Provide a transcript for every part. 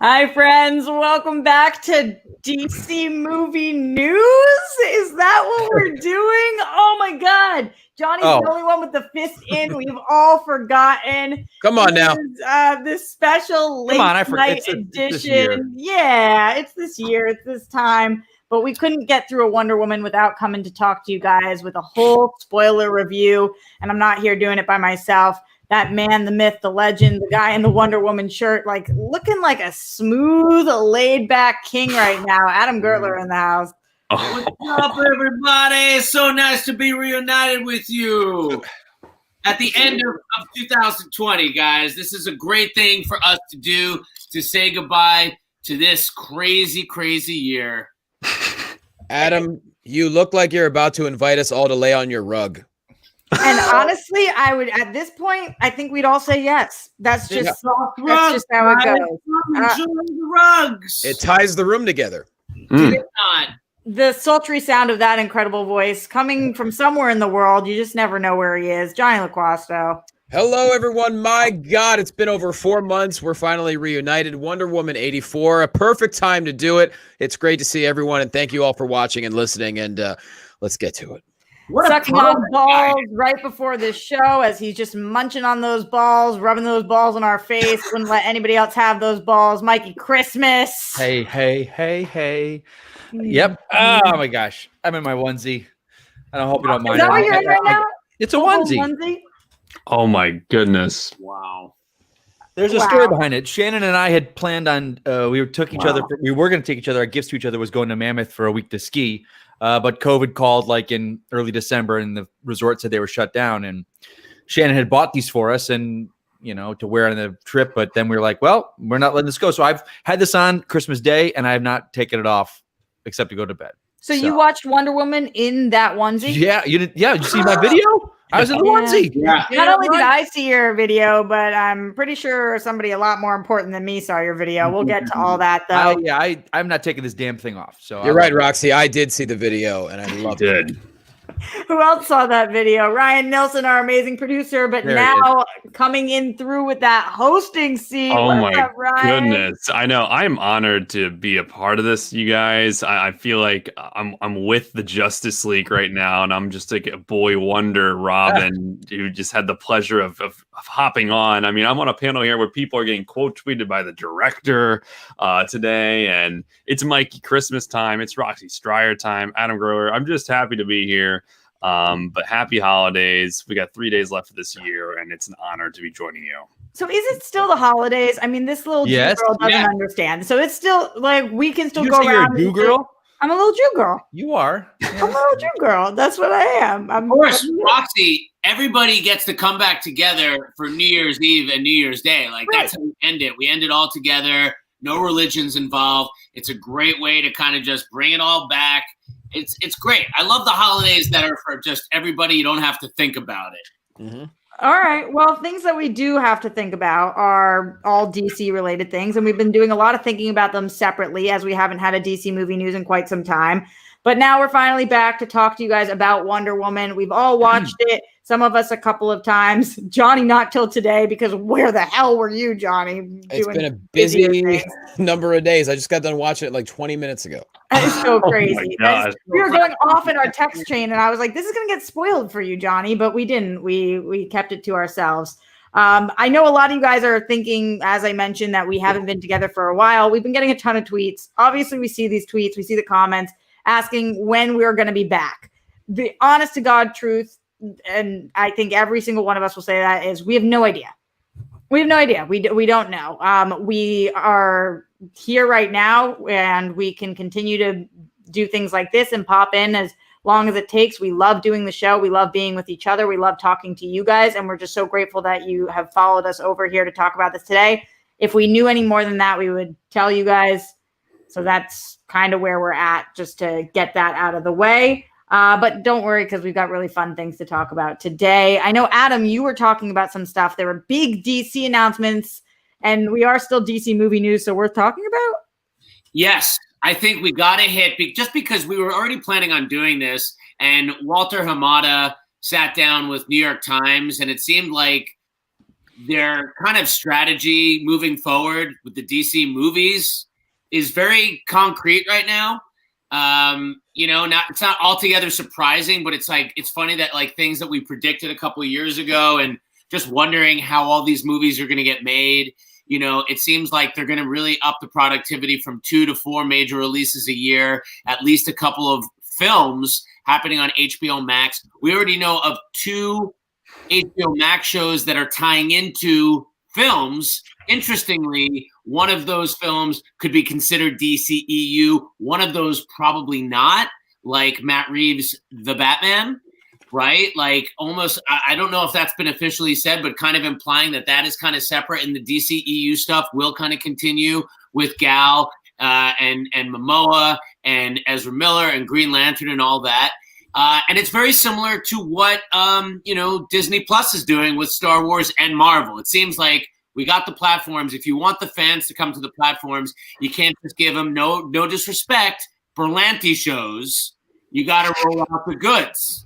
Hi, friends. Welcome back to DC Movie News. Is that what we're doing? Oh, my God. Johnny's the only one with the fist in. We've all forgotten. Come on now. This special late night edition. Yeah, it's this year. It's this time. But we couldn't get through a Wonder Woman without coming to talk to you guys with a whole spoiler review. And I'm not here doing it by myself. That man, the myth, the legend, the guy in the Wonder Woman shirt, like looking like a smooth, laid-back king right now. Adam Gertler in the house. What's up, everybody? It's so nice to be reunited with you at the end of 2020, guys. This is a great thing for us to do, to say goodbye to this crazy, crazy year. Adam, you look like you're about to invite us all to lay on your rug. And honestly, I would, at this point, I think we'd all say yes. That's just soft rugs. That's just how it goes. The rugs. It ties the room together. The sultry sound of that incredible voice coming from somewhere in the world. You just never know where he is. Jonny Loquasto. Hello, everyone. My God, it's been over 4 months. We're finally reunited. Wonder Woman 84, a perfect time to do it. It's great to see everyone, and thank you all for watching and listening, and let's get to it. Sucking on balls right before this show as he's just munching on those balls, rubbing those balls in our face. Wouldn't let anybody else have those balls. Mikey Christmas. Hey. Yep. Oh, my gosh. I'm in my onesie. I hope you don't mind. Is that what you're in right now? It's a onesie. Oh, my goodness. Wow. There's a story behind it. Shannon and I had planned on, we were going to take each other. Our gifts to each other was going to Mammoth for a week to ski. But COVID called like in early December and the resort said they were shut down, and Shannon had bought these for us and, to wear on the trip. But then we were like, well, we're not letting this go. So I've had this on Christmas Day and I have not taken it off except to go to bed. So you watched Wonder Woman in that onesie? Yeah. You did. Yeah. Did you see my video? I was in the onesie. Yeah. Not only did I see your video, but I'm pretty sure somebody a lot more important than me saw your video. We'll get to all that, though. I'm not taking this damn thing off. So you're right, Roxy. I did see the video, and I loved it. Who else saw that video? Ryan Nilsen, our amazing producer, but now coming in through with that hosting seat. Oh my goodness. I know. I'm honored to be a part of this, you guys. I feel like I'm with the Justice League right now, and I'm just like a boy wonder Robin who just had the pleasure of hopping on. I mean, I'm on a panel here where people are getting quote tweeted by the director today, and it's Mikey Christmas time. It's Roxy Stryer time. Adam Gertler. I'm just happy to be here. But happy holidays. We got 3 days left of this year, and it's an honor to be joining you. So is it still the holidays? I mean, this little Jew girl doesn't understand. So it's still like we can still go around. You're a Jew girl? I'm a little Jew girl. You are. I'm a little Jew girl. That's what I am. Of course, Roxy, everybody gets to come back together for New Year's Eve and New Year's Day. Like that's how we end it. We end it all together. No religions involved. It's a great way to kind of just bring it all back. It's great. I love the holidays that are for just everybody. You don't have to think about it. Mm-hmm. All right. Well, things that we do have to think about are all DC related things. And we've been doing a lot of thinking about them separately as we haven't had a DC movie news in quite some time. But now we're finally back to talk to you guys about Wonder Woman. We've all watched it. Some of us a couple of times. Johnny, not till today, because where the hell were you, Johnny? It's been a busy number of days. I just got done watching it like 20 minutes ago. That is so crazy. Oh we were going off in our text chain, and I was like, this is going to get spoiled for you, Johnny, but we didn't. We kept it to ourselves. I know a lot of you guys are thinking, as I mentioned, that we haven't been together for a while. We've been getting a ton of tweets. Obviously, we see these tweets. We see the comments asking when we're going to be back. The honest to God truth, and I think every single one of us will say that, is we have no idea. We have no idea. We don't know. We are here right now, and we can continue to do things like this and pop in as long as it takes. We love doing the show. We love being with each other. We love talking to you guys, and we're just so grateful that you have followed us over here to talk about this today. If we knew any more than that, we would tell you guys. So that's kind of where we're at, just to get that out of the way. But don't worry, because we've got really fun things to talk about today. I know, Adam, you were talking about some stuff. There were big DC announcements, and we are still DC movie news, so worth talking about? Yes, I think we got to hit, just because we were already planning on doing this, and Walter Hamada sat down with New York Times, and it seemed like their kind of strategy moving forward with the DC movies is very concrete right now. It's not altogether surprising, but it's funny that like things that we predicted a couple of years ago and just wondering how all these movies are going to get made. It seems like they're going to really up the productivity from 2 to 4 major releases a year, at least a couple of films happening on HBO Max. We already know of 2 HBO Max shows that are tying into films. Interestingly, one of those films could be considered DCEU. One of those probably not, like Matt Reeves' The Batman, right? Like almost, I don't know if that's been officially said, but kind of implying that is kind of separate, and the DCEU stuff will kind of continue with Gal and Momoa and Ezra Miller and Green Lantern and all that. And it's very similar to what, Disney Plus is doing with Star Wars and Marvel. It seems like we got the platforms. If you want the fans to come to the platforms, you can't just give them no disrespect, Berlanti shows. You got to roll out the goods.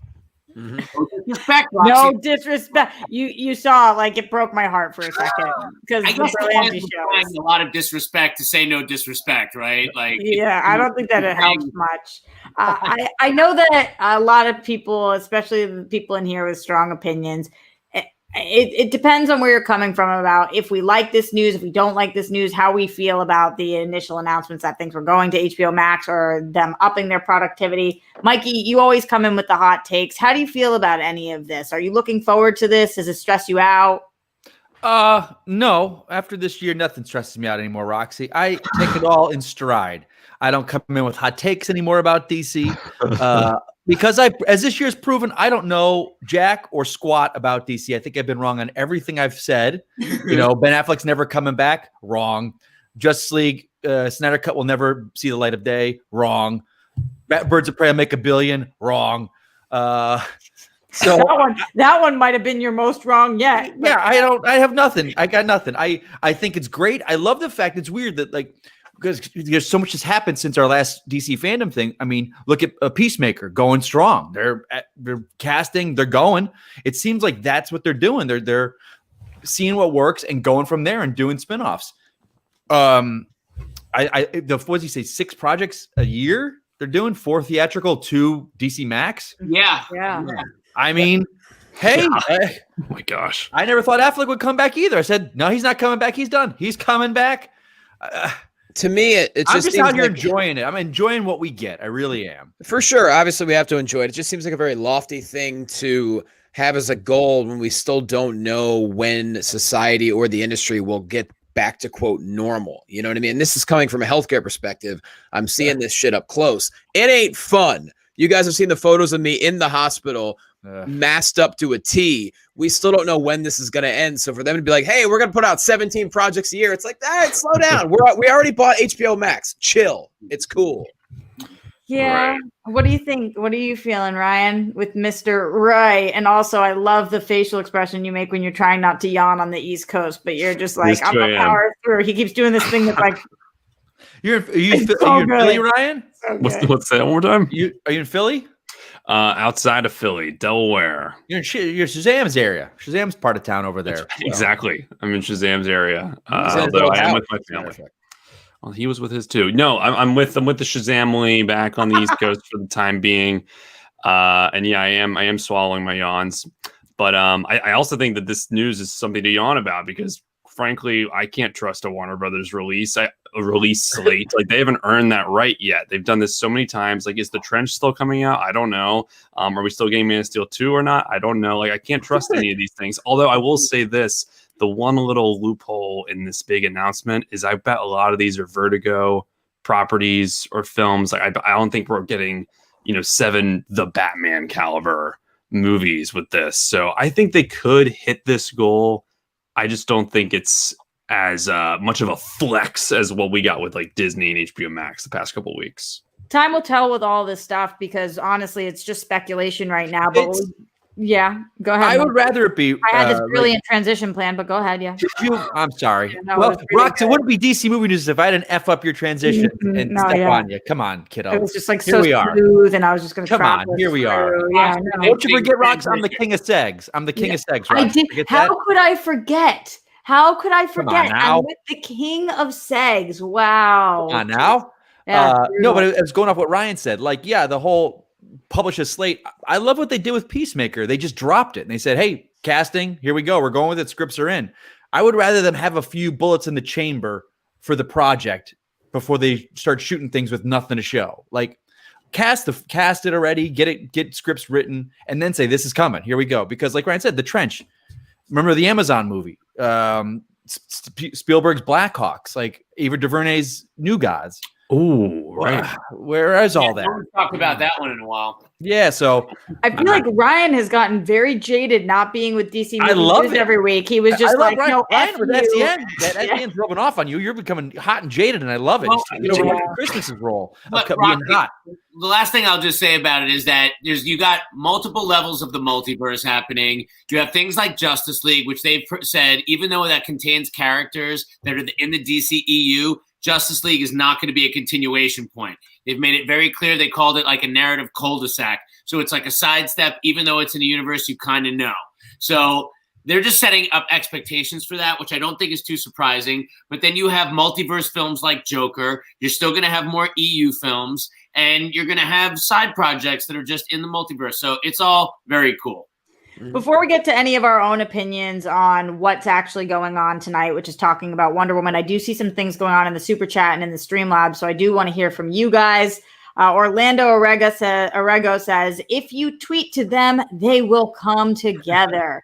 Mm-hmm. No disrespect, Roxy. No disrespect. You saw like it broke my heart for a second because I guess Berlanti shows a lot of disrespect to say no disrespect, right? Like, yeah, I don't think that it helps much. I know that a lot of people, especially the people in here with strong opinions, it depends on where you're coming from about if we like this news, if we don't like this news, how we feel about the initial announcements that things were going to HBO Max or them upping their productivity. Mikey, you always come in with the hot takes. How do you feel about any of this? Are you looking forward to this? Does it stress you out? No. After this year, nothing stresses me out anymore, Roxy. I take it all in stride. I don't come in with hot takes anymore about DC. Because as this year's proven, I don't know jack or squat about DC. I think I've been wrong on everything I've said. Ben Affleck's never coming back. Wrong. Justice League, Snyder Cut will never see the light of day. Wrong. Birds of Prey will make $1 billion. Wrong. So that one might have been your most wrong yet. Yeah, I have nothing. I got nothing. I think it's great. I love the fact it's weird that because there's so much has happened since our last DC fandom thing. I mean, look at Peacemaker going strong. They're casting, they're going. It seems like that's what they're doing. They're seeing what works and going from there and doing spinoffs. What does he say? 6 projects a year they're doing, 4 theatrical, 2 DC Max. Yeah. I mean, hey, oh my gosh, I never thought Affleck would come back either. I said, no, he's not coming back. He's done. He's coming back. To me, it's I'm just out here enjoying it. I'm enjoying what we get. I really am. For sure. Obviously, we have to enjoy it. It just seems like a very lofty thing to have as a goal when we still don't know when society or the industry will get back to, quote, normal. You know what I mean? And this is coming from a healthcare perspective. I'm seeing this shit up close. It ain't fun. You guys have seen the photos of me in the hospital, masked up to a T. We still don't know when this is going to end. So for them to be like, hey, we're going to put out 17 projects a year. It's like, all right, slow down. We already bought HBO Max. Chill. It's cool. Yeah. Right. What do you think? What are you feeling, Ryan, with Mr. Right? And also, I love the facial expression you make when you're trying not to yawn on the East Coast, but you're just like, I'm going to power through. He keeps doing this thing that's like, are you in Philly, Ryan? So what's that one more time? Are you in Philly? Outside of Philly, Delaware. You're Shazam's area. Shazam's part of town over there. Exactly. I'm in Shazam's area. Although I am with my family. Well, he was with his too. No, I'm with the Shazamly back on the East Coast for the time being. And yeah, I am swallowing my yawns. But I also think that this news is something to yawn about because frankly, I can't trust a Warner Brothers release slate. Like they haven't earned that right yet. They've done this so many times. Like, is The Trench still coming out? I don't know. Are we still getting Man of Steel 2 or not? I don't know. Like, I can't trust any of these things. Although I will say this, the one little loophole in this big announcement is I bet a lot of these are Vertigo properties or films. Like, I don't think we're getting, 7 The Batman caliber movies with this. So I think they could hit this goal. I just don't think it's as much of a flex as what we got with like Disney and HBO Max the past couple of weeks. Time will tell with all this stuff because honestly, it's just speculation right now. But Yeah, go ahead. I would rather it be. I had this brilliant transition plan, but go ahead. Yeah. I'm sorry. Yeah, Well, was really Rox, it wouldn't be DC movie news if I didn't F up your transition and step on you. Come on, kiddo. It was just like Here so we are. smooth, and I was just going to Come on, here we are. Yeah, Don't you forget, Rox? I'm the king of segs. I'm the king of segs. Rox. I did. How could I forget? How could I forget? Now. I'm with the king of segs. Wow. Come on now. Yeah, no, but it was going off what Ryan said. Like, yeah, the whole publish a slate. I love what they did with Peacemaker. They just dropped it and they said, hey, casting, here we go. We're going with it. Scripts are in. I would rather them have a few bullets in the chamber for the project before they start shooting things with nothing to show. Like, cast it already, get scripts written, and then say, this is coming. Here we go. Because like Ryan said, The Trench, remember the Amazon movie, Spielberg's Blackhawks, like Ava DuVernay's New Gods. Oh, right. Where is all that? We haven't talked about that one in a while. Yeah, so I feel like Ryan has gotten very jaded not being with DC I love News it. every week. He was just like, Ryan, no, Ryan, F but that's the you. end. That end's rubbing off on you. You're becoming hot and jaded, and I love it. Well, It's Christmas's role of But being hot. the last thing I'll just say about it is that you got multiple levels of the multiverse happening. You have things like Justice League, which they've said, even though that contains characters that are in the DCEU, Justice League is not going to be a continuation point. They've made it very clear. They called it like a narrative cul-de-sac. So it's like a sidestep, even though it's in a universe you kind of know. So they're just setting up expectations for that, which I don't think is too surprising. But then you have multiverse films like Joker. You're still going to have more EU films, and you're going to have side projects that are just in the multiverse. So it's all very cool. Before we get to any of our own opinions on what's actually going on tonight, which is talking about Wonder Woman, I do see some things going on in the Super Chat and in the Streamlabs, so I do want to hear from you guys. Orlando Orego says, if you tweet to them, they will come together.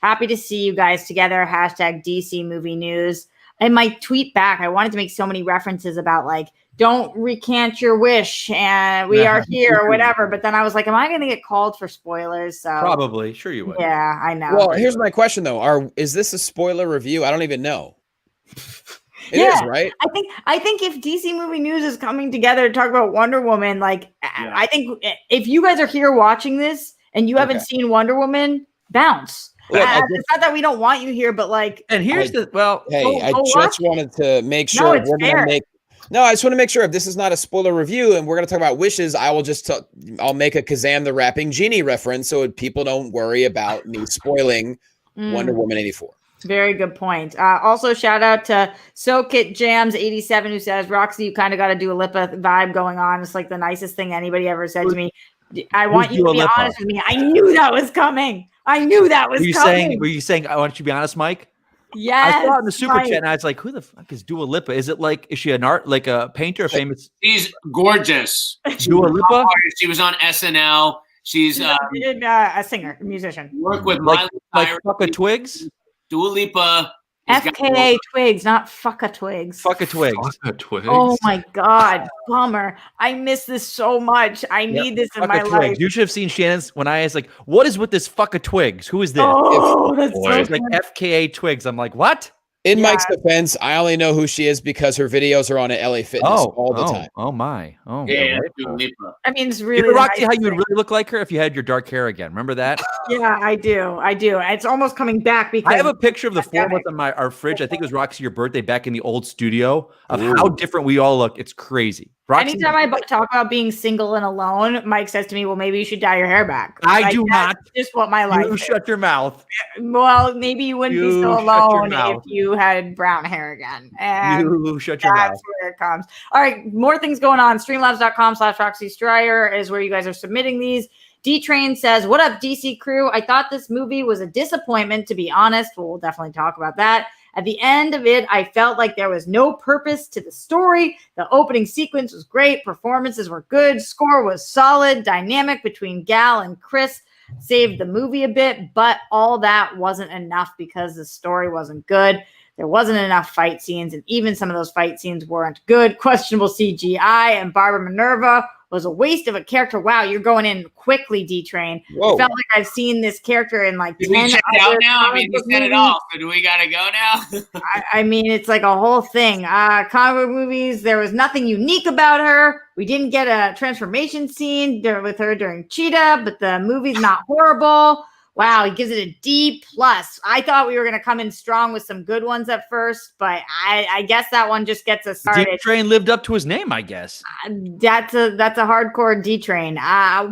Happy to see you guys together. Hashtag DC Movie News. And my tweet back, I wanted to make so many references about like, don't recant your wish and we are here or whatever. But then I was like, am I going to get called for spoilers? So Probably. Sure you would. Yeah, I know. Well, here's my question though. Is this a spoiler review? I don't even know. It is, right? I think if DC Movie News is coming together to talk about Wonder Woman, like I think if you guys are here watching this and you haven't seen Wonder Woman, bounce. Look, it's not that we don't want you here, but like, and here's I just wanted to make sure it's fair. I just want to make sure if this is not a spoiler review and we're going to talk about wishes, I will just I'll make a Kazam the Rapping Genie reference so people don't worry about me spoiling Wonder Woman 84. Very good point. Also, shout out to SoKit Jams 87 who says, Roxy, you kind of got a Dua Lipa vibe going on. It's like the nicest thing anybody ever said to me. I want you to be honest with me. I knew that was coming. Coming. Were you saying, I want you to be honest, Mike? Yes. I saw it in the super chat and I was like, who the fuck is Dua Lipa? Is she an art, like a painter, a famous? She's gorgeous. Dua Lipa? She was on SNL. She's a singer, a musician. Work with like Fucka Twigs? Dua Lipa. FKA Twigs, not Fucka Twigs. Fucka Twigs. Fucka Twigs. Oh my God. Bummer. I miss this so much. I need this in my life. You should have seen Shannon's when I asked, like, what is with this Fucka Twigs? Who is this? Oh, that's so It's like FKA Twigs. I'm like, what? In Mike's defense, I only know who she is because her videos are on at LA Fitness all the time. Oh my. Oh, yeah. I mean, it's really Roxy, how you would really look like her if you had your dark hair again. Remember that? Yeah, I do. It's almost coming back because I have a picture of the four of us on our fridge. I think it was Roxy, your birthday, back in the old studio of how different we all look. It's crazy. Roxy, anytime I talk about being single and alone, Mike says to me, well, maybe you should dye your hair back. I do not. Just what my life is. Shut your mouth. Well, maybe you wouldn't be so alone if you had brown hair again. And you shut your mouth. That's where it comes. All right, more things going on. Streamlabs.com/Roxy Stryer is where you guys are submitting these. D-Train says, what up, DC crew? I thought this movie was a disappointment, to be honest. We'll definitely talk about that. At the end of it, I felt like there was no purpose to the story. The opening sequence was great. Performances were good. Score was solid. Dynamic between Gal and Chris saved the movie a bit, but all that wasn't enough because the story wasn't good. There wasn't enough fight scenes, and even some of those fight scenes weren't good. Questionable CGI, and Barbara Minerva was a waste of a character. Wow, you're going in quickly, D-Train. I felt like I've seen this character in like 10 we check out now? I mean, you said it all, so do we got to go now? I mean, it's like a whole thing. Comic book movies, there was nothing unique about her. We didn't get a transformation scene with her during Cheetah, but the movie's not horrible. Wow, he gives it a D+. I thought we were going to come in strong with some good ones at first, but I guess that one just gets us started. D Train lived up to his name, I guess. That's a hardcore D Train.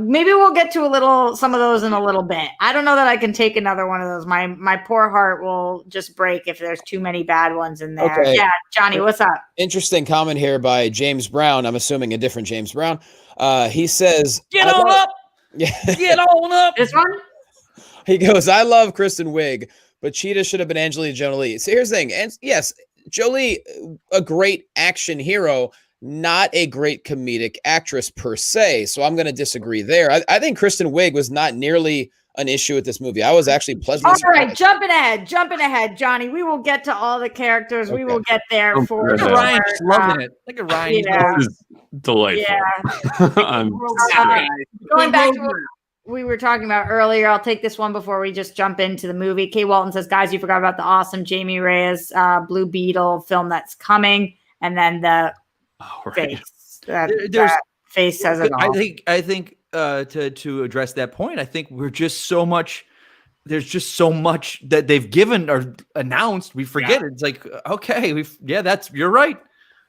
Maybe we'll get to some of those in a little bit. I don't know that I can take another one of those. My poor heart will just break if there's too many bad ones in there. Okay. Yeah, Johnny, what's up? Interesting comment here by James Brown. I'm assuming a different James Brown. He says, Get on up. Yeah. Get on up. This one? He goes, I love Kristen Wiig, but Cheetah should have been Angelina Jolie. So here's the thing. And yes, Jolie, a great action hero, not a great comedic actress per se. So I'm going to disagree there. I think Kristen Wiig was not nearly an issue with this movie. I was actually pleasantly surprised. All right, jumping ahead, Johnny. We will get to all the characters. Okay. We will get there for Look at Ryan just loving it. Look at Ryan. Yeah. This is delightful. Yeah. Going back to what we were talking about earlier, I'll take this one before we just jump into the movie. Kay Walton says, guys, you forgot about the awesome Jamie Reyes Blue Beetle film that's coming. And then the face. That face says it all. I think to address that point, I think there's just so much that they've given or announced. We forget it. It's like, okay, you're right.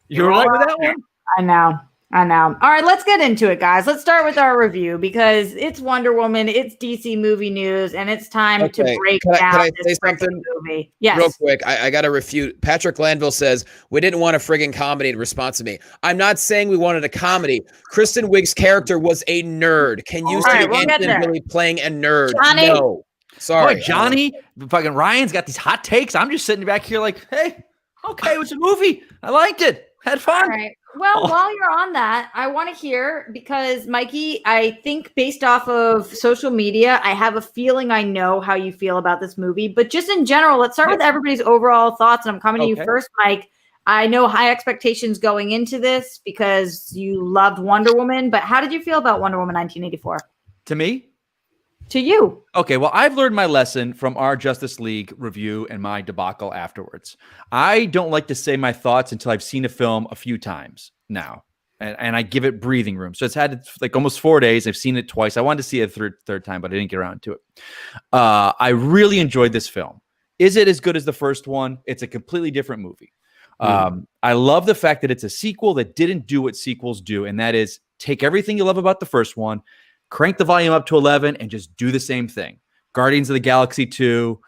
You're right with that one. I know. All right, let's get into it, guys. Let's start with our review because it's Wonder Woman, it's DC movie news, and it's time to break down this movie. Yes. Real quick, I got to refute. Patrick Glanville says, we didn't want a friggin' comedy in response to me. I'm not saying we wanted a comedy. Kristen Wiig's character was a nerd. Can you see Angelina really playing a nerd? Johnny? No. Sorry. Boy, Johnny, fucking Ryan's got these hot takes. I'm just sitting back here like, hey, okay, it was a movie. I liked it. Had fun. All right. Well, while you're on that, I want to hear, because Mikey, I think based off of social media, I have a feeling I know how you feel about this movie. But just in general, let's start with everybody's overall thoughts. And I'm coming to you first, Mike. I know high expectations going into this because you loved Wonder Woman. But how did you feel about Wonder Woman 1984? To me? To you. Okay, well, I've learned my lesson from our Justice League review and my debacle afterwards. I don't like to say my thoughts until I've seen a film a few times now, and I give it breathing room. So it's had like almost 4 days. I've seen it twice. I wanted to see it a third time, but I didn't get around to it. I really enjoyed this film. Is it as good as the first one? It's a completely different movie. I love the fact that it's a sequel that didn't do what sequels do, and that is take everything you love about the first one, crank the volume up to 11 and just do the same thing. Guardians of the Galaxy 2,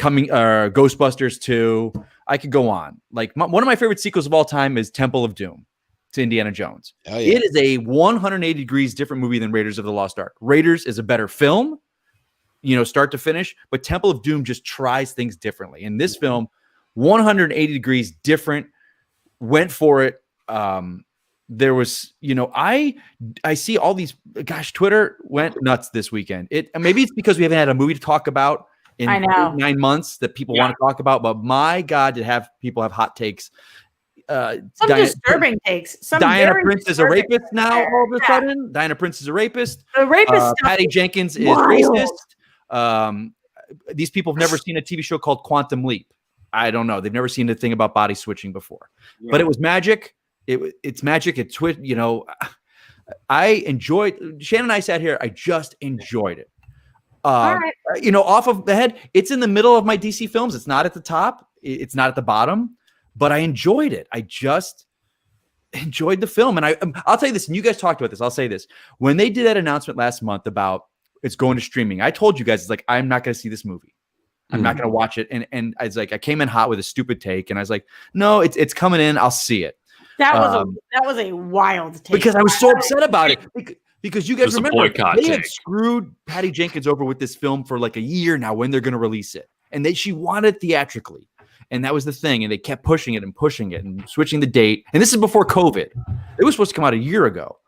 Ghostbusters 2. I could go on. Like one of my favorite sequels of all time is Temple of Doom to Indiana Jones. Oh, yeah. It is a 180 degrees different movie than Raiders of the Lost Ark. Raiders is a better film, start to finish, but Temple of Doom just tries things differently. And this film, 180 degrees different, went for it. There was, I see all these, Twitter went nuts this weekend. Maybe it's because we haven't had a movie to talk about in 9 months that people want to talk about, but my God, did people have hot takes. Some disturbing takes. Diana Prince is a rapist now all of a sudden. Diana Prince is a rapist. The rapist Patty Jenkins is racist. These people have never seen a TV show called Quantum Leap. I don't know. They've never seen a thing about body switching before, but it was magic. It's magic. It's I enjoyed. Shannon and I sat here. I just enjoyed it. All right. Off of the head, it's in the middle of my DC films. It's not at the top. It's not at the bottom. But I enjoyed it. I just enjoyed the film. And I'll tell you this. And you guys talked about this. I'll say this. When they did that announcement last month about it's going to streaming, I told you guys, it's like, I'm not going to see this movie. I'm not going to watch it. And I was like, I came in hot with a stupid take. And I was like, no, it's coming in. I'll see it. That was a wild take. Because I was so upset about it. Because you guys remember they had screwed Patty Jenkins over with this film for like a year now when they're going to release it. And she wanted it theatrically. And that was the thing. And they kept pushing it and switching the date. And this is before COVID. It was supposed to come out a year ago.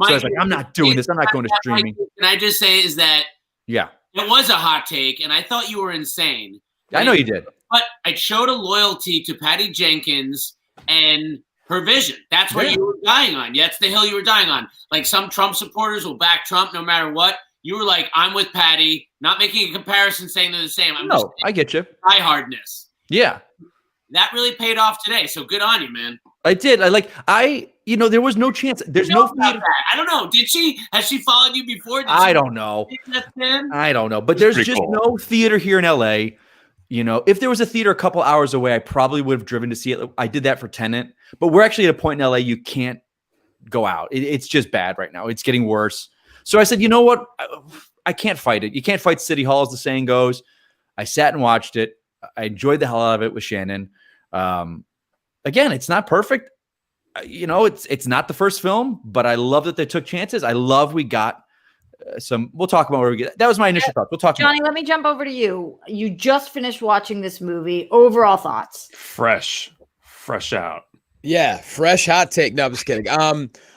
So I was like, I'm not doing this. I'm not going to streaming. Can I just say is that it was a hot take. And I thought you were insane. I know you did. But I showed a loyalty to Patty Jenkins and her vision. That's what you were dying on. That's the hill you were dying on. Like some Trump supporters will back Trump no matter what. You were like, I'm with Patty, not making a comparison saying they're the same. I get you. Diehardness. Yeah. That really paid off today. So good on you, man. I did. There was no chance. There's You know no about theater. that. I don't know. Did she? Has she followed you before? I don't know. I don't know. But there's pretty just cool. no theater here in LA. If there was a theater a couple hours away, I probably would have driven to see it. I did that for Tenet. But we're actually at a point in LA you can't go out. It's just bad right now. It's getting worse. So I said, you know what? I can't fight it. You can't fight City Hall, as the saying goes. I sat and watched it. I enjoyed the hell out of it with Shannon. Again, it's not perfect. It's not the first film, but I love that they took chances. I love we got some. We'll talk about where we get. That was my initial thoughts. We'll talk. Johnny, let me jump over to you. You just finished watching this movie. Overall thoughts? Fresh out. Yeah, fresh hot take. No, I'm just kidding.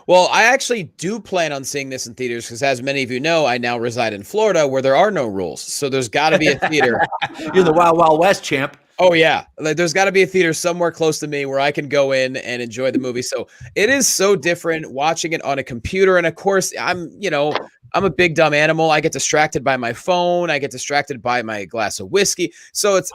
Well, I actually do plan on seeing this in theaters because, as many of you know, I now reside in Florida where there are no rules. So there's got to be a theater. You're the Wild Wild West champ. Oh yeah, like there's got to be a theater somewhere close to me where I can go in and enjoy the movie. So it is so different watching it on a computer, and of course, I'm a big dumb animal. I get distracted by my phone. I get distracted by my glass of whiskey. So it's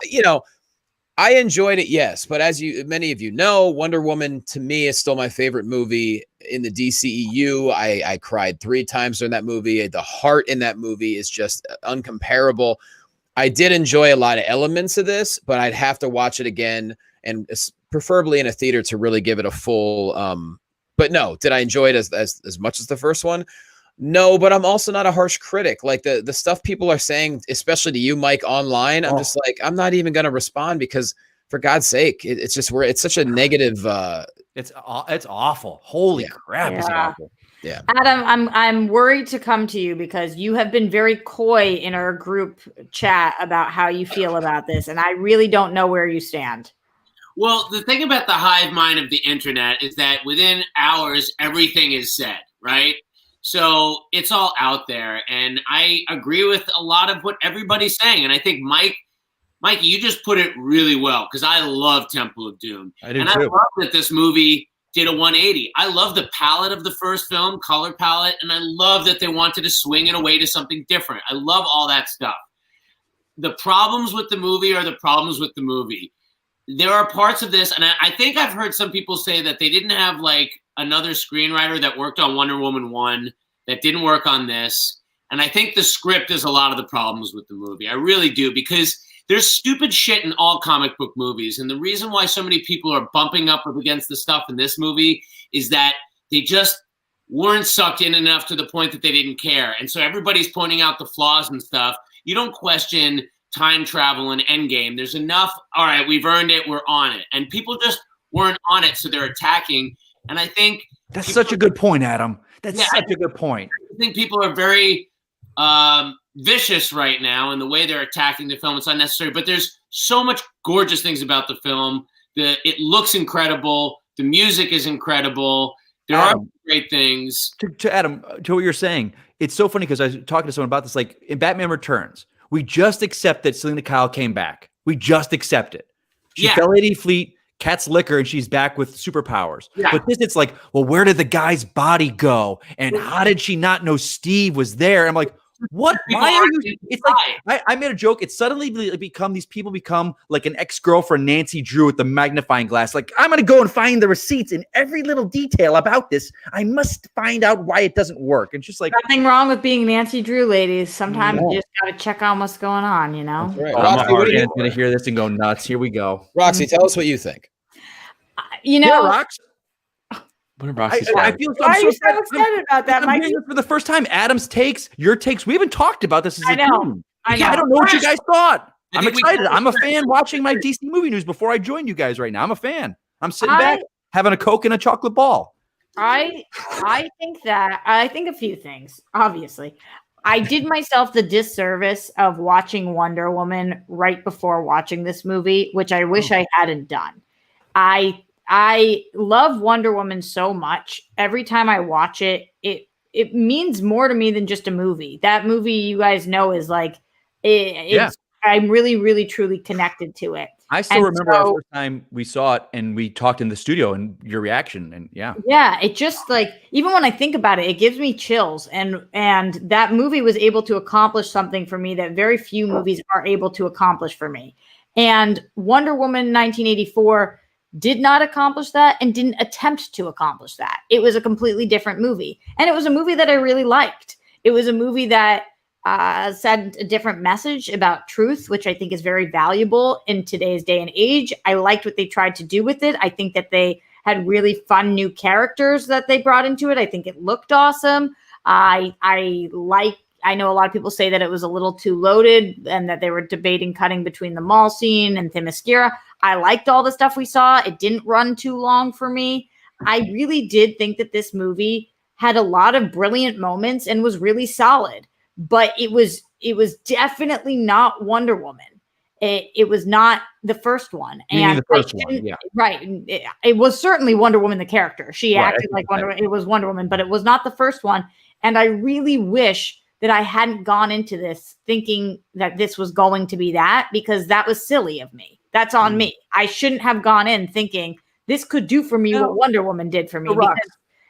I enjoyed it, yes, but as many of you know, Wonder Woman to me is still my favorite movie in the DCEU. I cried 3 times during that movie. The heart in that movie is just uncomparable. I did enjoy a lot of elements of this, but I'd have to watch it again and preferably in a theater to really give it a full. But no, did I enjoy it as much as the first one? No, but I'm also not a harsh critic. Like the stuff people are saying, especially to you, Mike, online, I'm just like, I'm not even going to respond because for God's sake, it's just it's such a negative. It's awful. Holy crap. Is it awful? Yeah. Adam, I'm worried to come to you because you have been very coy in our group chat about how you feel about this. And I really don't know where you stand. Well, the thing about the hive mind of the internet is that within hours, everything is said, right? So it's all out there. And I agree with a lot of what everybody's saying. And I think, Mikey, you just put it really well because I love Temple of Doom. I do and too. I love that this movie did a 180. I love the palette of the first film, color palette, and I love that they wanted to swing it away to something different. I love all that stuff. The problems with the movie are the problems with the movie. There are parts of this, and I think I've heard some people say that they didn't have like another screenwriter that worked on Wonder Woman 1 that didn't work on this. And I think the script is a lot of the problems with the movie. I really do, because there's stupid shit in all comic book movies. And the reason why so many people are bumping up against the stuff in this movie is that they just weren't sucked in enough to the point that they didn't care. And so everybody's pointing out the flaws and stuff. You don't question time travel and Endgame. There's enough. All right, we've earned it. We're on it. And people just weren't on it. So they're attacking. And I think that's such a good point, Adam. That's such a good point. I think people are very vicious right now in the way they're attacking the film. It's unnecessary, but there's so much gorgeous things about the film. It looks incredible. The music is incredible. There are great things. To Adam, to what you're saying, it's so funny because I was talking to someone about this. Like in Batman Returns, we just accept that Selena Kyle came back. We just accept it. She fell 80 feet, cat's liquor, and she's back with superpowers. Yeah. But this, it's like, well, where did the guy's body go? And how did she not know Steve was there? I'm like, what? Why are you? It's like I made a joke. It's suddenly these people become like an ex-girlfriend Nancy Drew with the magnifying glass. Like, I'm gonna go and find the receipts in every little detail about this. I must find out why it doesn't work. And just like nothing wrong with being Nancy Drew, ladies. Sometimes you just gotta check on what's going on, you know. Right. Roxy, what are you gonna hear this and go nuts? Here we go. Roxy, tell us what you think. Rox. I feel Why are you so excited about that, Mike? For the first time, Adam's takes, your takes. We haven't talked about this as a team. I know. I don't know what you guys thought. I'm excited. I'm a fan watching my DC movie news before I join you guys right now. I'm a fan. I'm sitting back having a Coke and a chocolate ball. I think a few things, obviously. I did myself the disservice of watching Wonder Woman right before watching this movie, which I wish I hadn't done. I love Wonder Woman so much. Every time I watch it, it means more to me than just a movie. That movie, you guys know, is like, I'm really, really, truly connected to it. I still remember our first time we saw it and we talked in the studio and your reaction. And it just like, even when I think about it, it gives me chills. And that movie was able to accomplish something for me that very few movies are able to accomplish for me. And Wonder Woman 1984 did not accomplish that and didn't attempt to accomplish that. It was a completely different movie. And it was a movie that I really liked. It was a movie that sent a different message about truth, which I think is very valuable in today's day and age. I liked what they tried to do with it. I think that they had really fun new characters that they brought into it. I think it looked awesome. I know a lot of people say that it was a little too loaded and that they were debating cutting between the mall scene and Themyscira. I liked all the stuff we saw. It didn't run too long for me. I really did think that this movie had a lot of brilliant moments and was really solid, but it was definitely not Wonder Woman. It was not the first one. And the first one, yeah. Right. It was certainly Wonder Woman, the character. She acted like Wonder Woman. It was Wonder Woman, but it was not the first one. And I really wish that I hadn't gone into this thinking that this was going to be that, because that was silly of me. That's on me. I shouldn't have gone in thinking this could do for me what Wonder Woman did for me, because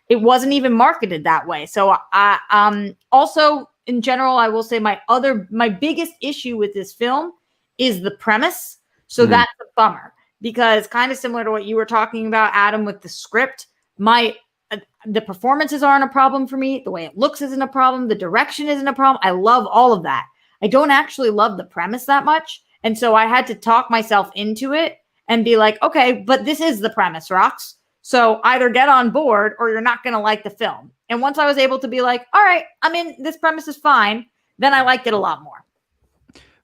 it wasn't even marketed that way. So I also, in general, I will say my biggest issue with this film is the premise. So that's a bummer, because kind of similar to what you were talking about, Adam, with the script, the performances aren't a problem for me. The way it looks isn't a problem. The direction isn't a problem. I love all of that. I don't actually love the premise that much. And so I had to talk myself into it and be like, okay, but this is the premise, Rox. So either get on board or you're not going to like the film. And once I was able to be like, all right, I mean, this premise is fine, then I liked it a lot more.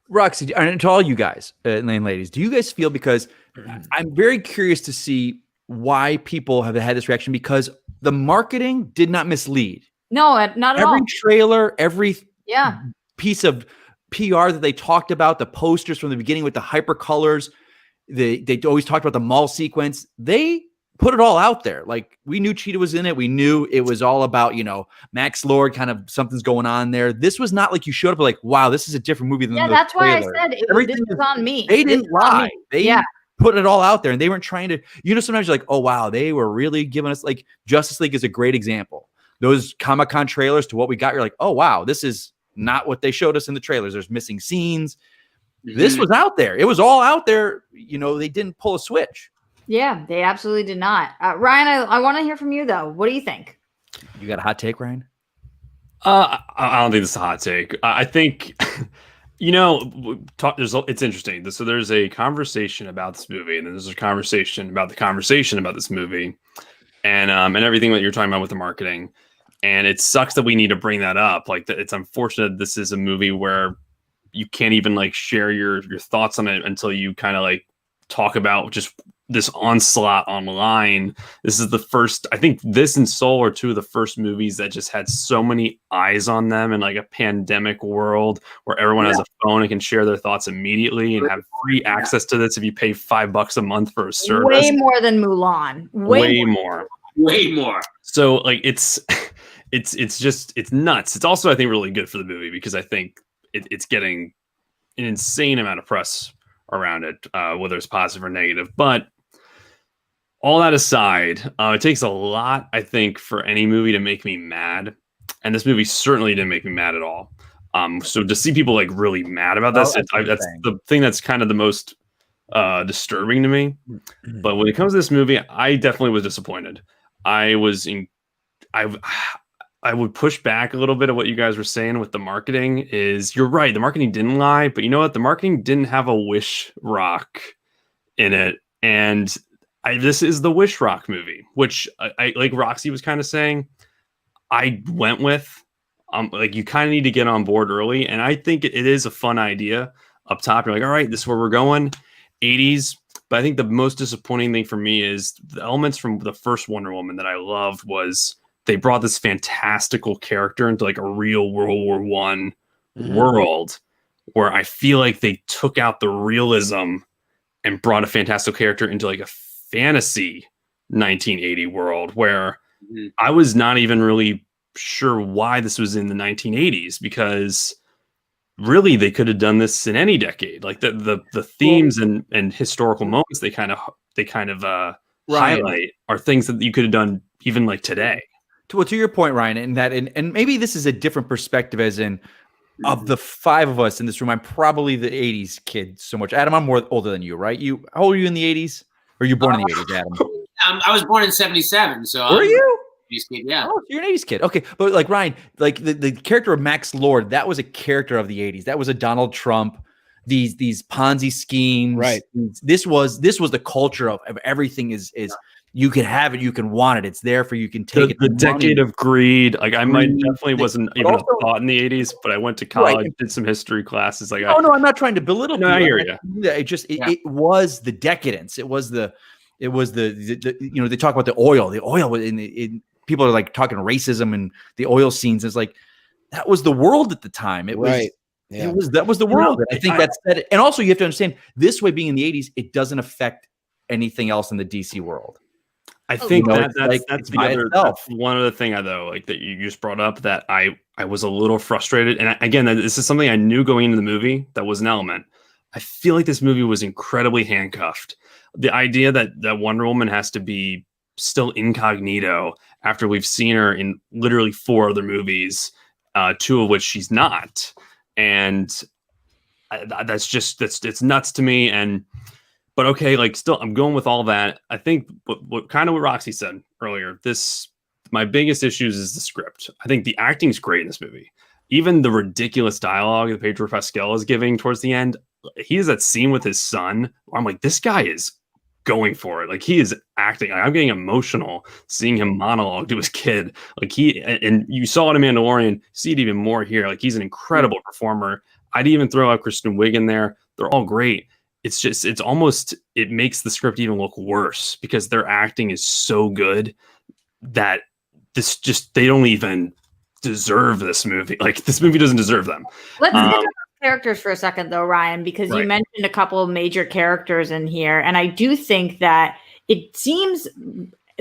Roxy, and to all you guys, and ladies, do you guys feel, because I'm very curious to see why people have had this reaction, because the marketing did not mislead. No, not at all. Every trailer, every piece of PR that they talked about, the posters from the beginning with the hyper colors, they always talked about the mall sequence. They put it all out there. Like, we knew Cheetah was in it. We knew it was all about, Max Lord, kind of something's going on there. This was not like you showed up like, wow, this is a different movie than the that's trailer. why I said this was on me. They didn't lie. They put it all out there, and they weren't trying to, sometimes you're like, oh, wow, they were really giving us, like, Justice League is a great example. Those Comic-Con trailers to what we got, you're like, oh, wow, this is not what they showed us in the trailers. There's missing scenes. This was out there. It was all out there. They didn't pull a switch. Yeah, they absolutely did not. Ryan, I want to hear from you, though. What do you think? You got a hot take, Ryan? I don't think this is a hot take. I think, it's interesting. So there's a conversation about this movie, and then there's a conversation about the conversation about this movie, and everything that you're talking about with the marketing. And it sucks that we need to bring that up. Like, it's unfortunate this is a movie where you can't even like share your thoughts on it until you kind of like talk about just this onslaught online. This is the first, I think this and Soul are two of the first movies that just had so many eyes on them in like a pandemic world where everyone has a phone and can share their thoughts immediately and have free access to this if you pay $5 a month for a service. Way more than Mulan. Way more. Way more. So like it's nuts. It's also, I think, really good for the movie because I think it's getting an insane amount of press around it, whether it's positive or negative. But all that aside, it takes a lot, I think, for any movie to make me mad. And this movie certainly didn't make me mad at all. So to see people like really mad about this, that's the thing that's kind of the most disturbing to me. But when it comes to this movie, I definitely was disappointed. I would push back a little bit of what you guys were saying with the marketing. Is you're right, the marketing didn't lie, but you know what? The marketing didn't have a Wish Rock in it, and this is the Wish Rock movie, which I like Roxy was kind of saying. I went with like you kind of need to get on board early, and I think it is a fun idea up top. You're like, all right, this is where we're going, 80s. But I think the most disappointing thing for me is the elements from the first Wonder Woman that I loved was they brought this fantastical character into like a real World War I world where I feel like they took out the realism and brought a fantastical character into like a fantasy 1980 world where I was not even really sure why this was in the 1980s, because really they could have done this in any decade. Like the themes and historical moments they kind of highlight are things that you could have done even like today. To your point, Ryan, and maybe this is a different perspective, as in of the five of us in this room, I'm probably the 80s kid so much. Adam, I'm more older than you, right? How old are you in the 80s? Or you born in the 80s, Adam? I was born in 77, so Were you? 80s kid, yeah. Oh, you're an 80s kid. Okay. But like Ryan, like the character of Max Lord, that was a character of the 80s. That was a Donald Trump, these Ponzi schemes. Right. This was the culture of everything is you can have it, you can want it. It's there for you can take it. The decade of greed. Like I definitely wasn't even a thought in the 80s, but I went to college, did some history classes. Like no, I'm not trying to belittle. No, I hear you. It was the decadence. It was the they talk about the oil. The oil in people are like talking racism and the oil scenes. It's like that was the world at the time. It was that was the world. I think that's it. And also you have to understand this way being in the 80s, it doesn't affect anything else in the DC world. I think that's one other thing though, like that you just brought up that I was a little frustrated. And again, this is something I knew going into the movie that was an element. I feel like this movie was incredibly handcuffed. The idea that Wonder Woman has to be still incognito after we've seen her in literally 4 other movies, 2 of which she's not. And it's nuts to me. But okay, like still, I'm going with all that. I think what Roxy said earlier, my biggest issues is the script. I think the acting's great in this movie. Even the ridiculous dialogue that Pedro Pascal is giving towards the end, he has that scene with his son where I'm like, this guy is going for it. Like he is acting. I'm getting emotional seeing him monologue to his kid. Like and you saw it in Mandalorian, see it even more here. Like he's an incredible performer. I'd even throw out Kristen Wiig in there. They're all great. It makes the script even look worse because their acting is so good that they don't even deserve this movie. Like this movie doesn't deserve them. Let's get to characters for a second though, Ryan, because you mentioned a couple of major characters in here. And I do think that it seems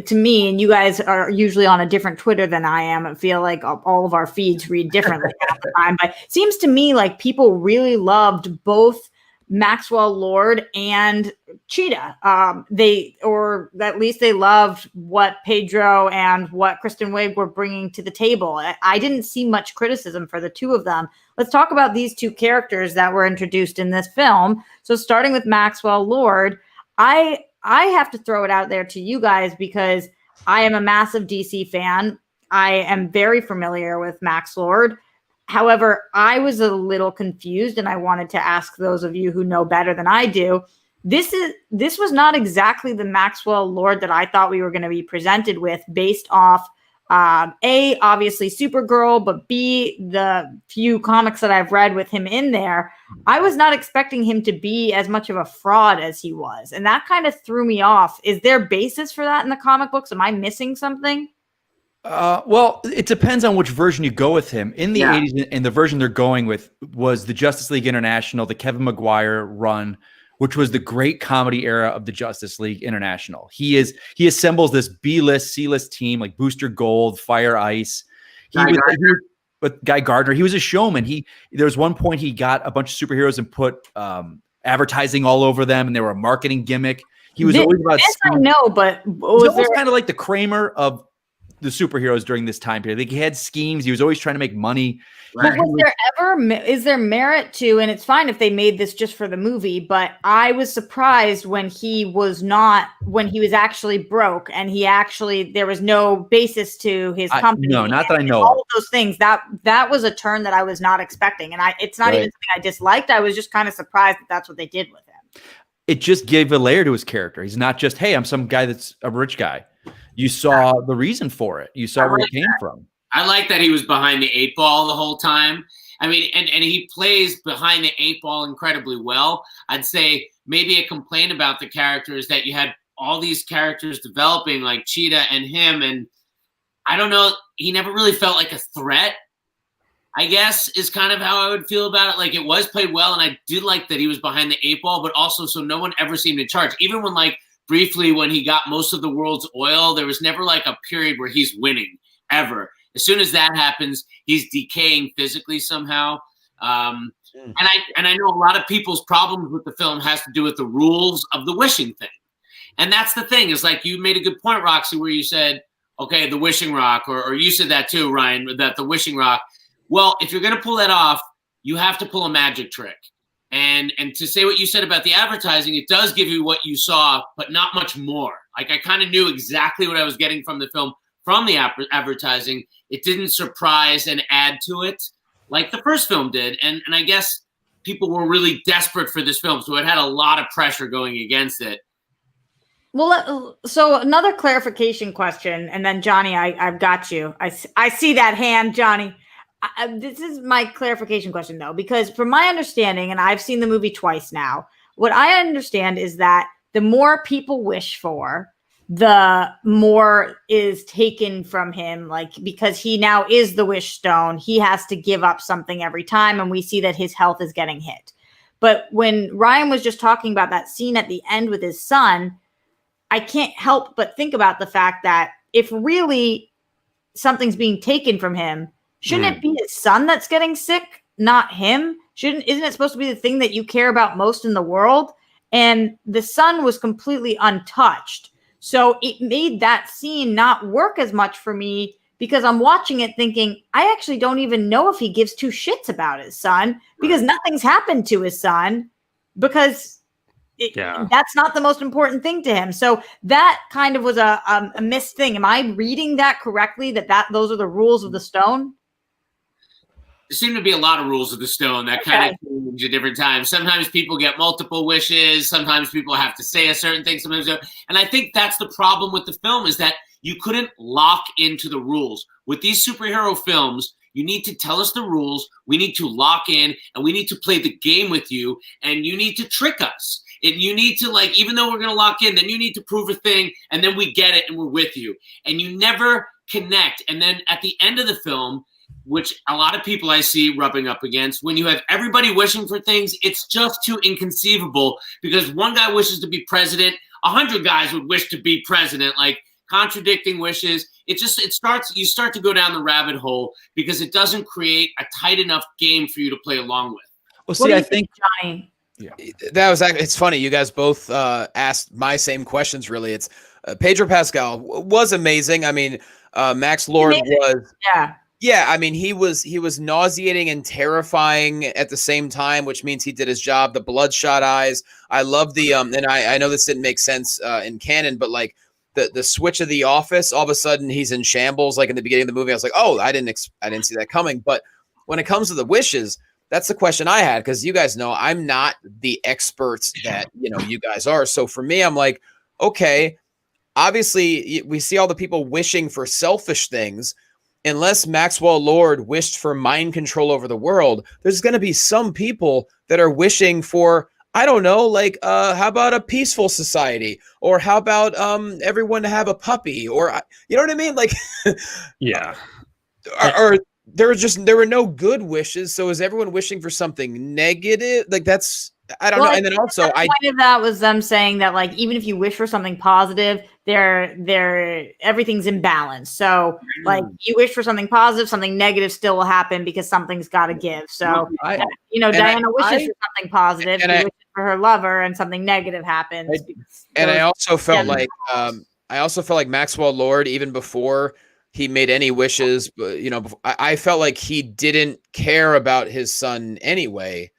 to me, and you guys are usually on a different Twitter than I am. I feel like all of our feeds read differently half the time, but it seems to me like people really loved both Maxwell Lord and Cheetah. Or at least they loved what Pedro and what Kristen Wiig were bringing to the table. I didn't see much criticism for the two of them. Let's talk about these two characters that were introduced in this film. So starting with Maxwell Lord, I have to throw it out there to you guys because I am a massive DC fan. I am very familiar with Max Lord. However, I was a little confused and I wanted to ask those of you who know better than I do. This was not exactly the Maxwell Lord that I thought we were going to be presented with based off A, obviously Supergirl, but B, the few comics that I've read with him in there. I was not expecting him to be as much of a fraud as he was. And that kind of threw me off. Is there basis for that in the comic books? Am I missing something? Well, it depends on which version you go with him. In the 80s, and the version they're going with was the Justice League International, the Kevin Maguire run, which was the great comedy era of the Justice League International. He assembles this B-list, C-list team like Booster Gold, Fire Ice. Guy Gardner, he was a showman. There was one point he got a bunch of superheroes and put advertising all over them, and they were a marketing gimmick. He was always about. Yes, I know, but was there kind of like the Kramer of the superheroes during this time period? Like he had schemes. He was always trying to make money. But is there merit to, and it's fine if they made this just for the movie, but I was surprised when he was actually broke and there was no basis to his company. No, not that I know. All of those things, that was a turn that I was not expecting. And it's not even something I disliked. I was just kind of surprised that that's what they did with him. It just gave a layer to his character. He's not just, hey, I'm some guy that's a rich guy. You saw the reason for it. You saw where it came from. I like that he was behind the 8 ball the whole time. I mean, and he plays behind the 8 ball incredibly well. I'd say maybe a complaint about the character is that you had all these characters developing like Cheetah and him. And I don't know, he never really felt like a threat, I guess, is kind of how I would feel about it. Like it was played well. And I did like that he was behind the 8 ball, but also so no one ever seemed in charge. Even when briefly when he got most of the world's oil, there was never like a period where he's winning ever. As soon as that happens, he's decaying physically somehow. And I know a lot of people's problems with the film has to do with the rules of the wishing thing. And that's the thing is like you made a good point, Roxy, where you said, okay, the wishing rock, or you said that too, Ryan, that the wishing rock. Well, if you're going to pull that off, you have to pull a magic trick. And to say what you said about the advertising, it does give you what you saw, but not much more. Like, I kind of knew exactly what I was getting from the film, from the advertising. It didn't surprise and add to it like the first film did. And I guess people were really desperate for this film, so it had a lot of pressure going against it. Well, so another clarification question, and then Johnny, I've got you. I see that hand, Johnny. This is my clarification question, though, because from my understanding, and I've seen the movie twice now, what I understand is that the more people wish for, the more is taken from him, like, because he now is the wish stone. He has to give up something every time, and we see that his health is getting hit. But when Ryan was just talking about that scene at the end with his son, I can't help but think about the fact that if really something's being taken from him, shouldn't it be his son that's getting sick, not him? Isn't it supposed to be the thing that you care about most in the world? And the son was completely untouched. So it made that scene not work as much for me, because I'm watching it thinking, I actually don't even know if he gives two shits about his son, because nothing's happened to his son, because that's not the most important thing to him. So that kind of was a missed thing. Am I reading that correctly, that those are the rules of the stone? There seem to be a lot of rules of the stone that kind of change at different times. Sometimes people get multiple wishes. Sometimes people have to say a certain thing. Sometimes, and I think that's the problem with the film, is that you couldn't lock into the rules. With these superhero films, you need to tell us the rules. We need to lock in, and we need to play the game with you, and you need to trick us. And you need to, like, even though we're going to lock in, then you need to prove a thing, and then we get it, and we're with you. And you never connect. And then at the end of the film, which a lot of people I see rubbing up against, when you have everybody wishing for things, it's just too inconceivable, because one guy wishes to be president, 100 guys would wish to be president, like contradicting wishes. You start to go down the rabbit hole, because it doesn't create a tight enough game for you to play along with. Well, see, I think Johnny? That was actually, it's funny. You guys both asked my same questions, really. It's Pedro Pascal was amazing. I mean, Max Lord was. Yeah, I mean, he was nauseating and terrifying at the same time, which means he did his job. The bloodshot eyes. I love the and I know this didn't make sense in canon, but like the switch of The Office, all of a sudden he's in shambles. Like in the beginning of the movie, I was like, oh, I didn't see that coming. But when it comes to the wishes, that's the question I had, because you guys know I'm not the experts that you guys are. So for me, I'm like, okay, obviously we see all the people wishing for selfish things. Unless Maxwell Lord wished for mind control over the world, there's going to be some people that are wishing for, I don't know, like, how about a peaceful society? Or how about everyone to have a puppy? Or, you know what I mean? Like, yeah. Or there were no good wishes. So is everyone wishing for something negative? Like, that's, I don't know. And then also, the point of that was them saying that, like, even if you wish for something positive, everything's in balance. So, like, you wish for something positive, something negative still will happen, because something's got to give. So, Diana wishes for something positive, she wishes for her lover, and something negative happens. I also felt like Maxwell Lord, even before he made any wishes, but I felt like he didn't care about his son anyway.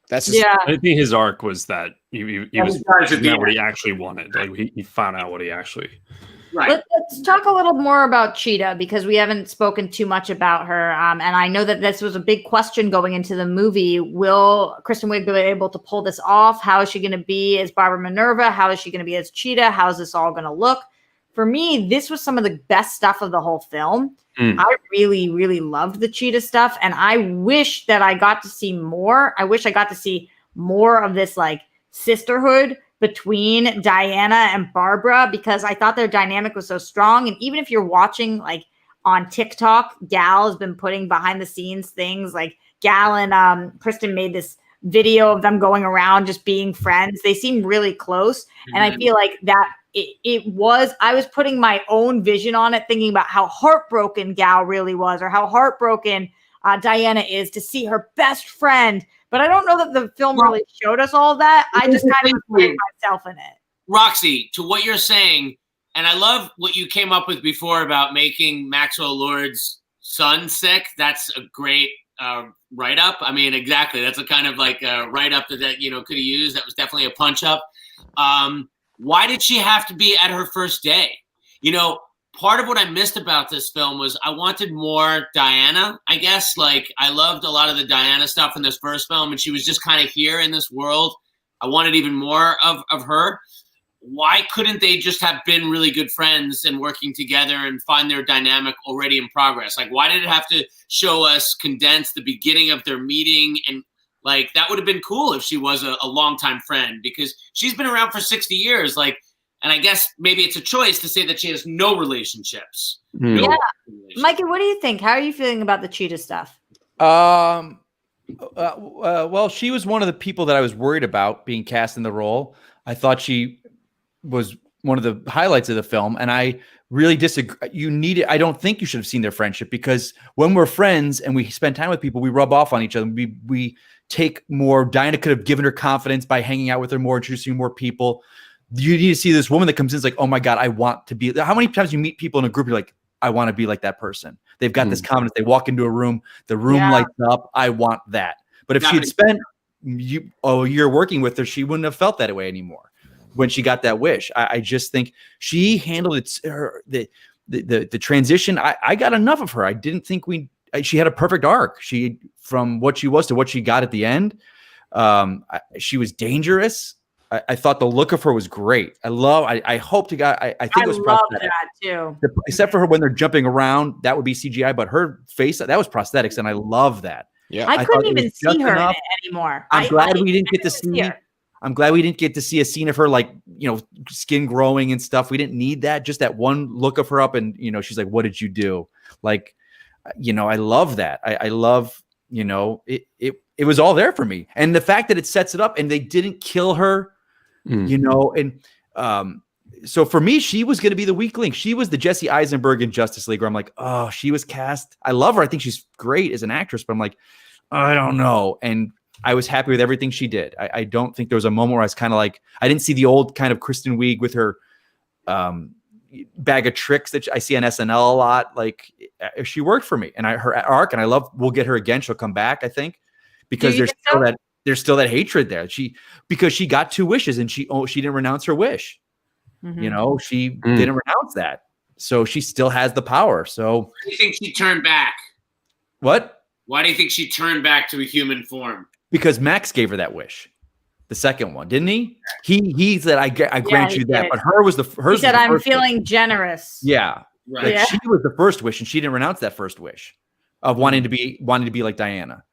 That's just, I think his arc was that he was what he actually wanted. Like he found out what he actually. Right. Let's talk a little more about Cheetah, because we haven't spoken too much about her. And I know that this was a big question going into the movie. Will Kristen Wiig be able to pull this off? How is she going to be as Barbara Minerva? How is she going to be as Cheetah? How is this all going to look? For me, this was some of the best stuff of the whole film. I really, really loved the Cheetah stuff, and I wish that I got to see more. I wish I got to see more of this, like, sisterhood between Diana and Barbara, because I thought their dynamic was so strong. And even if you're watching, like, on TikTok, Gal has been putting behind the scenes things, like Gal and Kristen made this video of them going around just being friends. They seem really close. And I feel like that I was putting my own vision on it, thinking about how heartbroken Gal really was, or how heartbroken Diana is to see her best friend. But I don't know that the film really showed us all that. I just kind of put myself in it. Roxy, to what you're saying, and I love what you came up with before about making Maxwell Lord's son sick. That's a great write up. I mean, exactly. That's a kind of like a write up that could have used. That was definitely a punch up. Why did she have to be at her first day? Part of what I missed about this film was I wanted more Diana, I guess. Like, I loved a lot of the Diana stuff in this first film, and she was just kind of here in this world. I wanted even more of her. Why couldn't they just have been really good friends and working together and find their dynamic already in progress? Like, why did it have to show us condense the beginning of their meeting? And like, that would have been cool if she was a longtime friend, because she's been around for 60 years. Like, and I guess maybe it's a choice to say that she has no relationships. Yeah. Mikey, what do you think? How are you feeling about the cheetah stuff? Well, she was one of the people that I was worried about being cast in the role. I thought she was one of the highlights of the film, and I really disagree. I don't think you should have seen their friendship, because when we're friends and we spend time with people, we rub off on each other. We take more. Diana could have given her confidence by hanging out with her more, introducing more people. You need to see this woman that comes in is like, oh my God, I want to be. How many times you meet people in a group, you're like, I want to be like that person. They've got this confidence. They walk into a room, the room lights up. I want that. But if she had spent a year working with her, she wouldn't have felt that way anymore when she got that wish. I just think she handled it. The transition. I got enough of her. I didn't think she had a perfect arc. From what she was to what she got at the end. She was dangerous. I thought the look of her was great. I hope to God. I think it was prosthetic too. Except for her when they're jumping around, that would be CGI. But her face, that was prosthetics, and I love that. Yeah, I couldn't even see her in it anymore. I'm glad we didn't get to see. I'm glad we didn't get to see a scene of her like skin growing and stuff. We didn't need that. Just that one look of her up, and she's like, "What did you do?" Like, I love that. I love it was all there for me, and the fact that it sets it up, and they didn't kill her. So for me, she was going to be the weak link. She was the Jesse Eisenberg in Justice League, where I'm like, oh, she was cast. I love her. I think she's great as an actress, but I'm like, I don't know. And I was happy with everything she did. I don't think there was a moment where I was kind of like, I didn't see the old kind of Kristen Wiig with her bag of tricks that I see on SNL a lot. Like, she worked for me, and her arc, and we'll get her again. She'll come back, I think, because there's still that hatred there. Because she got 2 wishes, and she didn't renounce her wish. Mm-hmm. She didn't renounce that. So she still has the power. So why do you think she turned back? What? Why do you think she turned back to a human form? Because Max gave her that wish. The second one, didn't he? He said, I grant you that. But hers he said, I'm feeling generous. Yeah. Right. She was the first wish, and she didn't renounce that first wish of wanting to be like Diana.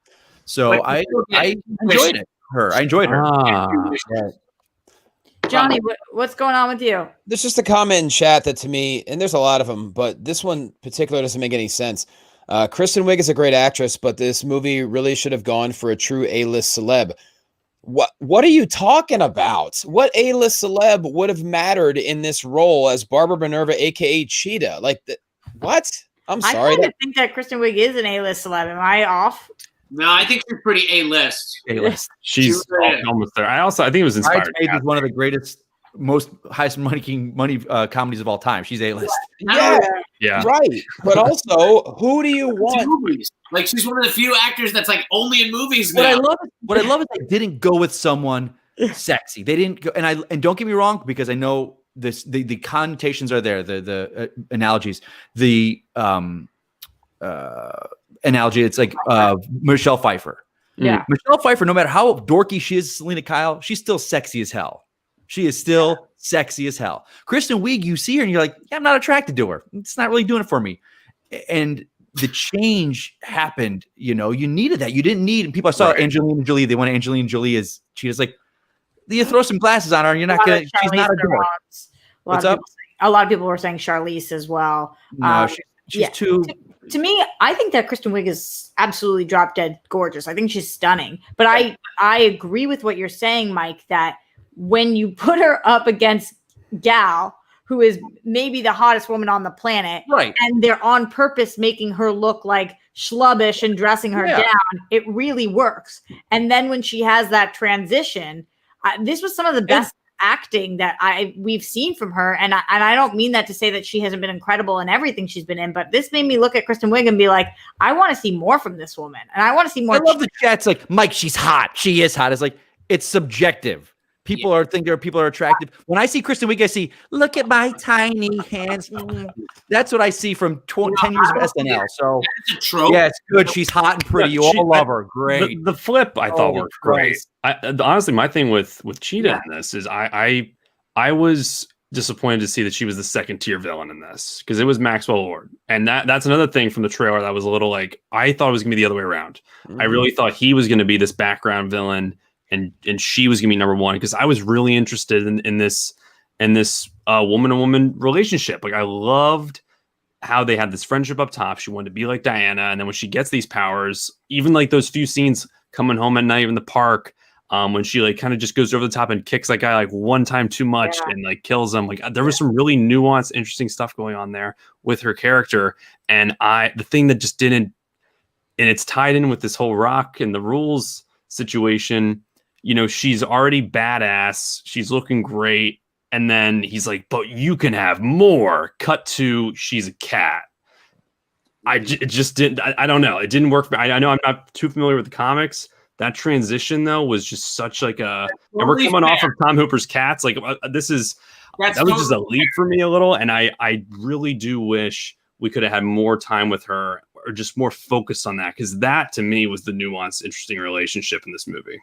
So I enjoyed it. I enjoyed her. Johnny, what's going on with you? There's just a comment in chat that to me, and there's a lot of them, but this one particular doesn't make any sense. Kristen Wiig is a great actress, but this movie really should have gone for a true A-list celeb. What are you talking about? What A-list celeb would have mattered in this role as Barbara Minerva, aka Cheetah? Like, what? I'm sorry. I kind of think that Kristen Wiig is an A-list celeb. Am I off? No, I think she's pretty A-list. She's almost there. I think it was inspired. Bridesmaids is one of the greatest, most highest money comedies of all time. She's A-list. Yeah, right. But also, who do you want? Movies. Like, she's one of the few actors that's like only in movies now. What I love is they didn't go with someone sexy. They didn't go, and don't get me wrong, because I know this. The connotations are there. The analogies. The analogy. It's like Michelle Pfeiffer. Yeah. Michelle Pfeiffer, no matter how dorky she is, Selena Kyle, she's still sexy as hell. She is still sexy as hell. Kristen Wiig, you see her and you're like, yeah, I'm not attracted to her. It's not really doing it for me. And the change happened. You needed that. You didn't need, and people I saw Angelina Jolie. They wanted Angelina Jolie as Cheetah's like, you throw some glasses on her and you're not going to, she's not a dork. What's up? A lot of people were saying Charlize as well. No, she's too. To me, I think that Kristen Wiig is absolutely drop dead gorgeous. I think she's stunning. But I agree with what you're saying, Mike, that when you put her up against Gal, who is maybe the hottest woman on the planet, right? And they're on purpose making her look like schlubbish and dressing her down, it really works. And then when she has that transition, this was some of the best acting that we've seen from her. And I don't mean that to say that she hasn't been incredible in everything she's been in, but this made me look at Kristen Wiig and be like, I want to see more from this woman. And I want to see more. I love the chat's like, Mike, she's hot. She is hot. It's like, it's subjective. People are thinking people are attractive. When I see Kristen Wiig, I see, look at my tiny hands. That's what I see from 10 years of SNL. So yeah, it's good. She's hot and pretty. You all love her. Great. The flip I thought worked great. Honestly, my thing with Cheetah in this is I was disappointed to see that she was the second tier villain in this, because it was Maxwell Lord, and that's another thing from the trailer that was a little like, I thought it was gonna be the other way around. I really thought he was gonna be this background villain, and she was gonna be number one, because I was really interested in this woman to woman relationship. Like, I loved how they had this friendship up top. She wanted to be like Diana, and then when she gets these powers, even like those few scenes coming home at night in the park, when she like kind of just goes over the top and kicks that guy like one time too much and like kills him. Like, there was some really nuanced, interesting stuff going on there with her character. And the thing that just didn't, and it's tied in with this whole Rock and the rules situation, you know, she's already badass. She's looking great. And then he's like, but you can have more. Cut to, she's a cat. It just didn't, I don't know. It didn't work for me. I know I'm not too familiar with the comics. That transition though was just such like and we're coming off of Tom Hooper's Cats. Like, that was just a leap for me a little. And I really do wish we could have had more time with her, or just more focused on that. Cause that to me was the nuanced, interesting relationship in this movie.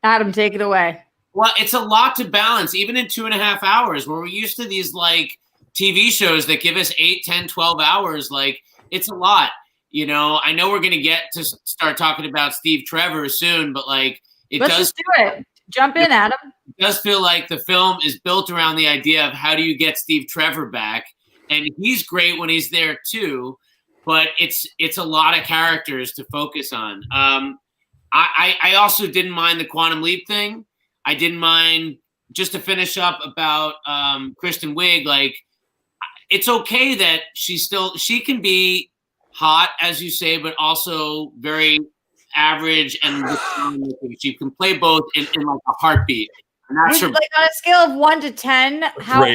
Adam, take it away. Well, it's a lot to balance, even in 2.5 hours, where we're used to these like TV shows that give us 8, 10, 12 hours. Like, it's a lot. You know, I know we're going to get to start talking about Steve Trevor soon, but like, Let's just do it. Jump in, Adam. It does feel like the film is built around the idea of how do you get Steve Trevor back, and he's great when he's there too. But it's a lot of characters to focus on. I also didn't mind the Quantum Leap thing. I didn't mind, just to finish up about Kristen Wiig. Like, it's okay that she can be hot, as you say, but also very average, and she can play both in like a heartbeat. And that's like on a scale of 1 to 10, how would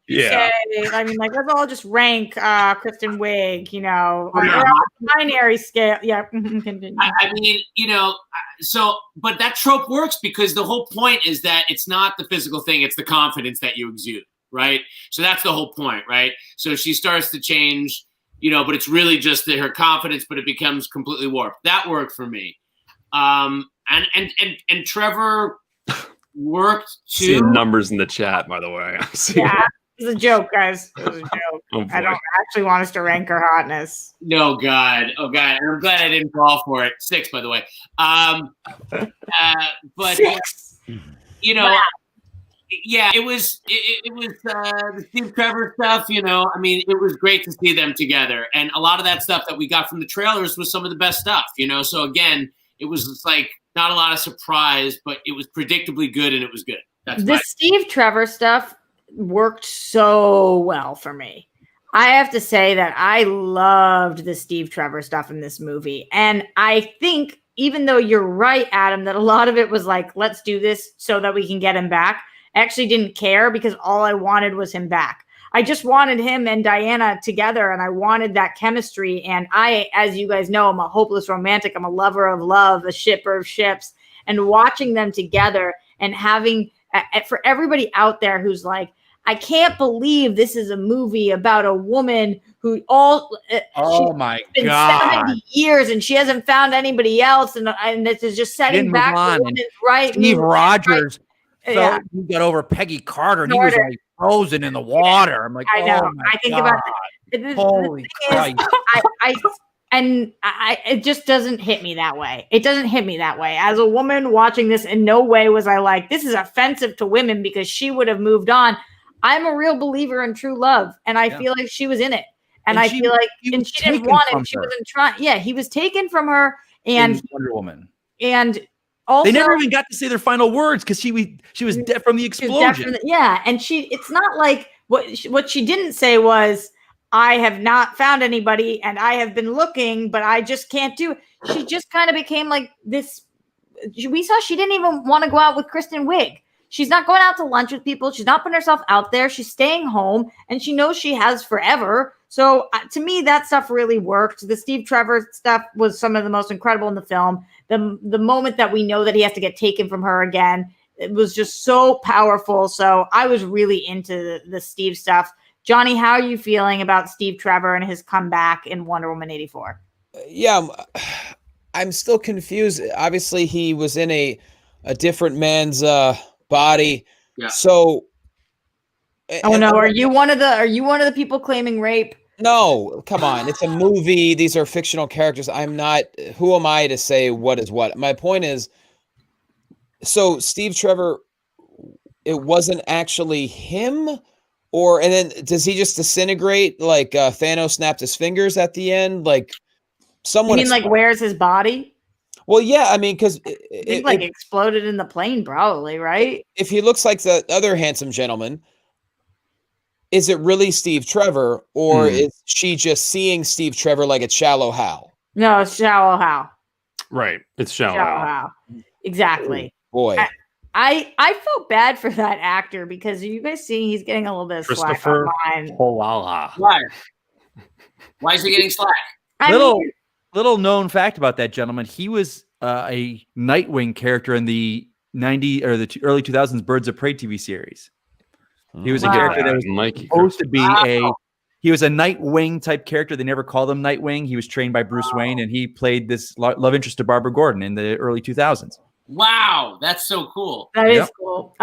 you say? I mean, like, let's all just rank Kristen Wiig, you know, on a binary scale. Yeah, continue. I mean, you know, but that trope works because the whole point is that it's not the physical thing; it's the confidence that you exude, right? So that's the whole point, right? So she starts to change. You know, but it's really just her confidence, but it becomes completely warped. That worked for me. And Trevor worked too. Seeing numbers in the chat, by the way. Yeah, it's a joke, guys. It was a joke. I don't actually want us to rank her hotness. No, God. Oh, God. And I'm glad I didn't fall for it. 6, by the way. But 6. You know. Wow. Yeah, it was the Steve Trevor stuff, you know. I mean, it was great to see them together. And a lot of that stuff that we got from the trailers was some of the best stuff, you know. So, again, it was just like not a lot of surprise, but it was predictably good, and it was good. The Steve Trevor stuff worked so well for me. I have to say that I loved the Steve Trevor stuff in this movie. And I think, even though you're right, Adam, that a lot of it was like, let's do this so that we can get him back, I actually didn't care, because all I wanted was him back. I just wanted him and Diana together, and I wanted that chemistry. And I, as you guys know, I'm a hopeless romantic. I'm a lover of love, a shipper of ships. And watching them together and having, for everybody out there who's like, I can't believe this is a movie about a woman who my God, 70 years and she hasn't found anybody else. And this is just setting back the woman's right. Steve Rogers. So he got over Peggy Carter, and he was like frozen in the water. I'm like, I know. I think about it. Holy Christ! It just doesn't hit me that way. It doesn't hit me that way. As a woman watching this, in no way was I like, this is offensive to women because she would have moved on. I'm a real believer in true love, and I feel like she was in it. And I feel like she didn't want it. She wasn't trying. Yeah, he was taken from her, and Wonder Woman. And also, they never even got to say their final words because she was dead from the explosion. Yeah, and it's not like what she didn't say was, I have not found anybody and I have been looking, but I just can't do it. She just kind of became like this. We saw she didn't even want to go out with Kristen Wiig. She's not going out to lunch with people. She's not putting herself out there. She's staying home, and she knows she has forever. So to me, that stuff really worked. The Steve Trevor stuff was some of the most incredible in the film. The moment that we know that he has to get taken from her again, it was just so powerful. So I was really into the Steve stuff. Jonny, how are you feeling about Steve Trevor and his comeback in Wonder Woman 84? Yeah, I'm still confused. Obviously, he was in a different man's body. Yeah. So, Oh no, are you one of the people claiming rape? No, come on. It's a movie. These are fictional characters. I'm not. Who am I to say what is what? My point is, so Steve Trevor, it wasn't actually him, and then does he just disintegrate like Thanos snapped his fingers at the end? Like someone. You mean like where's his body? Well, yeah. I mean, because it exploded in the plane, probably, right? If he looks like the other handsome gentleman. Is it really Steve Trevor, or is she just seeing Steve Trevor like it's Shallow Hal? No, it's Shallow Hal. Right. It's Shallow Hal. Exactly. Boy. I felt bad for that actor because you guys seeing he's getting a little bit of slack online. Why? Why is he getting slack? Little known fact about that gentleman. He was a Nightwing character in the early 2000s Birds of Prey TV series. He was a character that was supposed to be he was a Nightwing type character. They never called him Nightwing. He was trained by Bruce Wayne, and he played this love interest to Barbara Gordon in the early 2000s. Wow, that's so cool. That is cool.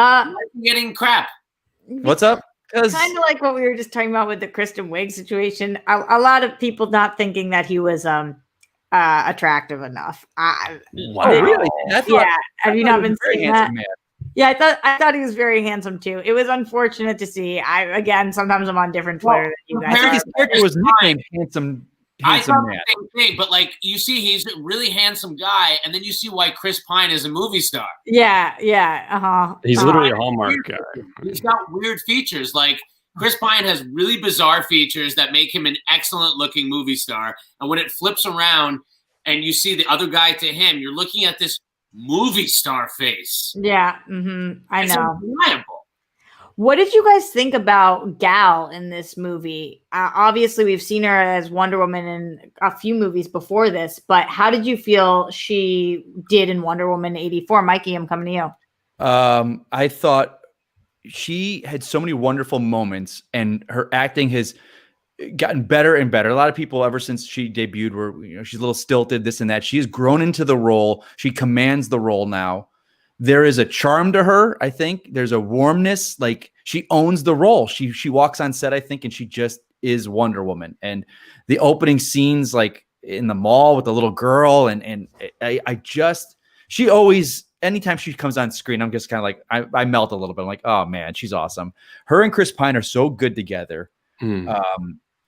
Getting crap. What's up? Kind of like what we were just talking about with the Kristen Wiig situation. A lot of people not thinking that he was attractive enough. Wow, really? Have you not been seeing that? Man. Yeah, I thought he was very handsome too. It was unfortunate to see. Sometimes I'm on different Twitter than you guys. I think his character was nicknamed handsome I thought man. the same thing, but like you see, he's a really handsome guy, and then you see why Chris Pine is a movie star. Yeah, He's literally a Hallmark guy. He's got weird features. Like Chris Pine has really bizarre features that make him an excellent-looking movie star. And when it flips around, and you see the other guy to him, you're looking at this movie star face. Yeah, I it's know. Undeniable. What did you guys think about Gal in this movie? Obviously, we've seen her as Wonder Woman in a few movies before this, but how did you feel she did in Wonder Woman 84? Mikey, I'm coming to you. I thought she had so many wonderful moments, and her acting has gotten better and better. A lot of people, ever since she debuted, were she's a little stilted, this and that. She has grown into the role. She commands the role now. There is a charm to her, I think. There's a warmness. Like, she owns the role. She walks on set, I think, and she just is Wonder Woman. And the opening scenes, like in the mall with the little girl, and she always, anytime she comes on screen, I'm just kind of like, I melt a little bit. I'm like, oh man, she's awesome. Her and Chris Pine are so good together. And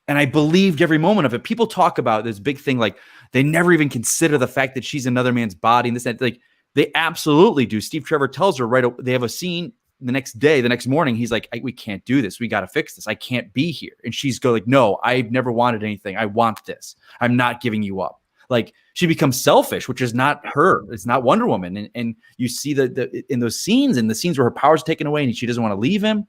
I believed every moment of it. People talk about this big thing, like they never even consider the fact that she's another man's body and this, that, like, they absolutely do. Steve Trevor tells her they have a scene the next morning. He's like, we can't do this. We got to fix this. I can't be here. And she's like, no, I've never wanted anything. I want this. I'm not giving you up. Like, she becomes selfish, which is not her. It's not Wonder Woman. And you see in those scenes, and the scenes where her power's taken away and she doesn't want to leave him.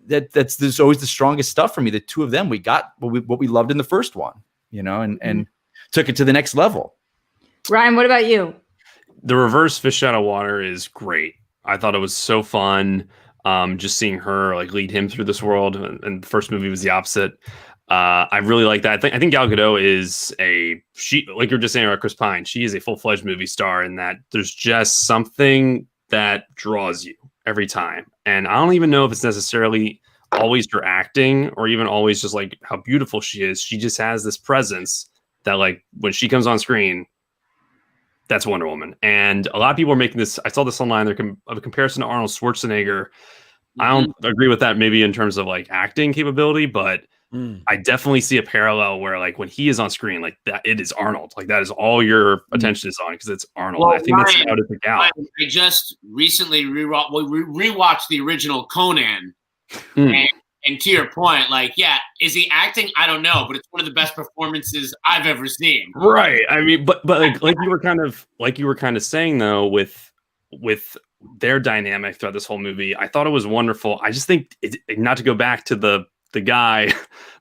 That's always the strongest stuff for me. The two of them, we got what we loved in the first one, and took it to the next level. Ryan, what about you? The reverse fish out of water is great. I thought it was so fun. Just seeing her like lead him through this world. And the first movie was the opposite. I really like that. I think Gal Gadot is she, like you're just saying about Chris Pine, she is a full-fledged movie star in that there's just something that draws you every time. And I don't even know if it's necessarily always her acting or even always just like how beautiful she is. She just has this presence that, like, when she comes on screen, that's Wonder Woman. And a lot of people are making this, I saw this online, of a comparison to Arnold Schwarzenegger. I don't agree with that maybe in terms of like acting capability, but I definitely see a parallel where, like, when he is on screen, like, that it is Arnold. Like, that is all your attention is on because it's Arnold. Well, I think that's how to pick out. I just recently rewatched the original Conan. And to your point, like, yeah, is he acting? I don't know, but it's one of the best performances I've ever seen. Right. I mean, but like you were kind of saying though, with their dynamic throughout this whole movie. I thought it was wonderful. I just think not to go back to the guy,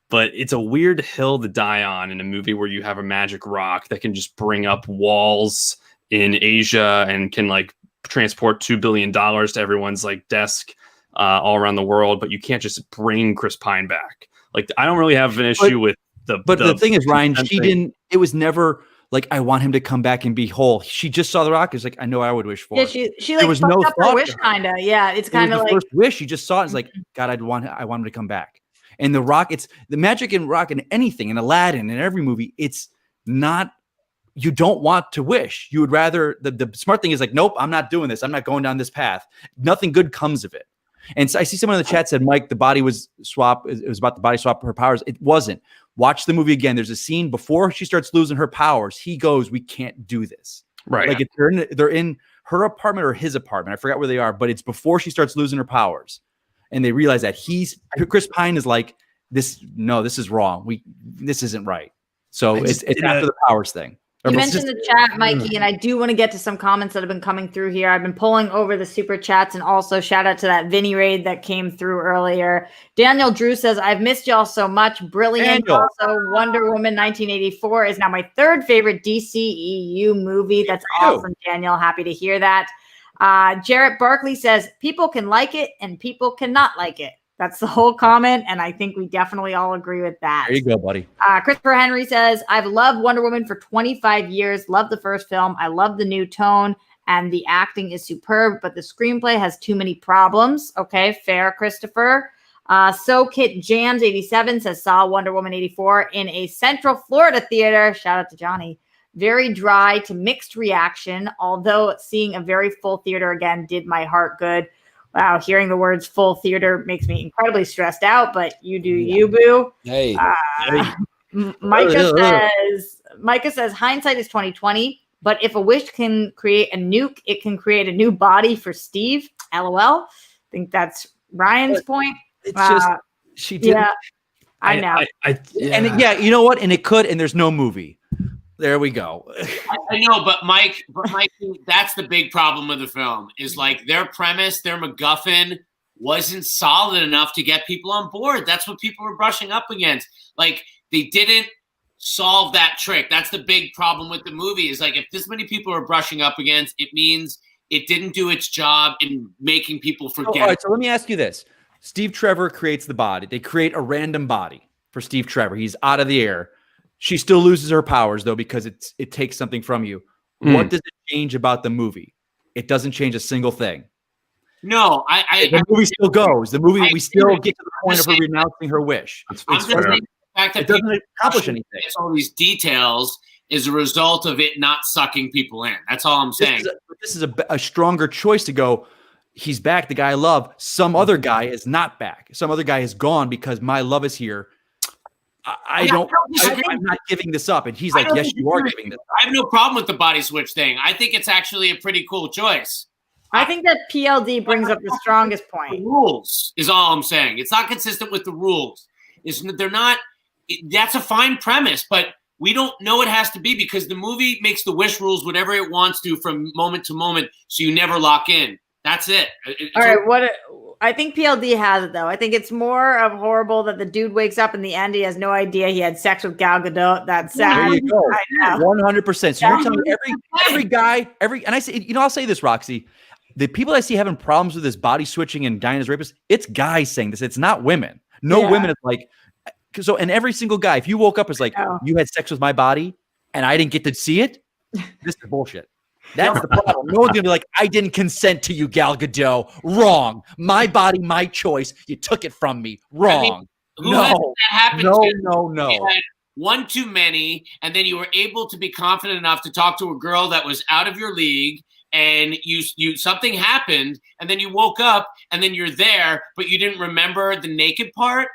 but it's a weird hill to die on in a movie where you have a magic rock that can just bring up walls in Asia and can like transport $2 billion to everyone's like desk all around the world, but you can't just bring Chris Pine back. Like, I don't really have an issue with the thing is, Ryan, she didn't. It was never like, I want him to come back and be whole. She just saw the rock. It's like, I know I would wish for. Yeah, it. she like was fucked up her wish, kind of. Yeah, it's kind of like first wish. She just saw it. It's like, God, I want him to come back. And the rock, it's the magic in rock and anything in Aladdin in every movie. It's not. You don't want to wish. You would rather. The smart thing is like, nope, I'm not doing this. I'm not going down this path. Nothing good comes of it. And so I see someone in the chat said, Mike, the body was swap. It was about the body swap her powers. It wasn't. Watch the movie again. There's a scene before she starts losing her powers. He goes, we can't do this. Right. Like they're in her apartment or his apartment. I forgot where they are, but it's before she starts losing her powers. And they realize that Chris Pine is like, this is wrong. This isn't right. So it's after the powers thing. You mentioned the chat, Mikey, and I do want to get to some comments that have been coming through here. I've been pulling over the super chats, and also shout out to that Vinny raid that came through earlier. Daniel Drew says, I've missed y'all so much. Brilliant. Daniel. Also, Wonder Woman 1984 is now my third favorite DCEU movie. That's awesome, Daniel. Happy to hear that. Jarrett Barkley says, people can like it and people cannot like it. That's the whole comment, and I think we definitely all agree with that. There you go, buddy. Christopher Henry says, I've loved Wonder Woman for 25 years. Love the first film. I love the new tone, and the acting is superb, but the screenplay has too many problems. Okay, fair, Christopher. Kit Jams 87 says, saw Wonder Woman 84 in a Central Florida theater. Shout out to Johnny. Very dry to mixed reaction, although seeing a very full theater again did my heart good. Wow, hearing the words full theater makes me incredibly stressed out, but you do you, boo. Hey. Micah says, hindsight is 2020, but if a wish can create a nuke, it can create a new body for Steve. LOL. I think that's Ryan's point. It's just, she did. Yeah, I know. And you know what? And it could, and there's no movie. There we go. I know, but Mike, that's the big problem with the film is like their premise, their MacGuffin wasn't solid enough to get people on board. That's what people were brushing up against. Like they didn't solve that trick. That's the big problem with the movie is like if this many people are brushing up against, it means it didn't do its job in making people forget. All right, so let me ask you this. Steve Trevor creates the body. They create a random body for Steve Trevor. He's out of the air. She still loses her powers, though, because it takes something from you. What does it change about the movie? It doesn't change a single thing. No, the movie still goes. The movie, we still get to the point of her renouncing her wish. The fact that it doesn't accomplish anything. It's all these details is a result of it not sucking people in. That's all I'm saying. This is a stronger choice to go, he's back, the guy I love. Some other guy is not back. Some other guy is gone because my love is here. I'm not giving this up. And he's like, yes, you are giving this up. I have no problem with the body switch thing. I think it's actually a pretty cool choice. I think that PLD brings up the strongest point. The rules is all I'm saying. It's not consistent with the rules. They're not. That's a fine premise, but we don't know it has to be because the movie makes the wish rules whatever it wants to from moment to moment, so you never lock in. That's it. All right, I think PLD has it, though. I think it's more of horrible that the dude wakes up in the end. He has no idea he had sex with Gal Gadot. That's sad. There you go. 100%. So you're telling me every guy, and I say, I'll say this, Roxy. The people I see having problems with this body switching and dying as rapists, it's guys saying this. It's not women. No women is like, so, and every single guy, if you woke up as like, you had sex with my body and I didn't get to see it, this is bullshit. That's the problem. No one's gonna be like, I didn't consent to you, Gal Gadot. Wrong. My body, my choice. You took it from me. Wrong. No. One too many, and then you were able to be confident enough to talk to a girl that was out of your league, and you something happened, and then you woke up, and then you're there, but you didn't remember the naked part.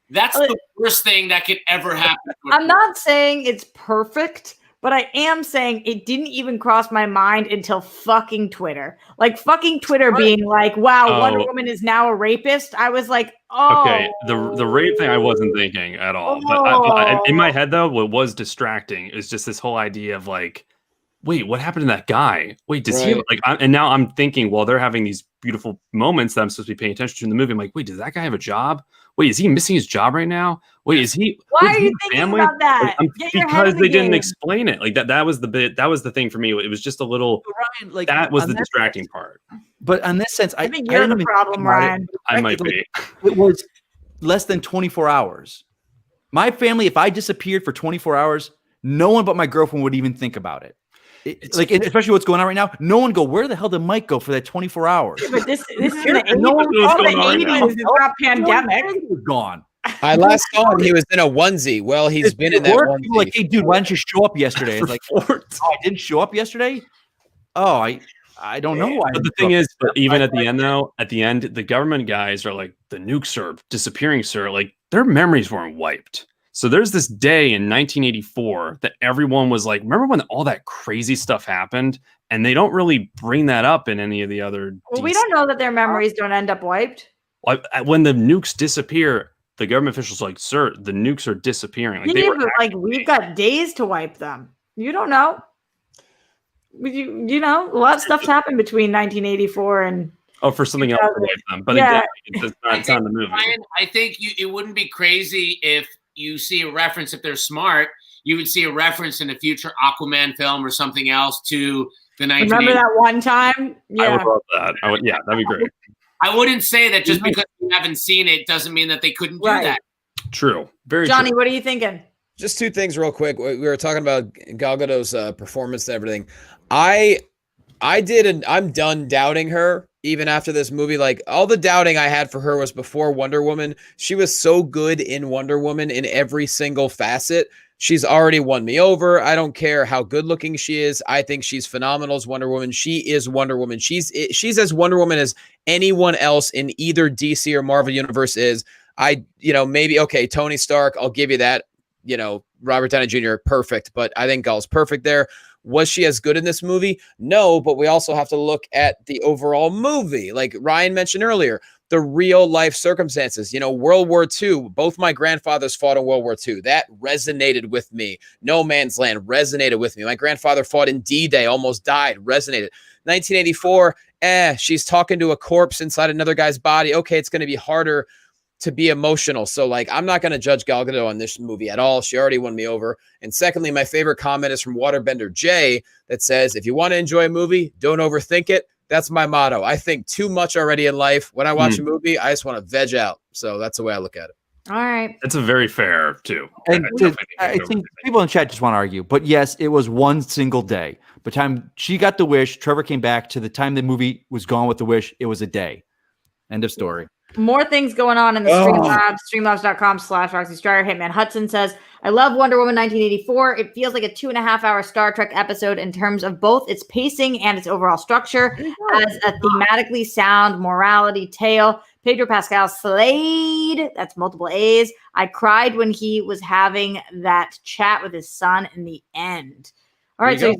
That's the worst thing that could ever happen. I'm not saying it's perfect. But I am saying it didn't even cross my mind until fucking Twitter. Like fucking Twitter being like, wow, Wonder Woman is now a rapist. I was like, oh. Okay, the rape thing I wasn't thinking at all. But in my head, though, what was distracting is just this whole idea of like, wait, what happened to that guy? Wait, does he Right. like? And now I'm thinking, well, they're having these beautiful moments that I'm supposed to be paying attention to in the movie. I'm like, wait, does that guy have a job? Wait, is he missing his job right now? Wait, is he? Why wait, are does he you have a thinking family? about that? Get your head Because in the they didn't game. explain it. Like that was the bit. That was the thing for me. It was just a little. Ryan, like That was on the that distracting sense- part. But on this sense, I think I you're didn't the even problem, think about it. Ryan. I might be. It was less than 24 hours. My family, if I disappeared for 24 hours, no one but my girlfriend would even think about it. Especially what's going on right now. No one go, where the hell did Mike go for that 24 hours? But this is in the 80s. No one knows what's going on right now. It's not pandemic. He was gone. I last saw him. He was in a onesie. Well, he's been in that Work, people onesie. like, hey, dude, why didn't you show up yesterday? It's like, oh, For I didn't show up yesterday? Oh, I don't know why. But the thing is, but even at the end, though, at the end, the government guys are like, the nukes are disappearing, sir. Like, their memories weren't wiped. So there's this day in 1984 that everyone was like, remember when all that crazy stuff happened? And they don't really bring that up in any of the other. Well, we don't know that their memories don't end up wiped. When the nukes disappear, the government officials are like, sir, the nukes are disappearing. Like, Yeah, but like we've got days to wipe them. You don't know. You know, a lot of stuff's happened between 1984 and. Oh, for something else to wipe them. But Yeah. again, it's not in the movie. Ryan, I think it wouldn't be crazy if you see a reference, if they're smart, you would see a reference in a future Aquaman film or something else to the 1980s. Remember that one time? I Yeah. would love that. Yeah, that'd be great. I wouldn't say that just because you haven't seen it doesn't mean that they couldn't do Right. that. True. Very Johnny, true. what are you thinking? Just two things real quick. We were talking about Gal Gadot's performance and everything. I'm done doubting her even after this movie. Like, all the doubting I had for her was before Wonder Woman. She was so good in Wonder Woman in every single facet. She's already won me over. I don't care how good looking she is. I think she's phenomenal as Wonder Woman. She is Wonder Woman. She's as Wonder Woman as anyone else in either DC or Marvel universe is. Maybe, okay, Tony Stark, I'll give you that. Robert Downey Jr., perfect. But I think Gal's perfect there. Was she as good in this movie? No, but we also have to look at the overall movie. Like Ryan mentioned earlier, the real life circumstances. World War II, both my grandfathers fought in World War II. That resonated with me. No Man's Land resonated with me. My grandfather fought in D-Day, almost died, resonated. 1984, she's talking to a corpse inside another guy's body. Okay, it's going to be harder to be emotional. So, like, I'm not going to judge Gal Gadot on this movie at all. She already won me over. And secondly, my favorite comment is from Waterbender Jay that says, if you want to enjoy a movie, don't overthink it. That's my motto. I think too much already in life. When I watch a movie, I just want to veg out. So that's the way I look at it. All right. That's a very fair, too. And I think people in the chat just want to argue. But yes, it was one single day. By the time she got the wish, Trevor came back, to the time the movie was gone with the wish, it was a day. End of story. More things going on in the Streamlabs, streamlabs.com/Roxy Strider. Hitman Hudson says, I love Wonder Woman 1984. It feels like a 2.5-hour Star Trek episode in terms of both its pacing and its overall structure. As a thematically sound morality tale. Pedro Pascal slayed. That's multiple A's. I cried when he was having that chat with his son in the end. All right, so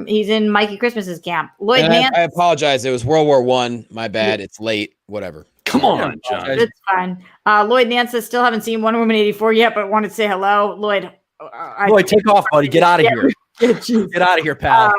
he's in Mikey Christmas's camp. Lloyd Nance. I apologize. It was World War I. My bad. It's late. Whatever. Come on, John. It's fine. Lloyd Nance says, still haven't seen Wonder Woman 84 yet, but wanted to say hello. Lloyd, take off, buddy. Get out of here. Get out of here, pal.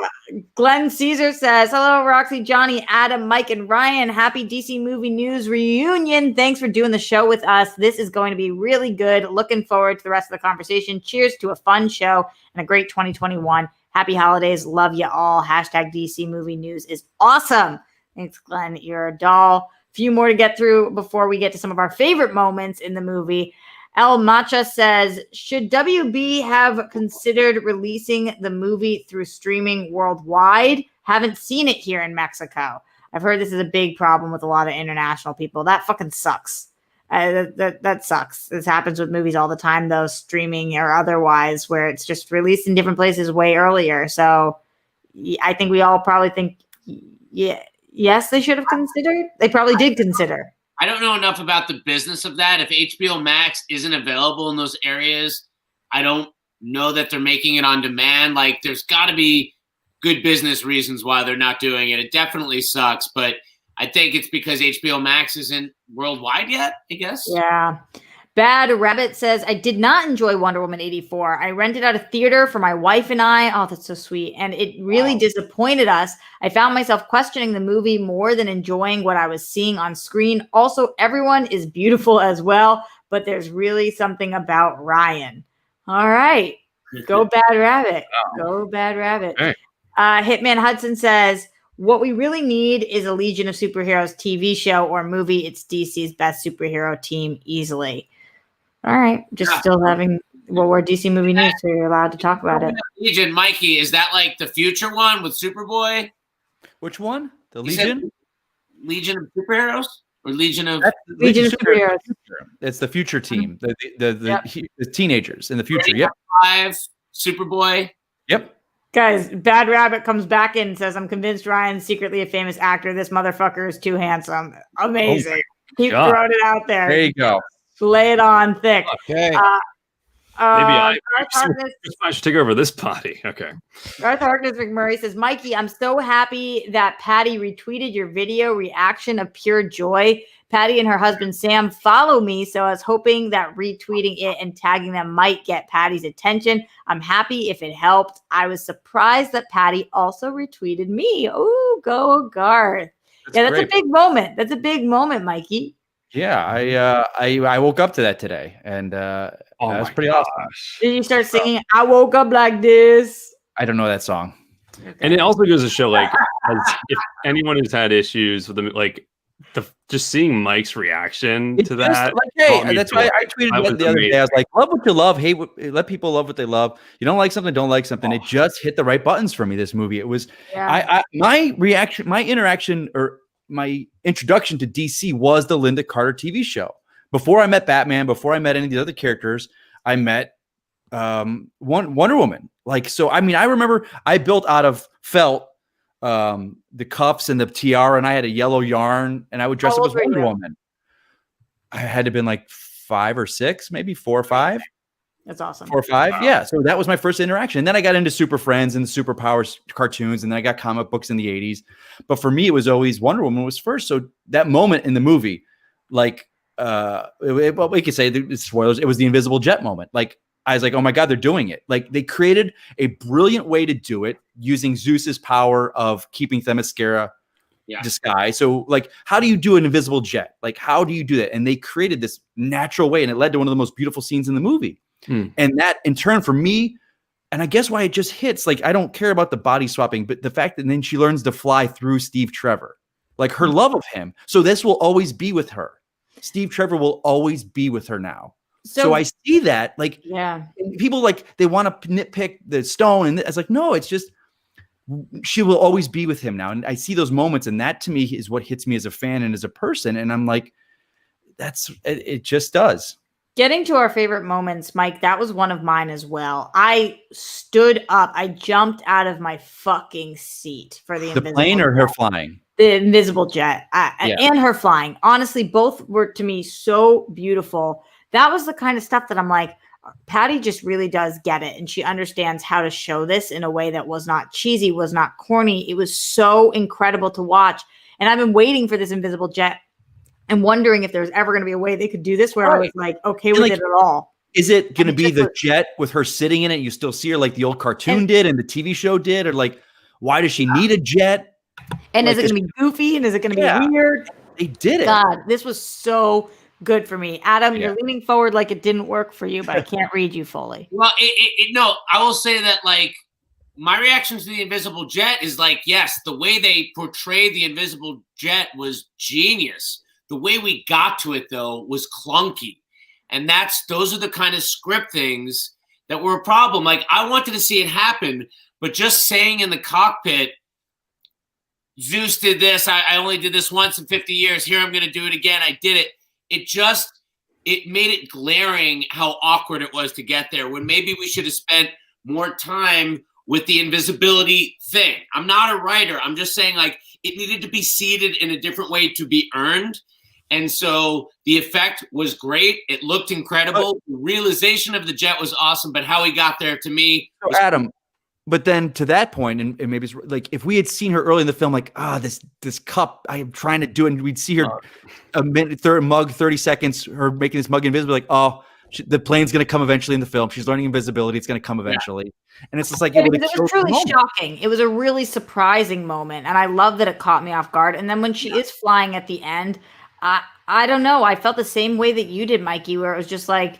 Glenn Caesar says, hello, Roxy, Johnny, Adam, Mike, and Ryan. Happy DC Movie News reunion. Thanks for doing the show with us. This is going to be really good. Looking forward to the rest of the conversation. Cheers to a fun show and a great 2021. Happy holidays. Love you all. Hashtag DC Movie News is awesome. Thanks, Glenn. You're a doll. Few more to get through before we get to some of our favorite moments in the movie. El Macha says, should WB have considered releasing the movie through streaming worldwide? Haven't seen it here in Mexico. I've heard this is a big problem with a lot of international people. That fucking sucks. That sucks. This happens with movies all the time, though, streaming or otherwise, where it's just released in different places way earlier. So I think we all probably think, yes, they should have considered. They probably did consider. I don't know enough about the business of that. If HBO Max isn't available in those areas, I don't know that they're making it on demand. Like, there's got to be good business reasons why they're not doing it. It definitely sucks, but I think it's because HBO Max isn't worldwide yet, I guess. Yeah. Bad Rabbit says, I did not enjoy Wonder Woman 84. I rented out a theater for my wife and I. Oh, that's so sweet. And it really disappointed us. I found myself questioning the movie more than enjoying what I was seeing on screen. Also, everyone is beautiful as well, but there's really something about Ryan. All right. Go Bad Rabbit. Go Bad Rabbit. Right. Hitman Hudson says, what we really need is a Legion of Superheroes TV show or movie. It's DC's best superhero team easily. All right. Just still having we're DC movie news, so you're allowed to talk about it. Legion, Mikey, is that like the future one with Superboy? Which one? The Legion? Legion of Superheroes? Or Legion of Legion of Superheroes. It's the future team. The teenagers in the future. Yep. 5, Superboy. Yep. Guys, Bad Rabbit comes back in and says, I'm convinced Ryan's secretly a famous actor. This motherfucker is too handsome. Amazing. Keep throwing it out there. There you go. Lay it on thick. Okay. Maybe I should take over this potty. Okay. Garth Harkness McMurray says, Mikey, I'm so happy that Patty retweeted your video reaction of pure joy. Patty and her husband Sam follow me, so I was hoping that retweeting it and tagging them might get Patty's attention. I'm happy if it helped. I was surprised that Patty also retweeted me. Oh, go Garth. That's great. A big moment. That's a big moment, Mikey. Yeah, I woke up to that today, and that was pretty awesome. Did you start singing I woke up like this? I don't know that song. Okay. And it also goes to show, like, if anyone who's had issues with them, like, just seeing Mike's reaction to that. Like, hey, that's why I tweeted the other day. I was like, love what you love, hate what, let people love what they love. You don't like something, don't like something. It just hit the right buttons for me, this movie. It was my reaction, my interaction, or my introduction to DC was the Linda Carter TV show. Before I met Batman, before I met any of the other characters, I met Wonder Woman. Like, so, I mean, I remember I built out of felt the cuffs and the tiara, and I had a yellow yarn, and I would dress up as Wonder Woman. I had to have been like 5 or 6, maybe 4 or 5. That's awesome. 4 or 5. Wow. Yeah. So that was my first interaction. And then I got into Super Friends and the Superpowers cartoons, and then I got comic books in the 80s. But for me, it was always Wonder Woman was first. So that moment in the movie, like, we could say the spoilers, it was the Invisible Jet moment. Like, I was like, oh my God, they're doing it. Like, they created a brilliant way to do it using Zeus's power of keeping Themyscira disguise. So, like, how do you do an invisible jet? Like, how do you do that? And they created this natural way, and it led to one of the most beautiful scenes in the movie. And that, in turn, for me, and I guess why it just hits, like, I don't care about the body swapping, but the fact that then she learns to fly through Steve Trevor, like her love of him. So this will always be with her. Steve Trevor will always be with her now. So I see that, like, people, like, they want to nitpick the stone, and it's like, no, it's just, she will always be with him now. And I see those moments, and that to me is what hits me as a fan and as a person. And I'm like, it just does. Getting to our favorite moments, Mike, that was one of mine as well. I stood up. I jumped out of my fucking seat for the plane or her flying? The invisible jet and her flying. Honestly, both were, to me, so beautiful. That was the kind of stuff that I'm like, Patty just really does get it. And she understands how to show this in a way that was not cheesy, was not corny. It was so incredible to watch. And I've been waiting for this invisible jet and wondering if there's ever going to be a way they could do this where I was like, okay with it at all. Is it going to be the jet with her sitting in it? You still see her like the old cartoon did and the TV show did? Or like, why does she need a jet? And like, is it going to be goofy? And is it going to be weird? They did it. God, this was so good for me. Adam, you're leaning forward like it didn't work for you, but I can't read you fully. Well, no, I will say that, like, my reaction to the invisible jet is like, yes, the way they portrayed the invisible jet was genius. The way we got to it, though, was clunky. And those are the kind of script things that were a problem. Like, I wanted to see it happen, but just saying in the cockpit, Zeus did this, I only did this once in 50 years, here I'm going to do it again, I did it. It made it glaring how awkward it was to get there, when maybe we should have spent more time with the invisibility thing. I'm not a writer. I'm just saying, like, it needed to be seeded in a different way to be earned. And so the effect was great. It looked incredible. The realization of the jet was awesome, but how he got there, to me. So Adam, But then to that point, and maybe it's like if we had seen her early in the film, like, this cup I am trying to do, and we'd see her a minute, mug 30 seconds, her making this mug invisible, like, the plane's going to come eventually in the film. She's learning invisibility. It's going to come eventually. And it's just like, it was truly shocking. It was a really surprising moment. And I love that it caught me off guard. And then when she is flying at the end, I don't know. I felt the same way that you did, Mikey, where it was just like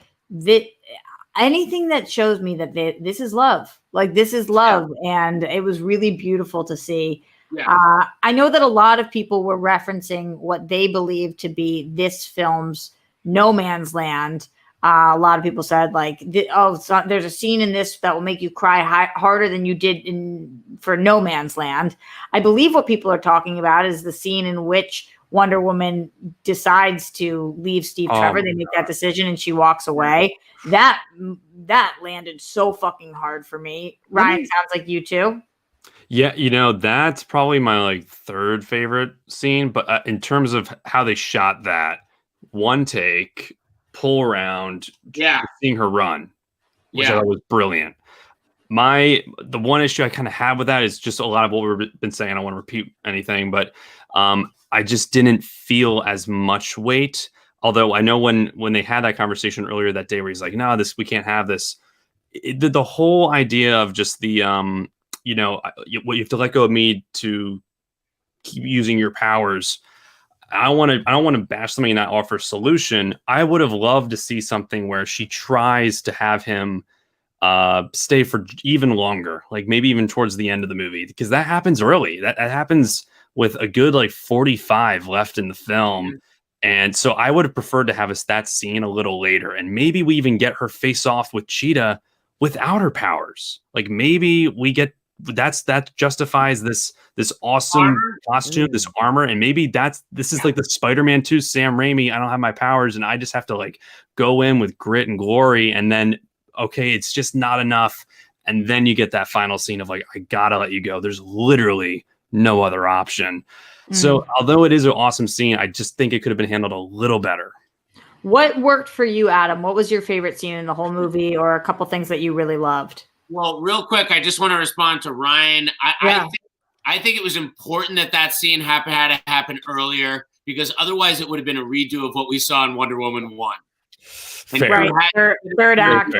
anything that shows me that this is love. Like, this is love. Yeah. And it was really beautiful to see. Yeah. I know that a lot of people were referencing what they believe to be this film's No Man's Land. A lot of people said, like, there's a scene in this that will make you cry harder than you did for No Man's Land. I believe what people are talking about is the scene in which Wonder Woman decides to leave Steve Trevor. They make that decision and she walks away. That landed so fucking hard for me. Ryan, sounds like you too. Yeah, that's probably my like third favorite scene. But in terms of how they shot that, one take, pull around, seeing her run, which I thought was brilliant. The one issue I kind of have with that is just a lot of what we've been saying. I don't want to repeat anything, but I just didn't feel as much weight. Although I know when they had that conversation earlier that day where he's like, no, we can't have this. The whole idea of just the, you have to let go of me to keep using your powers. I don't want to bash something and not offer a solution. I would have loved to see something where she tries to have him stay for even longer, like maybe even towards the end of the movie, because that happens early. That happens with a good like 45 left in the film. And so I would have preferred to have that scene a little later. And maybe we even get her face off with Cheetah without her powers. Like maybe we get that justifies this awesome costume, this armor. And maybe this is like the Spider-Man 2 Sam Raimi. I don't have my powers and I just have to like go in with grit and glory. And then, okay, it's just not enough. And then you get that final scene of like, I gotta let you go. There's literally no other option. So although it is an awesome scene, I just think it could have been handled a little better. What worked for you, Adam? What was your favorite scene in the whole movie, or a couple things that you really loved? Well, real quick, I just want to respond to Ryan. I think it was important that scene had to happen earlier, because otherwise it would have been a redo of what we saw in Wonder Woman 1. Right, third act.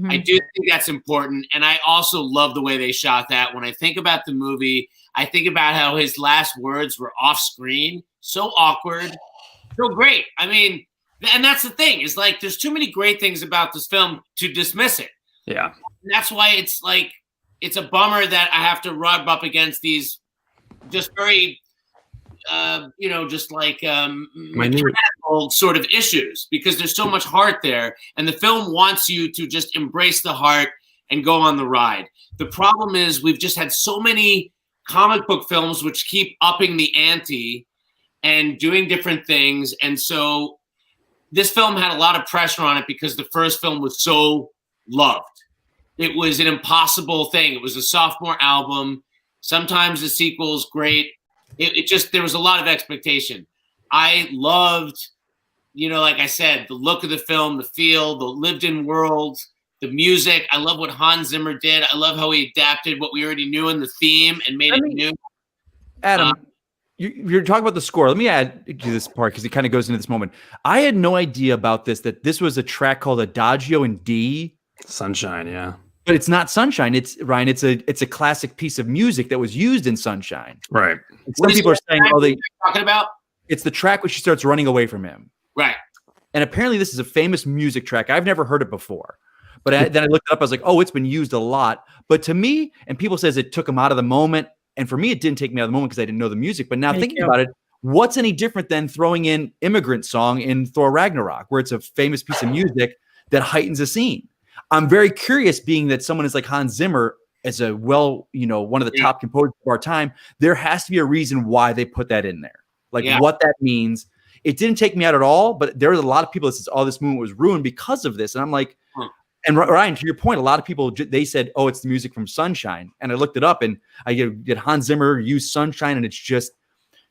I do think that's important. And I also love the way they shot that. When I think about the movie, I think about how his last words were off screen. So awkward. So great. I mean, and that's the thing, is like there's too many great things about this film to dismiss it. Yeah. And that's why it's like, it's a bummer that I have to rub up against these just very, just like mechanical sort of issues, because there's so much heart there. And the film wants you to just embrace the heart and go on the ride. The problem is we've just had so many comic book films which keep upping the ante and doing different things. And so this film had a lot of pressure on it because the first film was so loved. It was an impossible thing. It was a sophomore album. Sometimes the sequel's great. There was a lot of expectation. I loved, like I said, the look of the film, the feel, the lived-in world, the music. I love what Hans Zimmer did. I love how he adapted what we already knew in the theme and made it new. Adam, you're talking about the score. Let me add to this part because it kind of goes into this moment. I had no idea about that this was a track called Adagio in D. Sunshine, yeah. But it's not Sunshine. It's a classic piece of music that was used in Sunshine. Right. Some people are saying, talking about? It's the track where she starts running away from him. Right. And apparently this is a famous music track. I've never heard it before. But then I looked it up. I was like, oh, it's been used a lot. But to me, and people says it took him out of the moment. And for me, it didn't take me out of the moment because I didn't know the music. But now thinking about it, what's any different than throwing in Immigrant Song in Thor Ragnarok, where it's a famous piece of music that heightens a scene? I'm very curious, being that someone is like Hans Zimmer, as a one of the top composers of our time, there has to be a reason why they put that in there. What that means. It didn't take me out at all, but there was a lot of people that says, oh, this movement was ruined because of this. And I'm like, and Ryan, to your point, a lot of people, they said, oh, it's the music from Sunshine. And I looked it up and I did Hans Zimmer use Sunshine, and it's just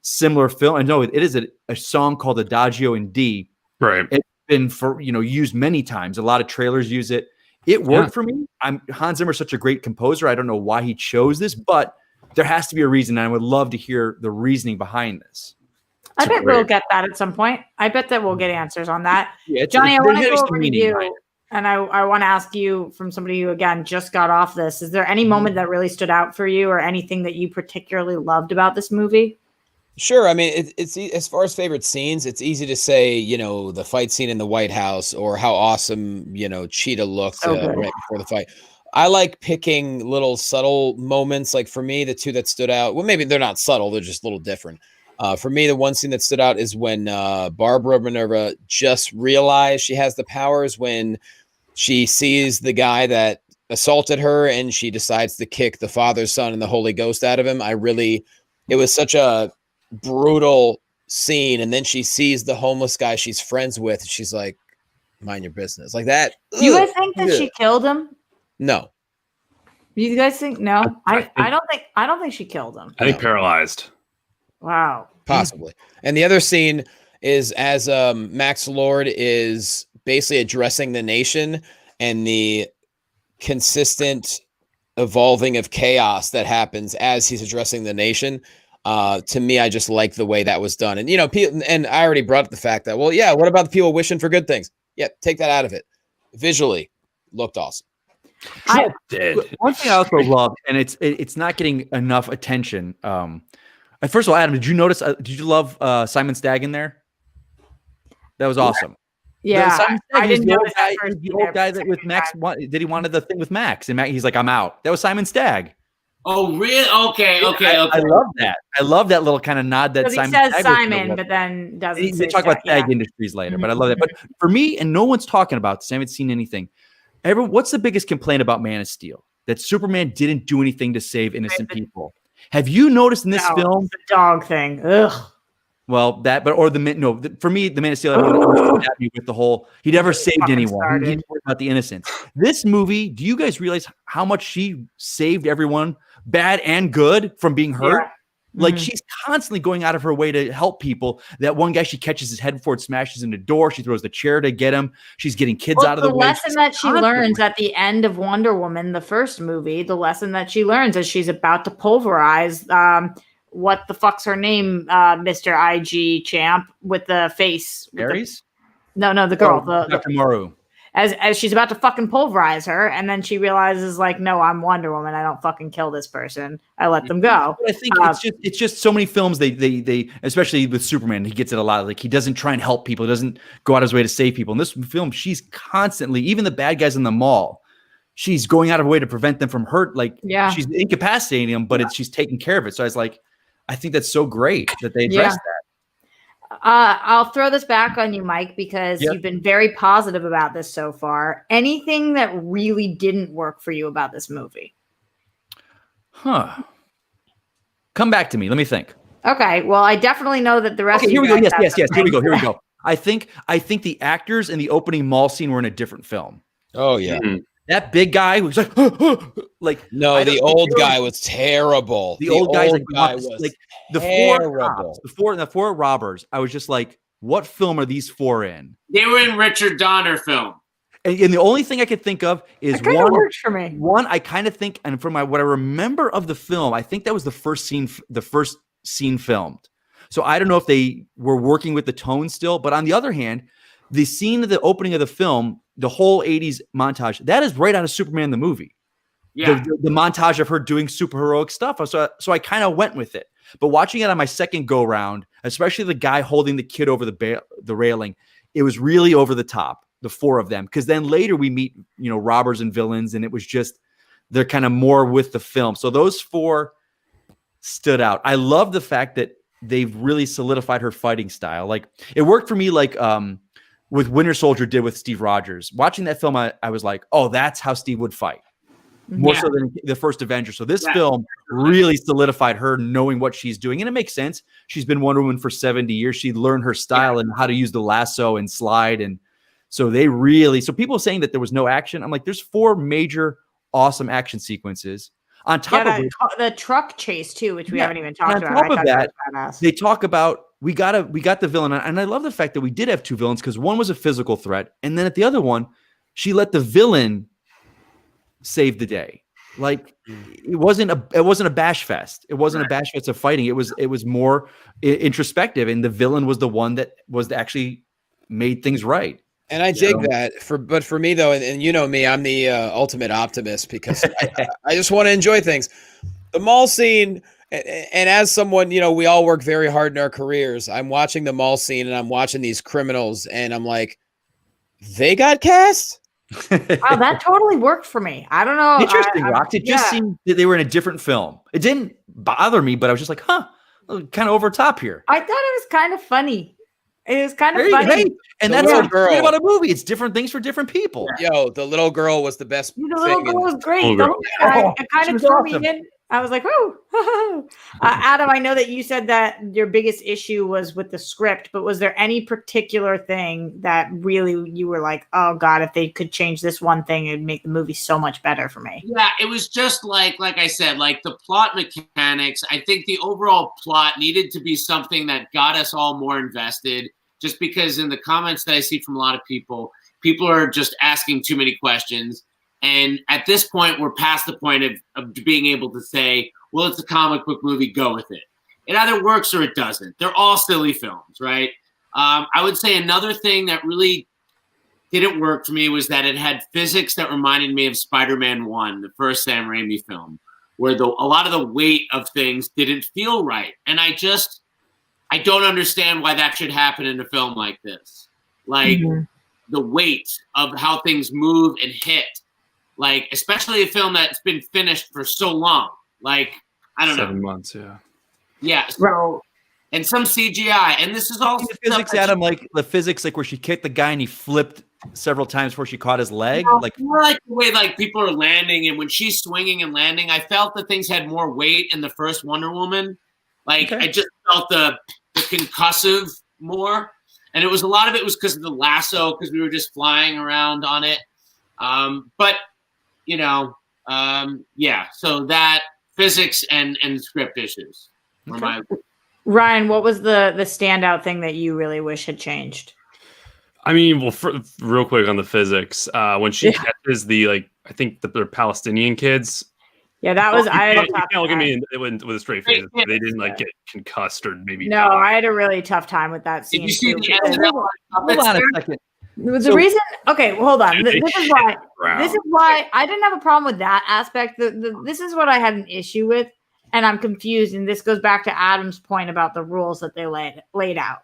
similar film. I know it is a song called Adagio in D. Right. It's been used many times. A lot of trailers use it. It worked for me. Hans Zimmer's such a great composer. I don't know why he chose this, but there has to be a reason. And I would love to hear the reasoning behind this. I bet we'll get that at some point. I bet that we'll get answers on that. Yeah, Johnny, I want to there's go some over to meaning behind you, it. and I want to ask you from somebody who, again, just got off this. Is there any moment that really stood out for you or anything that you particularly loved about this movie? Sure. I mean, it's as far as favorite scenes, it's easy to say, the fight scene in the White House or how awesome, Cheetah looked right before the fight. I like picking little subtle moments. Like for me, the two that stood out, well, maybe they're not subtle. They're just a little different. For me, the one scene that stood out is when Barbara Minerva just realized she has the powers when she sees the guy that assaulted her and she decides to kick the Father, Son, and the Holy Ghost out of him. It was such a brutal scene. And then she sees the homeless guy she's friends with. And she's like, mind your business. Like that. Do you guys think that she killed him? No. You guys think no? I don't think she killed him. I think paralyzed. Wow. Possibly. And the other scene is as Max Lord is basically addressing the nation and the consistent evolving of chaos that happens as he's addressing the nation. To me, I just like the way that was done. And, and I already brought up the fact that, well, yeah, what about the people wishing for good things? Yeah, take that out of it. Visually, looked awesome. One thing I also love, and it's not getting enough attention. First of all, Adam, did you notice? Did you love Simon Stagg in there? That was awesome. Yeah, I didn't notice that first. The old guy that with Max he wanted the thing with Max, and he's like, "I'm out." That was Simon Stagg. Oh, really? Okay. I love that. I love that little kind of nod that Simon. He says Simon, but then doesn't. They talk about Stagg Industries later, but I love that. But for me, and no one's talking about this. I haven't seen anything. What's the biggest complaint about Man of Steel? That Superman didn't do anything to save innocent people. Have you noticed in this film the dog thing? Ugh. Well, for me, the Man of Steel with the whole he never saved anyone. He didn't worry about the innocents. This movie, do you guys realize how much she saved everyone, bad and good, from being hurt? Yeah. Like she's constantly going out of her way to help people. That one guy, she catches his head before it smashes in the door. She throws the chair to get him. She's getting kids out of the way. The lesson that she learns at the end of Wonder Woman, the first movie, the lesson that she learns is she's about to pulverize what the fuck's her name, Mr. IG champ with the face. Ares? No, the girl. Dr. Maru. As she's about to fucking pulverize her, and then she realizes, like, no, I'm Wonder Woman. I don't fucking kill this person. I let them go. I think it's just so many films. They especially with Superman, he gets it a lot. Like he doesn't try and help people. He doesn't go out of his way to save people. In this film, she's constantly, even the bad guys in the mall, she's going out of her way to prevent them from hurt. Like she's incapacitating them, but she's taking care of it. So I was like, I think that's so great that they addressed that. I'll throw this back on you, Mike, because you've been very positive about this so far. Anything that really didn't work for you about this movie? Come back to me. Let me think. Okay. Well, I definitely know that the rest of here we go. Yes. Here we go. I think the actors in the opening mall scene were in a different film. Oh, yeah. Mm-hmm. That big guy was like, no, the old guy was terrible. The old guy was like the four robbers. I was just like, what film are these four in? They were in Richard Donner film. And the only thing I could think of is one works for me. One, I kind of think, and from what I remember of the film, I think that was the first scene filmed. So I don't know if they were working with the tone still, but on the other hand, the scene of the opening of the film, the whole 80s montage, that is right out of Superman the movie. Yeah. The montage of her doing superheroic stuff. So I kind of went with it. But watching it on my second go round, especially the guy holding the kid over the railing, it was really over the top, the four of them. Because then later we meet, robbers and villains, and it was just, they're kind of more with the film. So those four stood out. I love the fact that they've really solidified her fighting style. Like it worked for me like with Winter Soldier did with Steve Rogers. Watching that film, I was like, oh, that's how Steve would fight. More so than the first Avenger. So this film really solidified her knowing what she's doing. And it makes sense. She's been Wonder Woman for 70 years. She learned her style and how to use the lasso and slide. And so so people saying that there was no action. I'm like, there's four major awesome action sequences. On top of the truck chase too, which we haven't even talked about. On top of that, they talk about we got the villain, and I love the fact that we did have two villains because one was a physical threat, and then at the other one, she let the villain saved the day. Like it wasn't a bash fest. It wasn't a bash fest of fighting. It was more introspective, and the villain was the one that was actually made things right. And I dig that. But for me though, and you know me, I'm the ultimate optimist because I just want to enjoy things. The mall scene, and as someone, you know, we all work very hard in our careers. I'm watching the mall scene and I'm watching these criminals and I'm like, they got cast? Wow, that totally worked for me. I don't know. Interesting, Rock. It just seemed that they were in a different film. It didn't bother me, but I was just like, kind of over top here. I thought it was kind of funny. It was kind of funny. Hey, and that's what's great about a movie. It's different things for different people. Yo, the little girl was the best. The little girl was great. It kind of threw me in. I was like, "Oh, Adam." I know that you said that your biggest issue was with the script, but was there any particular thing that really you were like, "Oh God, if they could change this one thing, it'd make the movie so much better for me"? Yeah, it was just like I said, like the plot mechanics. I think the overall plot needed to be something that got us all more invested. Just because in the comments that I see from a lot of people are just asking too many questions. And at this point, we're past the point of being able to say, well, it's a comic book movie, go with it. It either works or it doesn't. They're all silly films, right? I would say another thing that really didn't work for me was that it had physics that reminded me of Spider-Man 1, the first Sam Raimi film, where a lot of the weight of things didn't feel right. And I don't understand why that should happen in a film like this. Like the weight of how things move and hit. Like, especially a film that's been finished for so long. Like, I don't know. 7 months, yeah. Yeah. So, and some CGI. And this is all the physics, Adam, like the physics, like where she kicked the guy and he flipped several times before she caught his leg. Like more like the way like people are landing, and when she's swinging and landing, I felt that things had more weight in the first Wonder Woman. Like I just felt the concussive more. And it was a lot of it was because of the lasso, because we were just flying around on it. But you know, so that physics and script issues were my. Ryan, what was the standout thing that you really wish had changed? I mean, well, real quick on the physics, when she catches the I think they're Palestinian kids. Yeah, that was. You can't look at me with a straight face. They didn't get concussed or maybe. No, I had a really tough time with that scene. Did you see the hold on a second. The reason, okay, well, hold on. This is why I didn't have a problem with that aspect. This is what I had an issue with, and I'm confused. And this goes back to Adam's point about the rules that they laid out.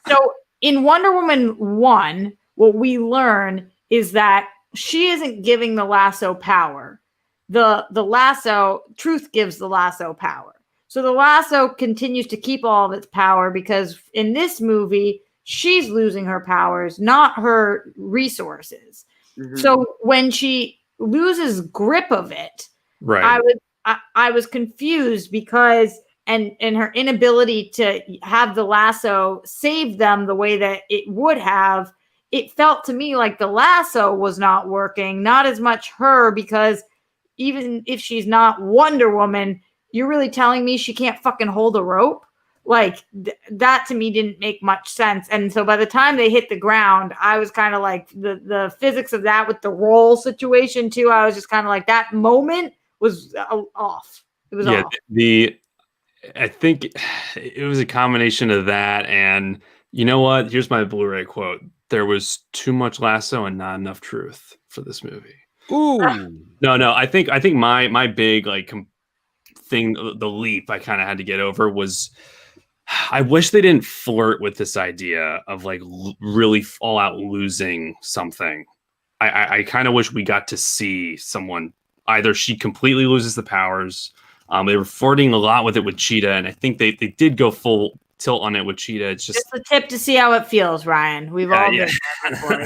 So in Wonder Woman 1, what we learn is that she isn't giving the lasso power. The lasso, Truth gives the lasso power. So the lasso continues to keep all of its power because in this movie, she's losing her powers, not her resources. Mm-hmm. So when she loses grip of it, right, I was confused because and her inability to have the lasso save them the way that it would have, it felt to me like the lasso was not working, not as much her, because even if she's not Wonder Woman, you're really telling me she can't fucking hold a rope? Like that to me didn't make much sense. And so by the time they hit the ground, I was kind of like the physics of that with the roll situation too. I was just kind of like that moment was off. It was off. I think it was a combination of that and you know what? Here's my Blu-ray quote. There was too much lasso and not enough truth for this movie. Ooh. No. I think my big thing, the leap I kind of had to get over was I wish they didn't flirt with this idea of really all out losing something. I kind of wish we got to see someone either she completely loses the powers. They were flirting a lot with it with Cheetah, and I think they did go full tilt on it with Cheetah. It's just a tip to see how it feels, Ryan. We've all been there before.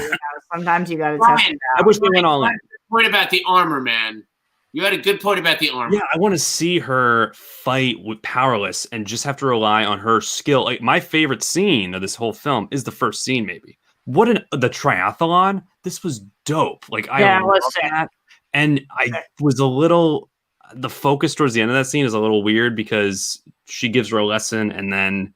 Sometimes you got to test it out. I wish they went all in. Point about the armor, man. You had a good point about the armor. Yeah, I want to see her fight with powerless and just have to rely on her skill. Like my favorite scene of this whole film is the first scene, maybe. The triathlon. This was dope. I love that. And I was a little. The focus towards the end of that scene is a little weird because she gives her a lesson, and then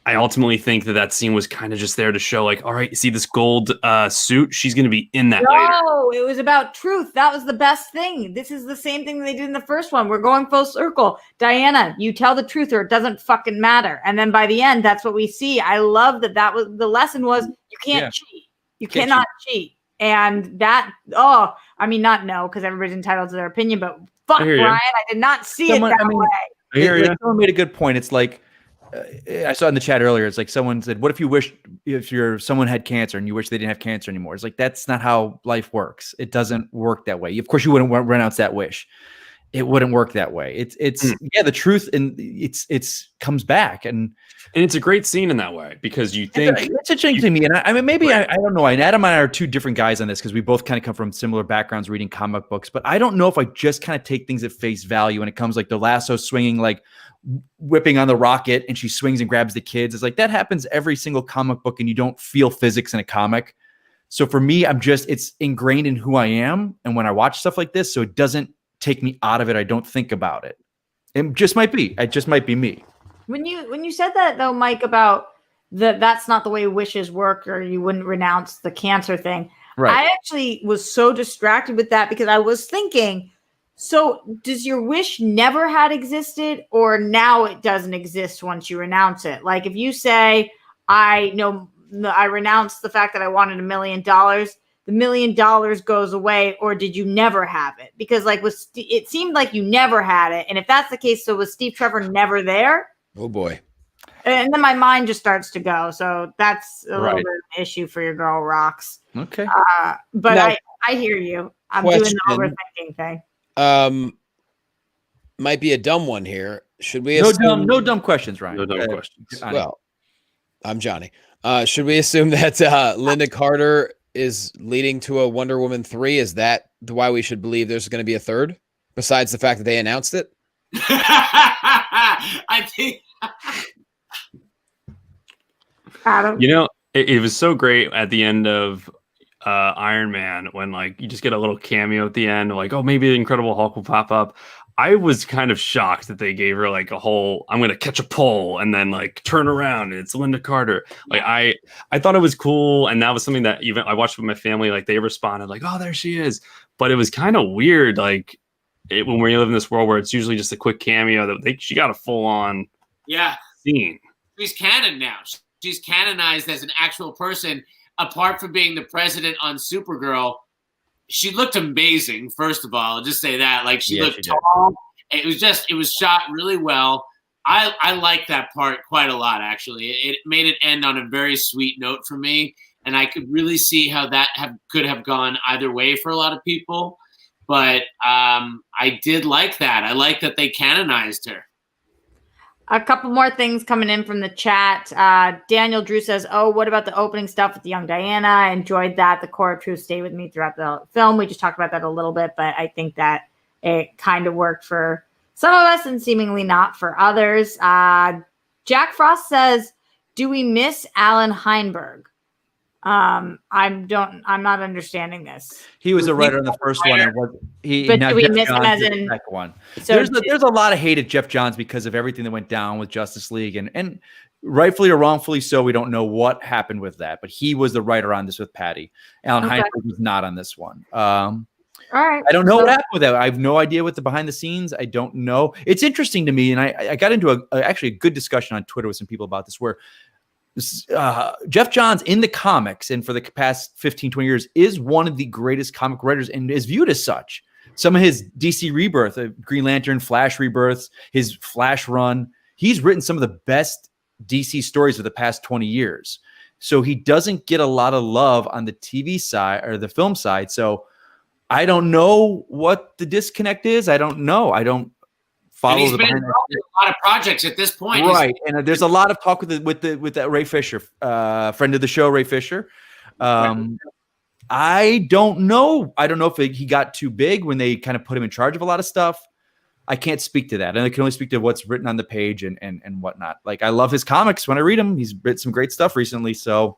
I ultimately think that scene was kind of just there to show, like, all right, you see this gold suit? She's going to be in that later. No, it was about truth. That was the best thing. This is the same thing they did in the first one. We're going full circle. Diana, you tell the truth or it doesn't fucking matter. And then by the end, that's what we see. I love that was the lesson was you can't cheat. You cannot cheat. And that, not no, because everybody's entitled to their opinion, but fuck, Brian, I did not see it that way. I hear you. Someone made a good point. It's like, I saw in the chat earlier, it's like someone said, what if you wish someone had cancer and you wish they didn't have cancer anymore? It's like, that's not how life works. It doesn't work that way. Of course, you wouldn't renounce that wish. It wouldn't work that way. It's the truth, and it's comes back, and it's a great scene in that way, because you think it's interesting to me. And I mean, maybe I don't know. And Adam and I are two different guys on this because we both kind of come from similar backgrounds, reading comic books. But I don't know if I just kind of take things at face value when it comes like the lasso swinging, like whipping on the rocket, and she swings and grabs the kids. It's like that happens every single comic book, and you don't feel physics in a comic. So for me, it's ingrained in who I am, and when I watch stuff like this, so it doesn't take me out of it. I don't think about it. It just might be me. When you said that though, Mike, about that's not the way wishes work, or you wouldn't renounce the cancer thing. Right. I actually was so distracted with that because I was thinking, so does your wish never had existed, or now it doesn't exist once you renounce it? Like if you say, I renounce the fact that I wanted $1 million, the $1 million goes away, or did you never have it? Because like it seemed like you never had it. And if that's the case, so was Steve Trevor never there? Oh boy. And then my mind just starts to go. So that's a little bit of an issue for your girl Rocks. Okay. But now, I hear you. I'm doing the overthinking thing. Might be a dumb one here. Should we no dumb questions, Ryan. No dumb questions. Well, I'm Johnny. Should we assume that Linda Carter is leading to a Wonder Woman 3? Is that why we should believe there's going to be a third, besides the fact that they announced it? I think Adam. It was so great at the end of Iron Man when like you just get a little cameo at the end, like, oh, maybe the Incredible Hulk will pop up. I was kind of shocked that they gave her like a whole, I'm going to catch a pole and then like turn around and it's Linda Carter. Like I thought it was cool. And that was something that even I watched with my family, like they responded like, oh, there she is. But it was kind of weird. Like when we live in this world where it's usually just a quick cameo, she got a full on scene. She's canon now. She's canonized as an actual person. Apart from being the president on Supergirl, she looked amazing. First of all, I'll just say that. Like she looked tall. It was shot really well. I like that part quite a lot, actually. It made it end on a very sweet note for me. And I could really see how that could have gone either way for a lot of people. But I did like that. I like that they canonized her. A couple more things coming in from the chat. Daniel Drew says, oh, what about the opening stuff with the young Diana? I enjoyed that. The core of truth stayed with me throughout the film. We just talked about that a little bit, but I think that it kind of worked for some of us and seemingly not for others. Jack Frost says, do we miss Alan Heinberg? I'm not understanding this. He was a writer in the first one, and but do we miss him as in the second one? So there's a lot of hate at Jeff Johns because of everything that went down with Justice League, and rightfully or wrongfully so, we don't know what happened with that. But he was the writer on this with Patty. Alan Heinberg was not on this one. All right. I don't know what happened with that. I have no idea what the behind the scenes. I don't know. It's interesting to me, and I got into actually a good discussion on Twitter with some people about this, where Jeff Johns in the comics and for the past 15, 20 years is one of the greatest comic writers and is viewed as such. Some of his DC Rebirth, Green Lantern, Flash Rebirths, his Flash run, he's written some of the best DC stories of the past 20 years. So he doesn't get a lot of love on the TV side or the film side. So I don't know what the disconnect is. I don't know. I don't follow he's been involved in a lot of projects at this point, right? And there's a lot of talk with that Ray Fisher, friend of the show, Ray Fisher. I don't know. I don't know if he got too big when they kind of put him in charge of a lot of stuff. I can't speak to that, and I can only speak to what's written on the page and whatnot. Like I love his comics when I read them. He's written some great stuff recently, so.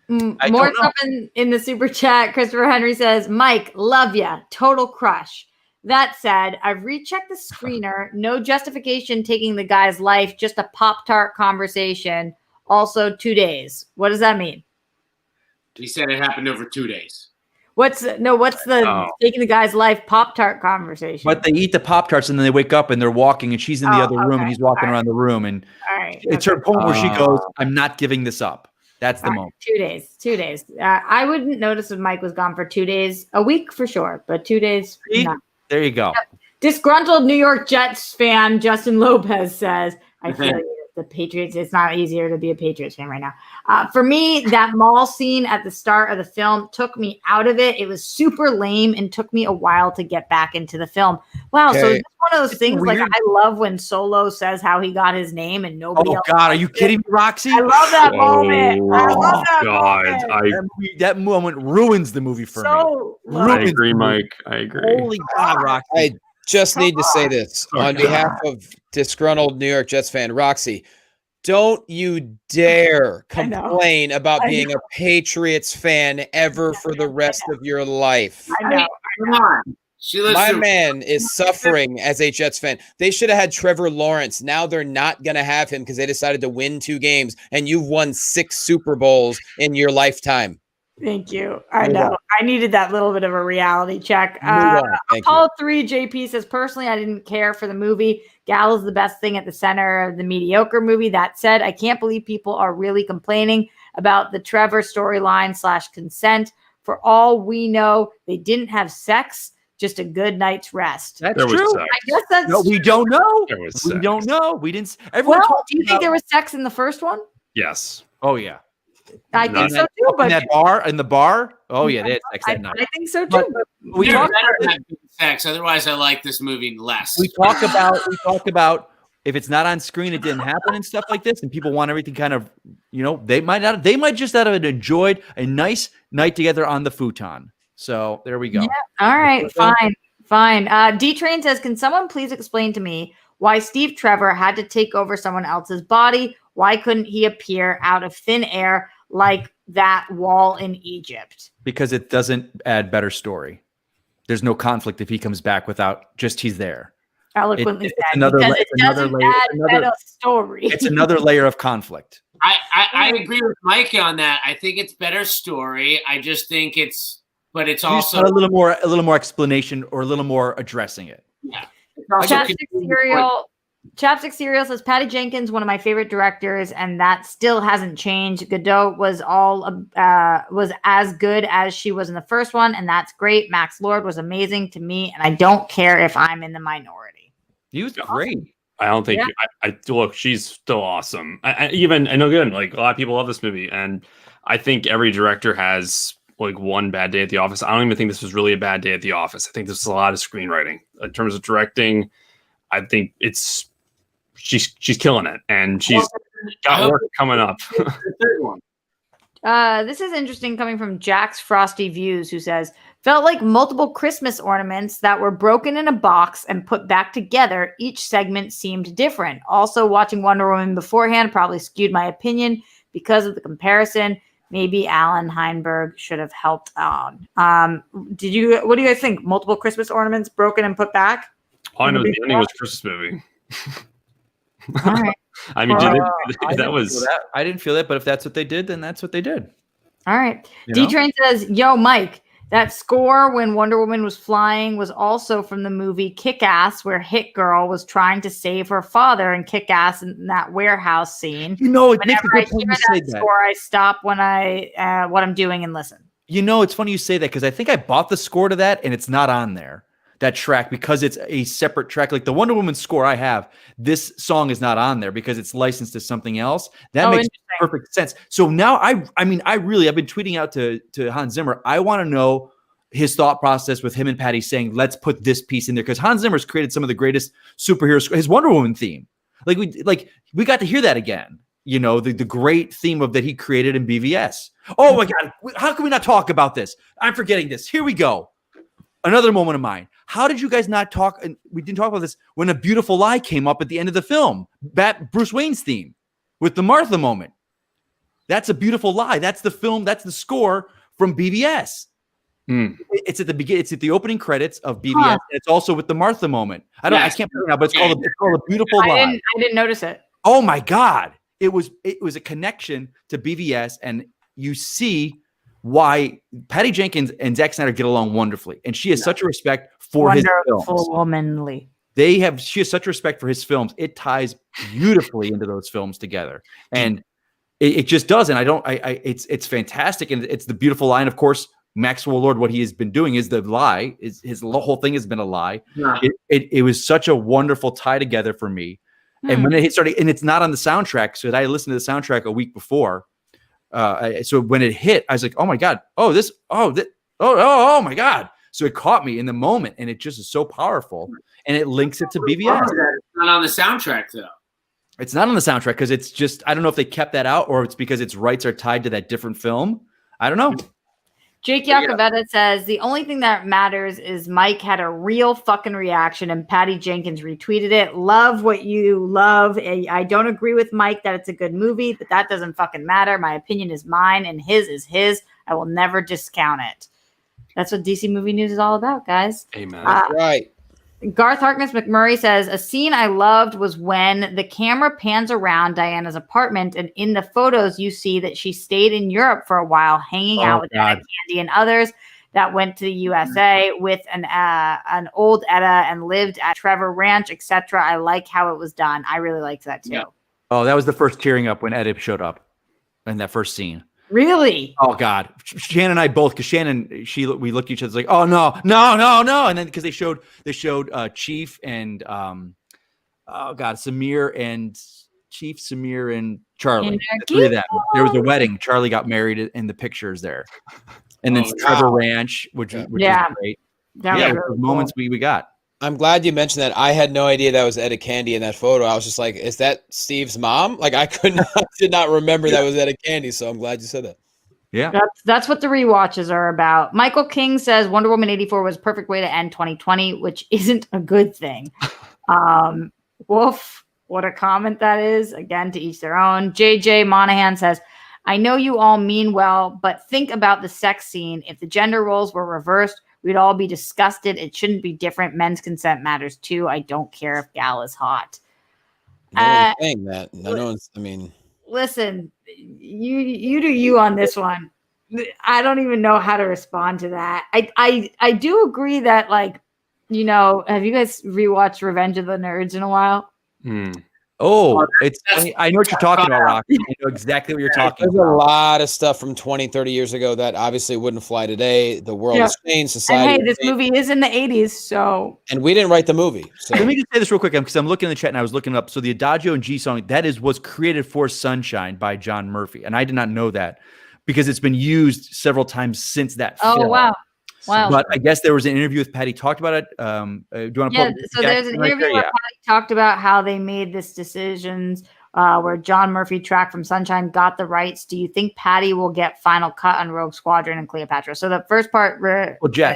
More stuff in the super chat. Christopher Henry says, Mike, love ya, total crush. That said, I've rechecked the screener. No justification taking the guy's life, just a Pop-Tart conversation. Also 2 days. What does that mean? He said it happened over 2 days. What's the taking the guy's life Pop-Tart conversation? But they eat the Pop-Tarts and then they wake up and they're walking and she's in the other room and he's walking around the room and it's her point where she goes, I'm not giving this up. That's the moment. 2 days. 2 days. I wouldn't notice if Mike was gone for 2 days. A week for sure, but 2 days. No. There you go. Yep. Disgruntled New York Jets fan Justin Lopez says, I feel like the Patriots, it's not easier to be a Patriots fan right now. For me, that mall scene at the start of the film took me out of it. It was super lame and took me a while to get back into the film. Wow. Okay. So it's one of those things like I love when Solo says how he got his name and nobody else. Oh, God. Are you kidding me, Roxy? I love that moment. I love that moment. That moment ruins the movie for me. I agree, Mike. I agree. Holy God, Roxy. Just need to say this on behalf of disgruntled New York Jets fan Roxy. Don't you dare complain about being a Patriots fan ever for the rest of your life. I know. Come on. My man is suffering as a Jets fan. They should have had Trevor Lawrence. Now they're not going to have him because they decided to win 2 games, and you've won 6 Super Bowls in your lifetime. Thank you. I know. I needed that little bit of a reality check. Apollo 3 JP says, personally, I didn't care for the movie. Gal is the best thing at the center of the mediocre movie. That said, I can't believe people are really complaining about the Trevor storyline / consent. For all we know, they didn't have sex, just a good night's rest. That's true. I guess that's no, we don't know. We don't know. We didn't. Well, do you think there was sex in the first one? Yes. Oh, yeah. I think so too. But in the bar. Oh yeah, they had sex that night. I think so too. But we talk about sex. Otherwise, I like this movie less. We talk about if it's not on screen, it didn't happen and stuff like this, and people want everything kind of, they might just have enjoyed a nice night together on the futon. So there we go. Yeah. All right. Fine. D Train says, can someone please explain to me why Steve Trevor had to take over someone else's body? Why couldn't he appear out of thin air like that wall in Egypt? Because it doesn't add better story. There's no conflict if he comes back without just he's there. Eloquently said. It's another layer. Story. It's another layer of conflict. I agree with Mike on that. I think it's better story. I just think it's also a little more explanation or a little more addressing it. Yeah. Chapstick Cereal says Patty Jenkins, one of my favorite directors, and that still hasn't changed. Godot was was as good as she was in the first one, and that's great. Max Lord was amazing to me, and I don't care if I'm in the minority. He was great. I don't think look, she's still awesome. I know again, like a lot of people love this movie, and I think every director has like one bad day at the office. I don't even think this was really a bad day at the office. I think this is a lot of screenwriting in terms of directing. I think she's killing it, and she's got work coming up. This is interesting coming from Jack's Frosty Views, who says, felt like multiple Christmas ornaments that were broken in a box and put back together. Each segment seemed different. Also, watching Wonder Woman beforehand probably skewed my opinion because of the comparison. Maybe Alan Heinberg should have helped on. What do you guys think? Multiple Christmas ornaments broken and put back? All I know the ending was Christmas movie. All right. I mean, I didn't feel that, but if that's what they did, then that's what they did. All right. D-Train says, yo, Mike, that score when Wonder Woman was flying was also from the movie Kick-Ass, where Hit Girl was trying to save her father in Kick-Ass in that warehouse scene. It makes a good point you say that score, I stop when what I'm doing and listen. It's funny you say that because I think I bought the score to that and it's not on there. That track, because it's a separate track, like the Wonder Woman score I have, this song is not on there because it's licensed to something else. That makes perfect sense. So now I've been tweeting out to Hans Zimmer. I want to know his thought process with him and Patty saying, let's put this piece in there, because Hans Zimmer's created some of the greatest superheroes. His Wonder Woman theme, we got to hear that again. The great theme that he created in BVS. Oh my God, how can we not talk about this? I'm forgetting this. Here we go. Another moment of mine. How did you guys not talk? And we didn't talk about this when A Beautiful Lie came up at the end of the film. Bruce Wayne's theme with the Martha moment. That's A Beautiful Lie. That's the film. That's the score from BVS. It's at the beginning. It's at the opening credits of BVS. And it's also with the Martha moment. I can't remember now, but it's called A Beautiful Lie. I didn't notice it. Oh my God. it was a connection to BVS, and you see why Patty Jenkins and Zack Snyder get along wonderfully, and she has such a respect for his films. Womanly. She has such respect for his films. It ties beautifully into those films together, and it just does. And it's fantastic, and it's the beautiful line. Of course, Maxwell Lord, what he has been doing is the lie. His whole thing has been a lie. Yeah. It was such a wonderful tie together for me. And when it started, and it's not on the soundtrack, so I listened to the soundtrack a week before. So when it hit, I was like, "Oh my god! Oh my god!" So it caught me in the moment, and it just is so powerful, and it links it to BVS. It's not on the soundtrack though. It's not on the soundtrack because it's just, I don't know if they kept that out or it's because its rights are tied to that different film. I don't know. Jake Yacovetta says the only thing that matters is Mike had a real fucking reaction and Patty Jenkins retweeted it. Love what you love. I don't agree with Mike that it's a good movie, but that doesn't fucking matter. My opinion is mine and his is his. I will never discount it. That's what DC Movie News is all about, guys. Amen. Right. Garth Harkness McMurray says, a scene I loved was when the camera pans around Diana's apartment, and in the photos you see that she stayed in Europe for a while, hanging out with Etta Candy and others that went to the USA with an old Etta and lived at Trevor Ranch, etc. I like how it was done. I really liked that too. Yeah. Oh, that was the first tearing up when Etta showed up in that first scene. Really? Oh God, Shannon and I both, because Shannon, we looked at each other like, oh no, and then because they showed Chief and Samir and Charlie, the three of them. There was a wedding. Charlie got married in the pictures there, and then Trevor Ranch, which is great. The moments we got. I'm glad you mentioned that. I had no idea that was Etta Candy in that photo. I was just like, is that Steve's mom? Like, I did not remember that was Etta Candy. So I'm glad you said that. Yeah. That's what the rewatches are about. Michael King says Wonder Woman 84 was a perfect way to end 2020, which isn't a good thing. Wolf, what a comment that is. Again, to each their own. JJ Monahan says, I know you all mean well, but think about the sex scene. If the gender roles were reversed, we'd all be disgusted. It shouldn't be different. Men's consent matters too. I don't care if gal is hot. No one's saying that. No one's, listen, you do you on this one. I don't even know how to respond to that. I do agree that, like, you know, have you guys rewatched Revenge of the Nerds in a while? Oh, it's funny. I know what you're talking about, Rock. I know exactly what you're talking about. There's a lot of stuff from 20, 30 years ago that obviously wouldn't fly today. The world has changed, society. And hey, this movie is in the 80s, so. And we didn't write the movie. So. Let me just say this real quick, because I'm looking in the chat and I was looking up. So the Adagio and G song, that was created for Sunshine by John Murphy. And I did not know that because it's been used several times since that film. Oh, wow. Wow. But I guess there was an interview with Patty talked about it. Do you want to so there's an interview where Patty talked about how they made this decisions where John Murphy track from Sunshine got the rights. Do you think Patty will get final cut on Rogue Squadron and Cleopatra? So the first part. Well, Jack.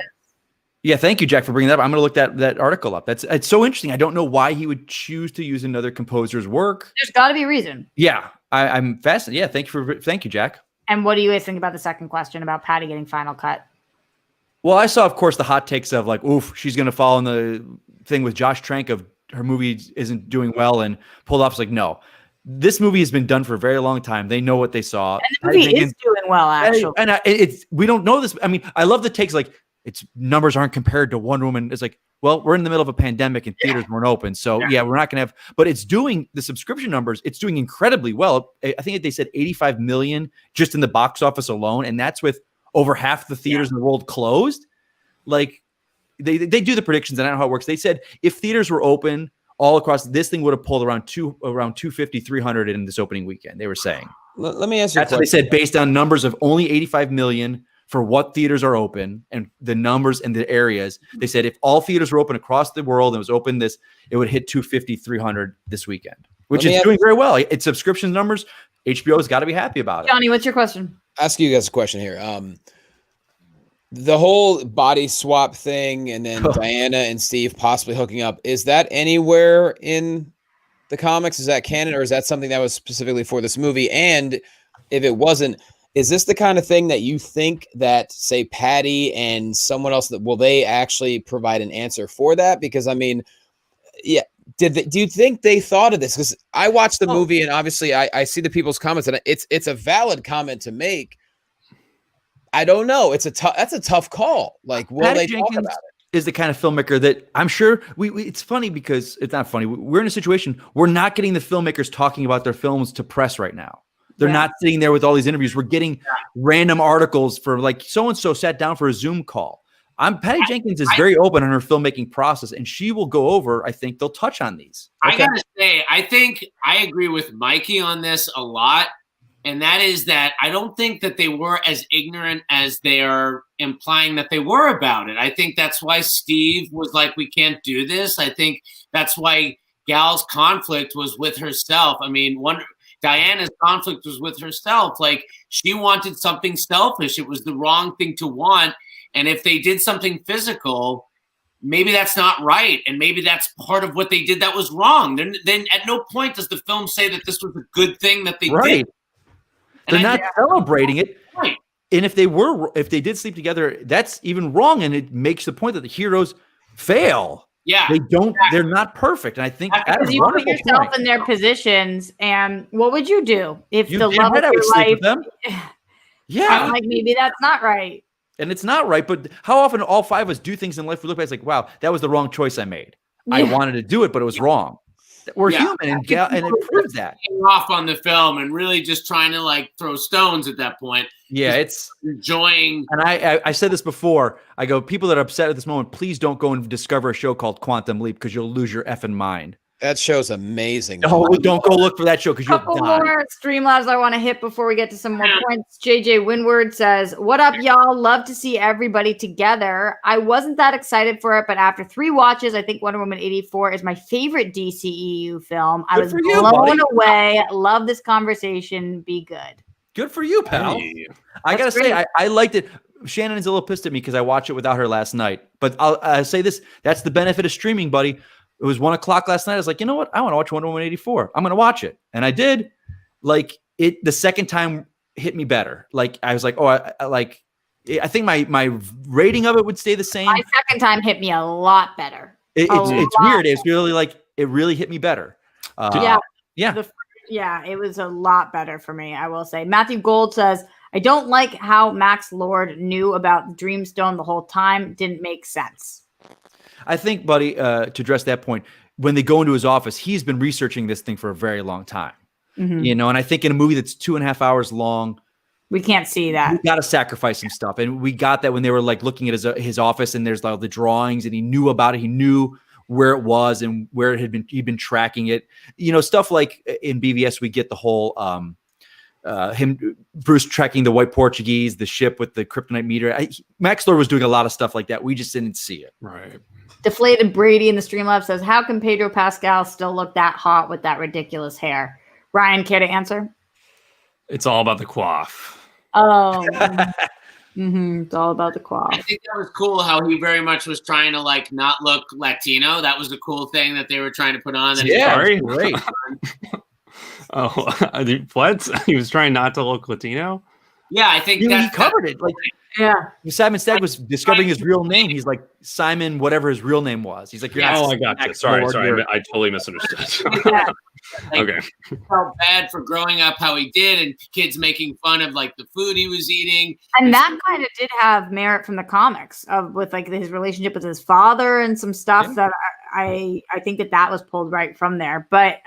Yeah, thank you, Jack, for bringing that up. I'm going to look that article up. It's so interesting. I don't know why he would choose to use another composer's work. There's got to be a reason. Yeah, I'm fascinated. Yeah, thank you, Jack. And what do you guys think about the second question about Patty getting final cut? Well, I saw, of course, the hot takes of like, oof, she's going to fall in the thing with Josh Trank of her movie isn't doing well and pulled off. It's like, no, this movie has been done for a very long time. They know what they saw. And the movie is doing well, actually. And we don't know this. I mean, I love the takes like its numbers aren't compared to Wonder Woman. It's like, well, we're in the middle of a pandemic and theaters weren't open. So we're not going to have, but it's doing the subscription numbers. It's doing incredibly well. I think they said 85 million just in the box office alone. And that's with over half the theaters in the world closed. Like they do the predictions, and I don't know how it works. They said if theaters were open all across, this thing would have pulled around 250, 300 in this opening weekend. They were saying. Let me ask you. That's what they said based on numbers of only 85 million for what theaters are open and the numbers and the areas. They said if all theaters were open across the world and it was open it would hit 250, 300 this weekend, which is doing very well. It's subscription numbers. HBO's got to be happy about it. Johnny, what's your question? Ask you guys a question here. The whole body swap thing and then Diana and Steve possibly hooking up, is that anywhere in the comics? Is that canon, or is that something that was specifically for this movie? And if it wasn't, is this the kind of thing that you think that, say, Patty and someone else, will they actually provide an answer for that? Because, I mean, yeah, do you think they thought of this? Because I watched the movie, and obviously I see the people's comments, and it's a valid comment to make. I don't know. That's a tough call. Like, will they talk about it? Is the kind of filmmaker that I'm sure it's funny because it's not funny. We're in a situation we're not getting the filmmakers talking about their films to press right now. They're not sitting there with all these interviews. We're getting random articles for like so-and-so sat down for a Zoom call. Patty Jenkins is very open on her filmmaking process, and she will go over, I think they'll touch on these. I gotta say, I think I agree with Mikey on this a lot. And that is that I don't think that they were as ignorant as they are implying that they were about it. I think that's why Steve was like, we can't do this. I think that's why Gal's conflict was with herself. I mean, Diana's conflict was with herself. Like, she wanted something selfish. It was the wrong thing to want. And if they did something physical, maybe that's not right. And maybe that's part of what they did that was wrong. Then at no point does the film say that this was a good thing that they did. They're not celebrating it. Right. And if they did sleep together, that's even wrong. And it makes the point that the heroes fail. Yeah. They don't, they're not perfect. And I think because you put yourself in their positions, and what would you do if the love of your life? Yeah. I'm like, maybe that's not right. And it's not right. But how often all five of us do things in life we look back, it's like, wow, that was the wrong choice I made. I wanted to do it, but it was wrong. We're human, and it proves that. Off on the film and really just trying to like throw stones at that point. Yeah, it's enjoying. And I said this before. I go, people that are upset at this moment, please don't go and discover a show called Quantum Leap because you'll lose your effing mind. That show's amazing. No, don't go look for that show because you'll die. Couple more Streamlabs I want to hit before we get to some more points. JJ Windward says, "What up, y'all? Love to see everybody together. I wasn't that excited for it, but after 3 watches, I think Wonder Woman 84 is my favorite DCEU film. I was blown away. Love this conversation. Be good. Good for you, pal. Hey. I gotta say, I liked it. Shannon is a little pissed at me because I watched it without her last night. But I'll say this: that's the benefit of streaming, buddy. It was 1 o'clock last night. I was like, you know what? I want to watch Wonder Woman 84. I'm going to watch it. And I did. Like, the second time hit me better. Like, I was like, I think my rating of it would stay the same. My second time hit me a lot better. It's weird. It's really like, it really hit me better. Yeah, it was a lot better for me, I will say. Matthew Gold says, I don't like how Max Lord knew about Dreamstone the whole time. Didn't make sense. I think, buddy, to address that point, when they go into his office, he's been researching this thing for a very long time. Mm-hmm. You know, and I think in a movie that's 2.5 hours long, we can't see that. We got to sacrifice some stuff. And we got that when they were like looking at his office and there's like the drawings and he knew about it. He knew where it was and where it had been. He'd been tracking it. You know, stuff like in BVS, we get the whole Bruce tracking the white Portuguese, the ship with the kryptonite meter. Max Lord was doing a lot of stuff like that. We just didn't see it. Right. Deflated Brady in the Streamlab says, how can Pedro Pascal still look that hot with that ridiculous hair? Ryan, care to answer? It's all about the coif. Oh, it's all about the coif. I think that was cool how he very much was trying to like not look Latino. That was the cool thing that they were trying to put on. Yeah, great. What? He was trying not to look Latino? Yeah, I think he covered it. Like, yeah, Simon Stagg was discovering his real name. He's like Simon, whatever his real name was. He's like, I got you. Sorry, I totally misunderstood. Okay. Felt bad for growing up how he did, and kids making fun of like the food he was eating. And that kind of did have merit from the comics with like his relationship with his father and some stuff that I think that was pulled right from there. But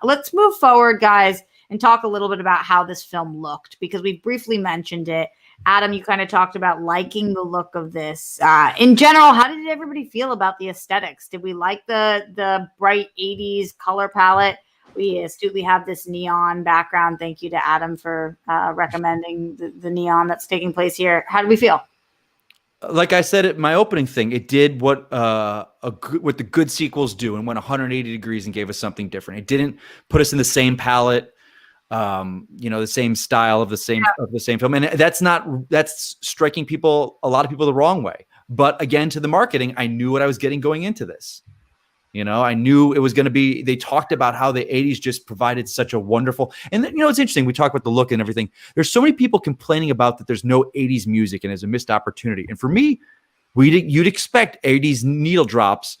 let's move forward, guys, and talk a little bit about how this film looked, because we briefly mentioned it. Adam, you kind of talked about liking the look of this. In general, how did everybody feel about the aesthetics? Did we like the bright 80s color palette? We astutely have this neon background. Thank you to Adam for recommending the neon that's taking place here. How did we feel? Like I said at my opening thing, it did what the good sequels do and went 180 degrees and gave us something different. It didn't put us in the same palette. The same style of the same film. And that's striking a lot of people the wrong way. But again, to the marketing, I knew what I was getting going into this. You know, I knew it was going to be, they talked about how the 80s just provided such a wonderful, and it's interesting. We talk about the look and everything. There's so many people complaining about that there's no 80s music and there's a missed opportunity. And for me, you'd expect 80s needle drops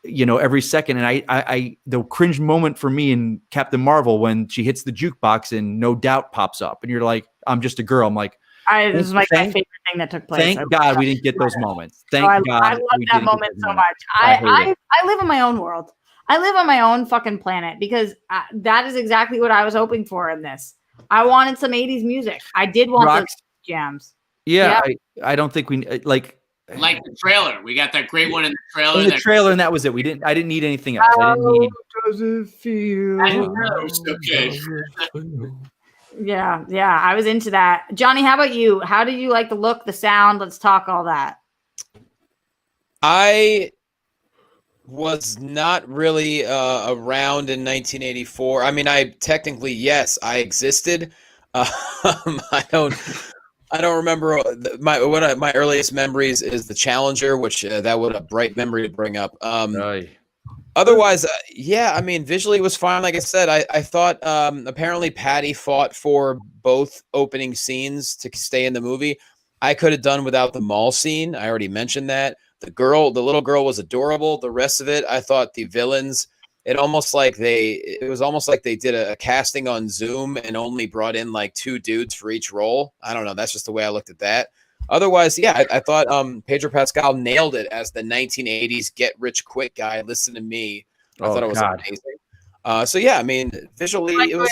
every second. And I the cringe moment for me in Captain Marvel when she hits the jukebox and No Doubt pops up, and you're like, I'm just a girl. I'm like, this is like my favorite thing that took place. Thank God we didn't get those moments. Thank God. I love that moment so much. I live in my own world. I live on my own fucking planet because that is exactly what I was hoping for in this. I wanted some 80s music. I did want those jams. Yeah. I don't think we like the trailer. We got that great one in the trailer. And that was it. I didn't need anything else. I didn't need. Does it feel? Okay. Yeah, I was into that. Johnny, how about you? How did you like the look, the sound? Let's talk all that. I was not really around in 1984. I mean, I technically, yes, I existed. I don't remember my earliest memories is the Challenger, which that would a bright memory to bring up. Otherwise, yeah, I mean, visually it was fine. Like I said, I thought apparently Patty fought for both opening scenes to stay in the movie. I could have done without the mall scene. I already mentioned that. The little girl was adorable. The rest of it, I thought the villains, it was almost like they did a casting on Zoom and only brought in like 2 dudes for each role. I don't know. That's just the way I looked at that. Otherwise, yeah, I thought Pedro Pascal nailed it as the 1980s get-rich-quick guy. Listen to me. I thought it was amazing. So, yeah, I mean, visually, it was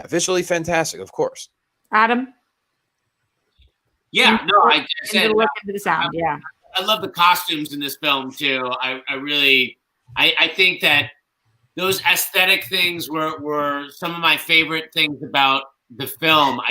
visually fantastic, of course. Adam? Yeah, no, I said look into the sound, yeah. I love the costumes in this film, too. I think that those aesthetic things were some of my favorite things about the film.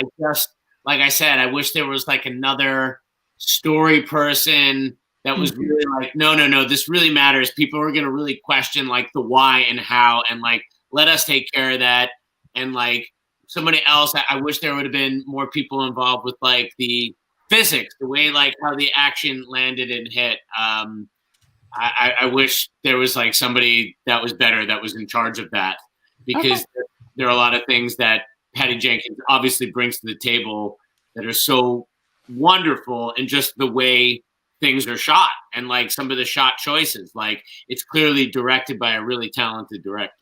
Like I said, I wish there was like another story person that was really like, no, this really matters. People are going to really question like the why and how, and like, let us take care of that. And like somebody else, I wish there would have been more people involved with like the physics, the way like how the action landed and hit. I wish there was like somebody that was better, that was in charge of that, because there are a lot of things that Patty Jenkins obviously brings to the table that are so wonderful, and just the way things are shot and like some of the shot choices, like it's clearly directed by a really talented director.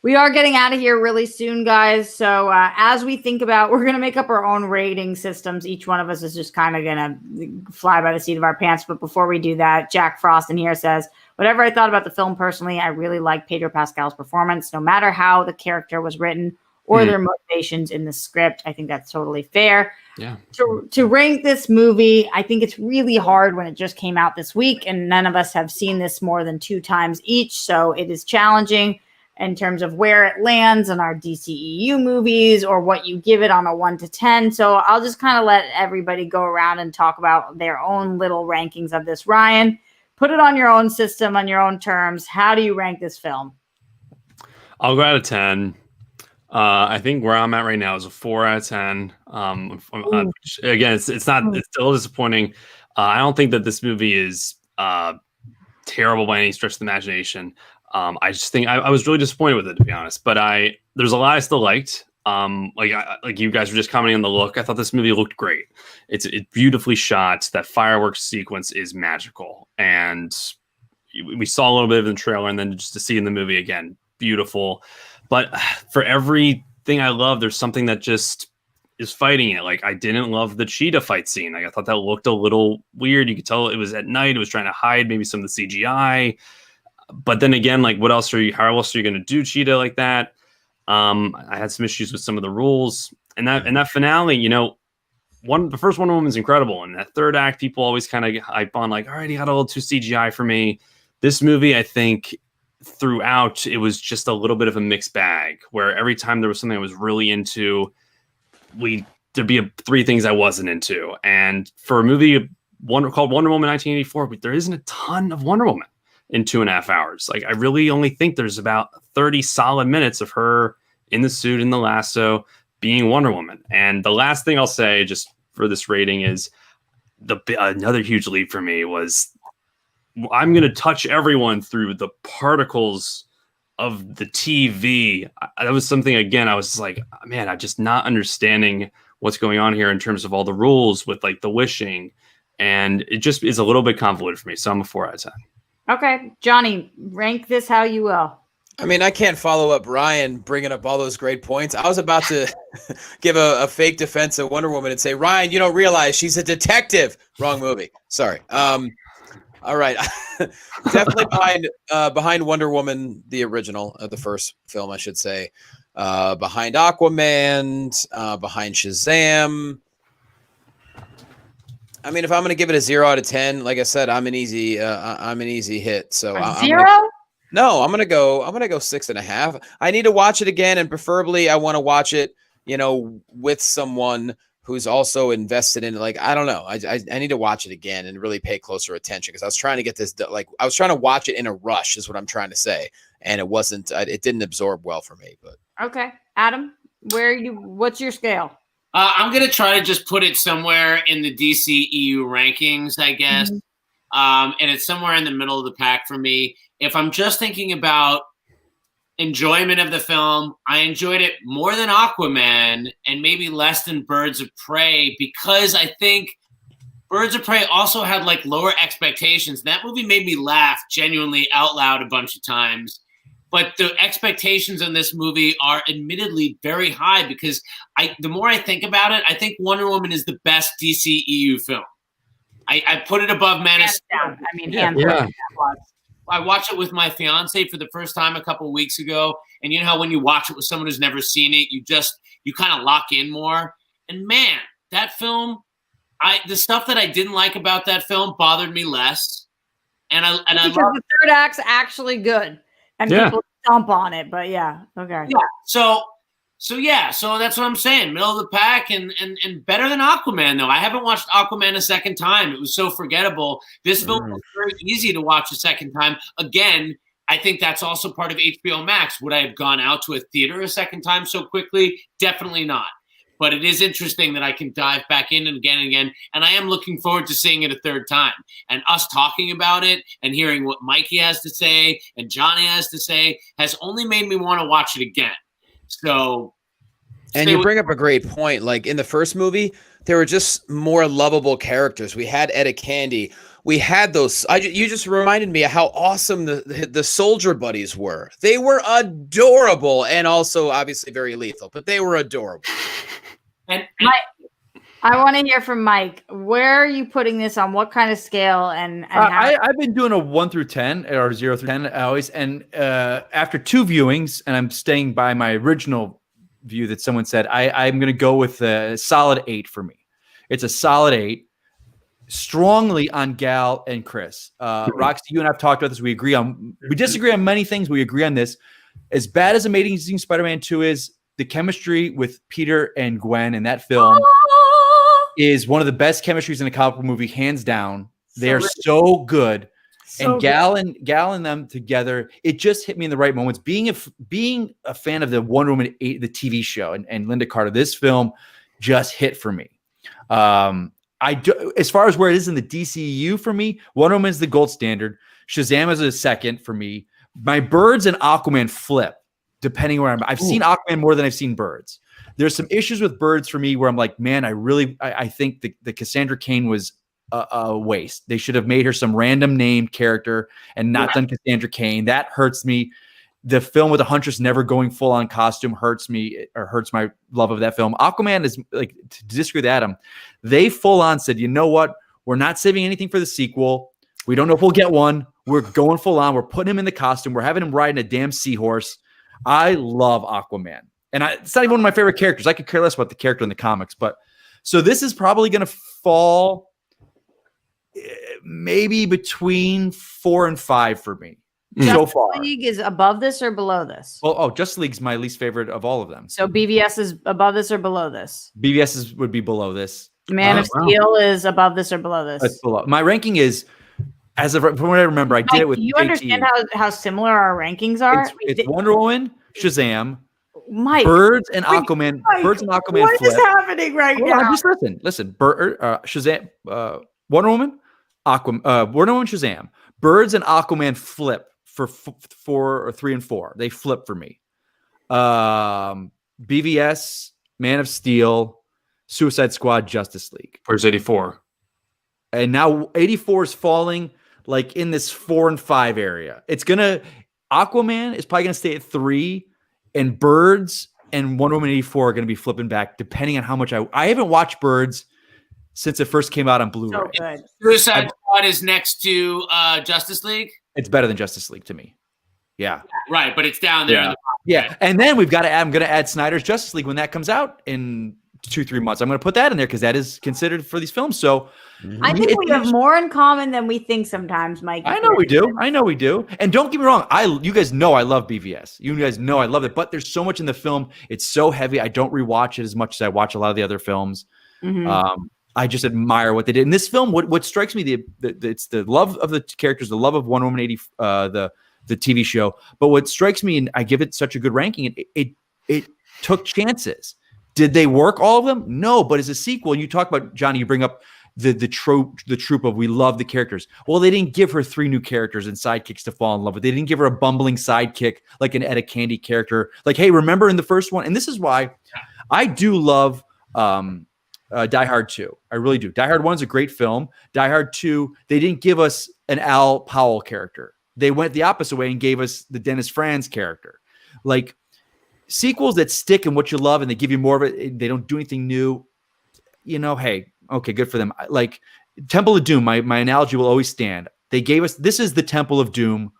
We are getting out of here really soon, guys. So as we think about, we're going to make up our own rating systems. Each one of us is just kind of going to fly by the seat of our pants. But before we do that, Jack Frost in here says, whatever I thought about the film personally, I really like Pedro Pascal's performance, no matter how the character was written or their motivations in the script. I think that's totally fair. Yeah. To rank this movie, I think it's really hard when it just came out this week, and none of us have seen this more than 2 times each. So it is challenging in terms of where it lands in our DCEU movies or what you give it on a 1 to 10. So I'll just kind of let everybody go around and talk about their own little rankings of this. Ryan, put it on your own system, on your own terms. How do you rank this film? I'll go out of 10. I think where I'm at right now is a 4 out of 10. Again, it's still disappointing. I don't think that this movie is terrible by any stretch of the imagination. I just think I was really disappointed with it, to be honest. But there's a lot I still liked. Like you guys were just commenting on the look. I thought this movie looked great. It's beautifully shot. That fireworks sequence is magical, and we saw a little bit of the trailer, and then just to see in the movie again, beautiful. But for everything I love, there's something that just is fighting it. Like, I didn't love the cheetah fight scene. Like, I thought that looked a little weird. You could tell it was at night. It was trying to hide maybe some of the CGI. But then again, like, how else are you going to do cheetah like that? I had some issues with some of the rules. And that finale, the first Wonder Woman's incredible. And that third act, people always kind of hype on, like, all right, he got a little too CGI for me. This movie, I think, throughout, it was just a little bit of a mixed bag, where every time there was something I was really into, there'd be 3 things I wasn't into. And for a movie called Wonder Woman 1984, but there isn't a ton of Wonder Woman in 2.5 hours. Like, I really only think there's about 30 solid minutes of her in the suit, in the lasso, being Wonder Woman. And the last thing I'll say, just for this rating, is another huge leap for me was, I'm going to touch everyone through the particles of the TV. That was something, again, I was like, man, I'm just not understanding what's going on here in terms of all the rules with like the wishing. And it just is a little bit convoluted for me. So I'm a 4 out of 10. Okay, Johnny, rank this how you will. I mean, I can't follow up Ryan bringing up all those great points. I was about to give a fake defense of Wonder Woman and say, Ryan, you don't realize she's a detective. Wrong movie. Sorry. All right. Definitely behind Wonder Woman, the original, the first film, I should say. Behind Aquaman, behind Shazam. I mean, if I'm going to give it a 0 out of 10, like I said, I'm an easy hit. So I'm 0? I'm gonna go 6.5. I need to watch it again, and preferably I want to watch it, with someone who's also invested in it. Like, I don't know. I need to watch it again and really pay closer attention, because I was trying to get this, like, I was trying to watch it in a rush is what I'm trying to say. And it didn't absorb well for me, but. Okay. Adam, what's your scale? I'm going to try to just put it somewhere in the DCEU rankings, I guess. Mm-hmm. And it's somewhere in the middle of the pack for me. If I'm just thinking about enjoyment of the film, I enjoyed it more than Aquaman and maybe less than Birds of Prey, because I think Birds of Prey also had like lower expectations. That movie made me laugh genuinely out loud a bunch of times. But the expectations on this movie are admittedly very high, because the more I think about it, I think Wonder Woman is the best DCEU film. I put it above Man of Steel. I mean, hands down. I watched it with my fiance for the first time a couple of weeks ago. And you know how when you watch it with someone who's never seen it, you kind of lock in more. And man, that film, the stuff that I didn't like about that film bothered me less. Because the third act's actually good. And people stomp on it, but yeah. Okay. Yeah. So that's what I'm saying. Middle of the pack and better than Aquaman, though. I haven't watched Aquaman a second time. It was so forgettable. This film was very easy to watch a second time. Again, I think that's also part of HBO Max. Would I have gone out to a theater a second time so quickly? Definitely not. But it is interesting that I can dive back in and again. And I am looking forward to seeing it a third time. And us talking about it and hearing what Mikey has to say and Johnny has to say has only made me want to watch it again. So, and you bring up a great point. Like in the first movie, there were just more lovable characters. We had Etta Candy. We had those. You just reminded me of how awesome the soldier buddies were. They were adorable, and also obviously very lethal, but they were adorable. And I want to hear from Mike. Where are you putting this on? What kind of scale? And how? I've been doing a 1 through 10 or 0 through 10 always. And after 2 viewings, and I'm staying by my original view that someone said, I'm going to go with a solid 8 for me. It's a solid 8. Strongly on Gal and Chris. Roxy, you and I've talked about this. We disagree on many things. We agree on this. As bad as Amazing Spider-Man 2 is, the chemistry with Peter and Gwen in that film is one of the best chemistries in a comic book movie, hands down. They are so good. And Gal and them together, it just hit me in the right moments. Being a fan of the Wonder Woman 8, the TV show, and Linda Carter, this film just hit for me. As far as where it is in the DCU for me, Wonder Woman is the gold standard. Shazam is a second for me. My Birds and Aquaman flip, depending where I've seen Aquaman more than I've seen Birds. There's some issues with Birds for me where I'm like, man, I think the Cassandra Cain was a waste. They should have made her some random named character and not done Cassandra Cain. That hurts me. The film with the Huntress never going full on costume hurts me, or hurts my love of that film. Aquaman is, like, to disagree with Adam, they full on said, you know what? We're not saving anything for the sequel. We don't know if we'll get one. We're going full on. We're putting him in the costume. We're having him riding a damn seahorse. I love Aquaman. And it's not even one of my favorite characters. I could care less about the character in the comics. But so this is probably going to fall maybe between 4 and 5 for me so far. Justice League is above this or below this? Well, Justice League's my least favorite of all of them. So BVS is above this or below this? BVS would be below this. Man of Steel is above this or below this? It's below. My ranking is, from what I remember, I did it with. Do you understand how similar our rankings are? It's Wonder Woman, Shazam, Mike, Birds and Aquaman. Mike, Birds and Aquaman. What is happening right now? Just listen. Shazam, Wonder Woman, Wonder Woman, Shazam, Birds and Aquaman flip for 4 or 3 and 4. They flip for me. BVS, Man of Steel, Suicide Squad, Justice League. Where's 84? And now 84 is falling like in this 4 and 5 area. Aquaman is probably gonna stay at 3, and Birds and Wonder Woman 84 are gonna be flipping back depending on how much I haven't watched Birds since it first came out on Blu-ray. So good. Suicide Squad is next to Justice League. It's better than Justice League to me. Yeah. Right, but it's down there. Yeah. Yeah. And then I'm going to add Snyder's Justice League when that comes out in 2-3 months. I'm going to put that in there because that is considered for these films. So I think we have more in common than we think sometimes, Mike. I know we do. And don't get me wrong. You guys know I love BVS. You guys know I love it, but there's so much in the film. It's so heavy. I don't rewatch it as much as I watch a lot of the other films. I just admire what they did in this film. What strikes me, it's the love of the characters, the love of Wonder Woman 80, the TV show. But what strikes me, and I give it such a good ranking, it took chances. Did they work, all of them? No, but as a sequel, and you talk about, Johnny, you bring up the trope of we love the characters. Well, they didn't give her 3 new characters and sidekicks to fall in love with. They didn't give her a bumbling sidekick like an Etta Candy character. Like, hey, remember in the first one? And this is why I do love Die Hard 2. I really do. Die Hard 1 is a great film. Die Hard 2, they didn't give us an Al Powell character. They went the opposite way and gave us the Dennis Franz character. Like, sequels that stick in what you love and they give you more of it, they don't do anything new, hey, okay, good for them. Like Temple of Doom, my analogy will always stand. They gave us, this is the Temple of Doom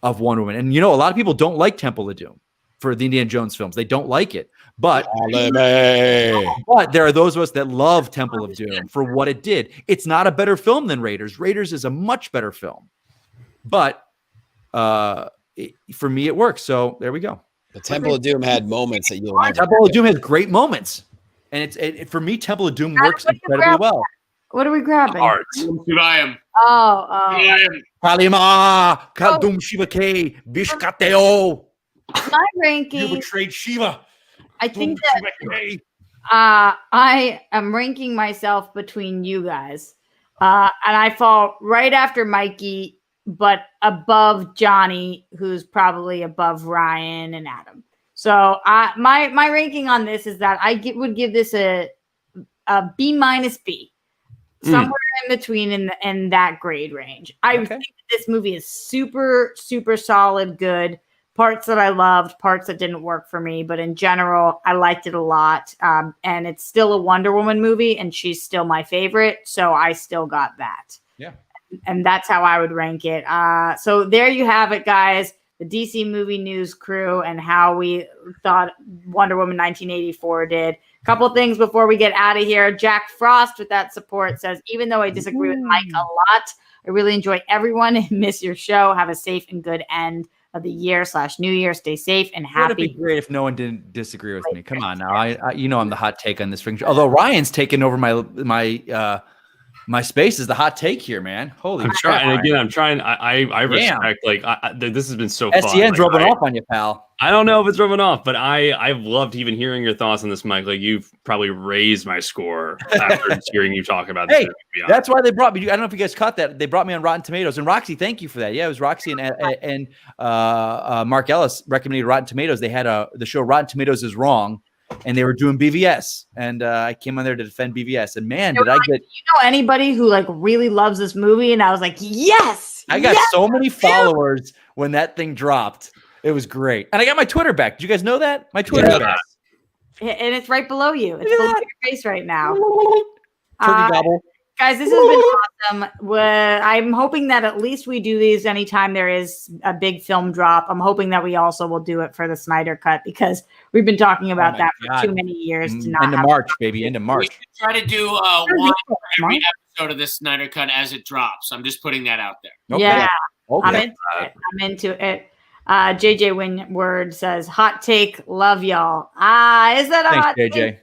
of Wonder Woman. And a lot of people don't like Temple of Doom for the Indiana Jones films. They don't like it. But there are those of us that love Temple of Doom for what it did. It's not a better film than Raiders. Raiders is a much better film. But for me, it works. So there we go. The Temple of Doom had moments that you'll never Temple of Doom has great moments. And for me, Temple of Doom works incredibly well. What are we grabbing? Art. Kalima, Kadum Shiva K, Bishkateo. My ranking. You betrayed Shiva. I think that I am ranking myself between you guys. And I fall right after Mikey, but above Johnny, who's probably above Ryan and Adam. So my ranking on this is that would give this a B-B, somewhere in between in that grade range. I think that this movie is super, super solid, good. Parts that I loved, parts that didn't work for me, but in general, I liked it a lot. And it's still a Wonder Woman movie, and she's still my favorite, so I still got that. Yeah. And that's how I would rank it. So there you have it, guys. The DC Movie News crew and how we thought Wonder Woman 1984 did. A couple things before we get out of here. Jack Frost with that support says, even though I disagree with Mike a lot, I really enjoy everyone and miss your show. Have a safe and good end of the year / New Year. Stay safe and happy. It'd be great if no one didn't disagree with me. Come on now. I I'm the hot take on this thing. Although Ryan's taken over my space is the hot take here, man. Holy I'm trying. And again, I'm trying. I respect. This has been so fun. SCN's rubbing off on you, pal. I don't know if it's rubbing off, but I've loved even hearing your thoughts on this, Mike. Like, you've probably raised my score after hearing you talk about this. Hey, that's why they brought me. I don't know if you guys caught that. They brought me on Rotten Tomatoes. And Roxy, thank you for that. Yeah, it was Roxy and Mark Ellis recommended Rotten Tomatoes. They had the show Rotten Tomatoes is Wrong. And they were doing BVS, and I came on there to defend BVS. And man, did I get anybody who really loves this movie? And I was like, yes, I got so many followers when that thing dropped. It was great, and I got my Twitter back. Did you guys know that my Twitter back? And it's right below you. It's below your face right now. Turkey gobble. Guys, this has been awesome. I'm hoping that at least we do these anytime there is a big film drop. I'm hoping that we also will do it for the Snyder Cut because we've been talking about that for too many years. To not into March, baby, into March. We should try to do one for every episode of this Snyder Cut as it drops. I'm just putting that out there. Okay. Yeah, okay. I'm into it. JJ Winward says, hot take, love y'all. Is that a hot JJ. take?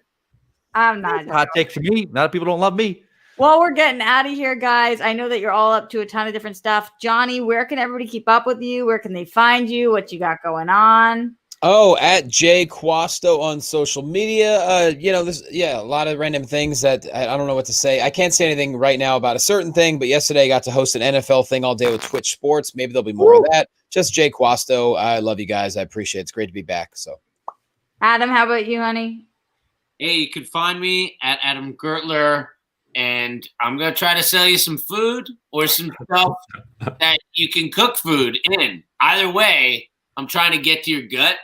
I'm not. Hot take for me. A lot of people don't love me. Well, we're getting out of here, guys. I know that you're all up to a ton of different stuff. Johnny, where can everybody keep up with you? Where can they find you? What you got going on? Oh, at J Quasto on social media. A lot of random things that I don't know what to say. I can't say anything right now about a certain thing, but yesterday I got to host an NFL thing all day with Twitch Sports. Maybe there'll be more of that. Just J Quasto. I love you guys. I appreciate it. It's great to be back. So, Adam, how about you, honey? Hey, you can find me at Adam Gertler and I'm gonna try to sell you some food or some stuff that you can cook food in. Either way, I'm trying to get to your gut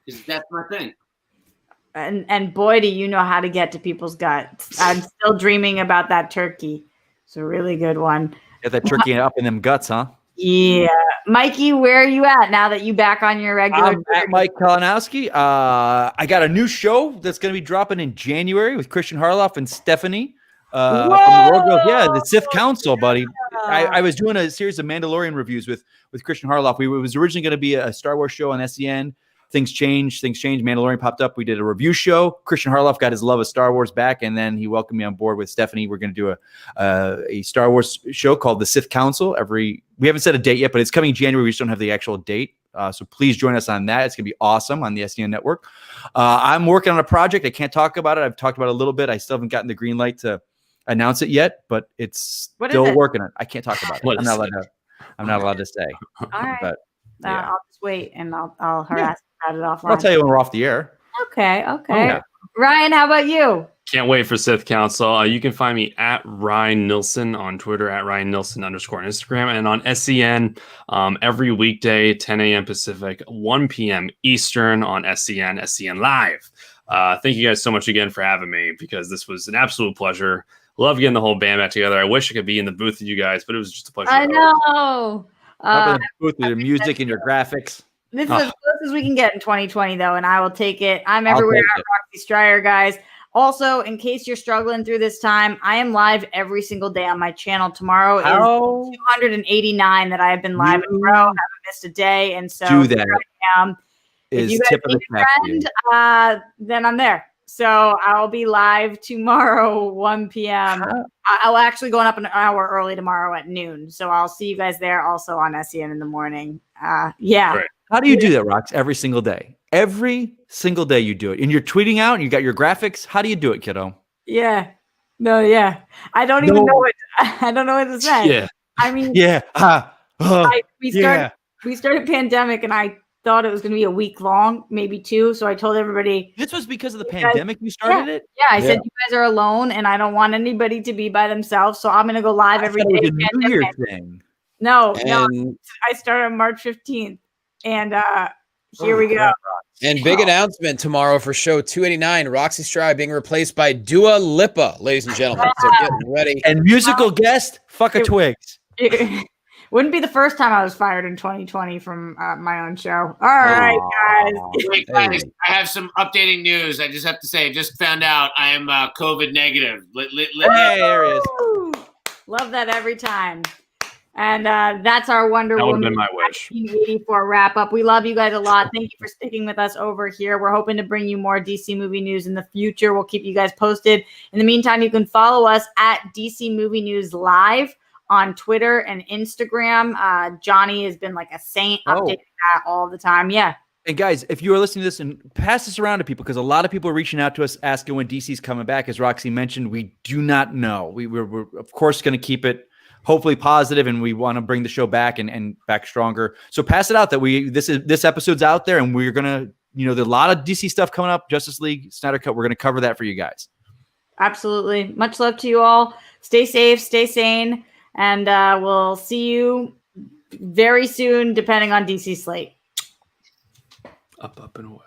because that's my thing. And boy, do you know how to get to people's guts. I'm still dreaming about that turkey. It's a really good one. Get that turkey up in them guts, huh? Yeah. Mikey, where are you at now that you back on your regular? I'm at Mike Kalinowski. I got a new show that's going to be dropping in January with Christian Harloff and Stephanie from the Road Girls. Yeah, the Sith Council, buddy. I was doing a series of Mandalorian reviews with Christian Harloff. It was originally going to be a Star Wars show on SEN. Things changed. Mandalorian popped up. We did a review show. Christian Harloff got his love of Star Wars back, and then he welcomed me on board with Stephanie. We're going to do a Star Wars show called the Sith Council. We haven't set a date yet, but it's coming January. We just don't have the actual date. So please join us on that. It's going to be awesome on the SEN network. I'm working on a project. I can't talk about it. I've talked about it a little bit. I still haven't gotten the green light to announce it yet, but it's still working on it. I can't talk about it. I'm not allowed to say. All right. But, yeah. I'll just wait and I'll harass about it offline. I'll tell you when we're off the air. Okay. Oh, yeah. Ryan, how about you? Can't wait for Sith Council. You can find me at Ryan Nilsen on Twitter, at Ryan Nilsen _ on Instagram, and on SEN every weekday, 10 a.m. Pacific, 1 p.m. Eastern on SEN Live. Thank you guys so much again for having me, because this was an absolute pleasure. Love getting the whole band back together. I wish I could be in the booth with you guys, but it was just a pleasure. I know. Up in the booth with your music and your graphics. This is as close as we can get in 2020, though, and I will take it. I'm everywhere at Roxy Stryer, guys. Also, in case you're struggling through this time, I am live every single day on my channel. Tomorrow is 289 that I have been live in a row. Haven't missed a day, and so do that. I am. If you guys need a friend, then I'm there. So I'll be live tomorrow, 1 p.m. I'll actually going up an hour early tomorrow at noon. So I'll see you guys there also on SEN in the morning. Yeah. Great. How do you do that, Rox? Every single day? Every single day you do it. And you're tweeting out and you got your graphics. How do you do it, kiddo? Yeah. No, yeah. I don't even know what I don't know what to say. Yeah. I mean, we started pandemic and I thought it was going to be a week long, maybe 2. So I told everybody. This was because of the pandemic you started it? Yeah, I said you guys are alone and I don't want anybody to be by themselves. So I'm going to go live every day. It was a New Year thing. No, I started on March 15th. And here we go. And big announcement tomorrow for show 289. Roxy Stryer being replaced by Dua Lipa, ladies and gentlemen. So getting ready. And musical guest, Fuck a Twigs. It wouldn't be the first time I was fired in 2020 from my own show. All right, guys. Wait, guys, I have some updating news. I just have to say, I just found out I am COVID negative. Hey, there he is. Love that every time. And that's our Wonder That would Woman have been my wish. 1984 wrap up. We love you guys a lot. Thank you for sticking with us over here. We're hoping to bring you more DC movie news in the future. We'll keep you guys posted. In the meantime, you can follow us at DC Movie News Live on Twitter and Instagram. Johnny has been like a saint, updating that all the time. Yeah. And guys, if you are listening to this, and pass this around to people, because a lot of people are reaching out to us asking when DC's coming back. As Roxy mentioned, we do not know. We're of course going to keep it hopefully positive, and we want to bring the show back and back stronger. So pass it out that this episode's out there, and we're gonna, there's a lot of DC stuff coming up. Justice League, Snyder Cut. We're gonna cover that for you guys. Absolutely. Much love to you all. Stay safe, stay sane, and we'll see you very soon, depending on DC slate. Up and away.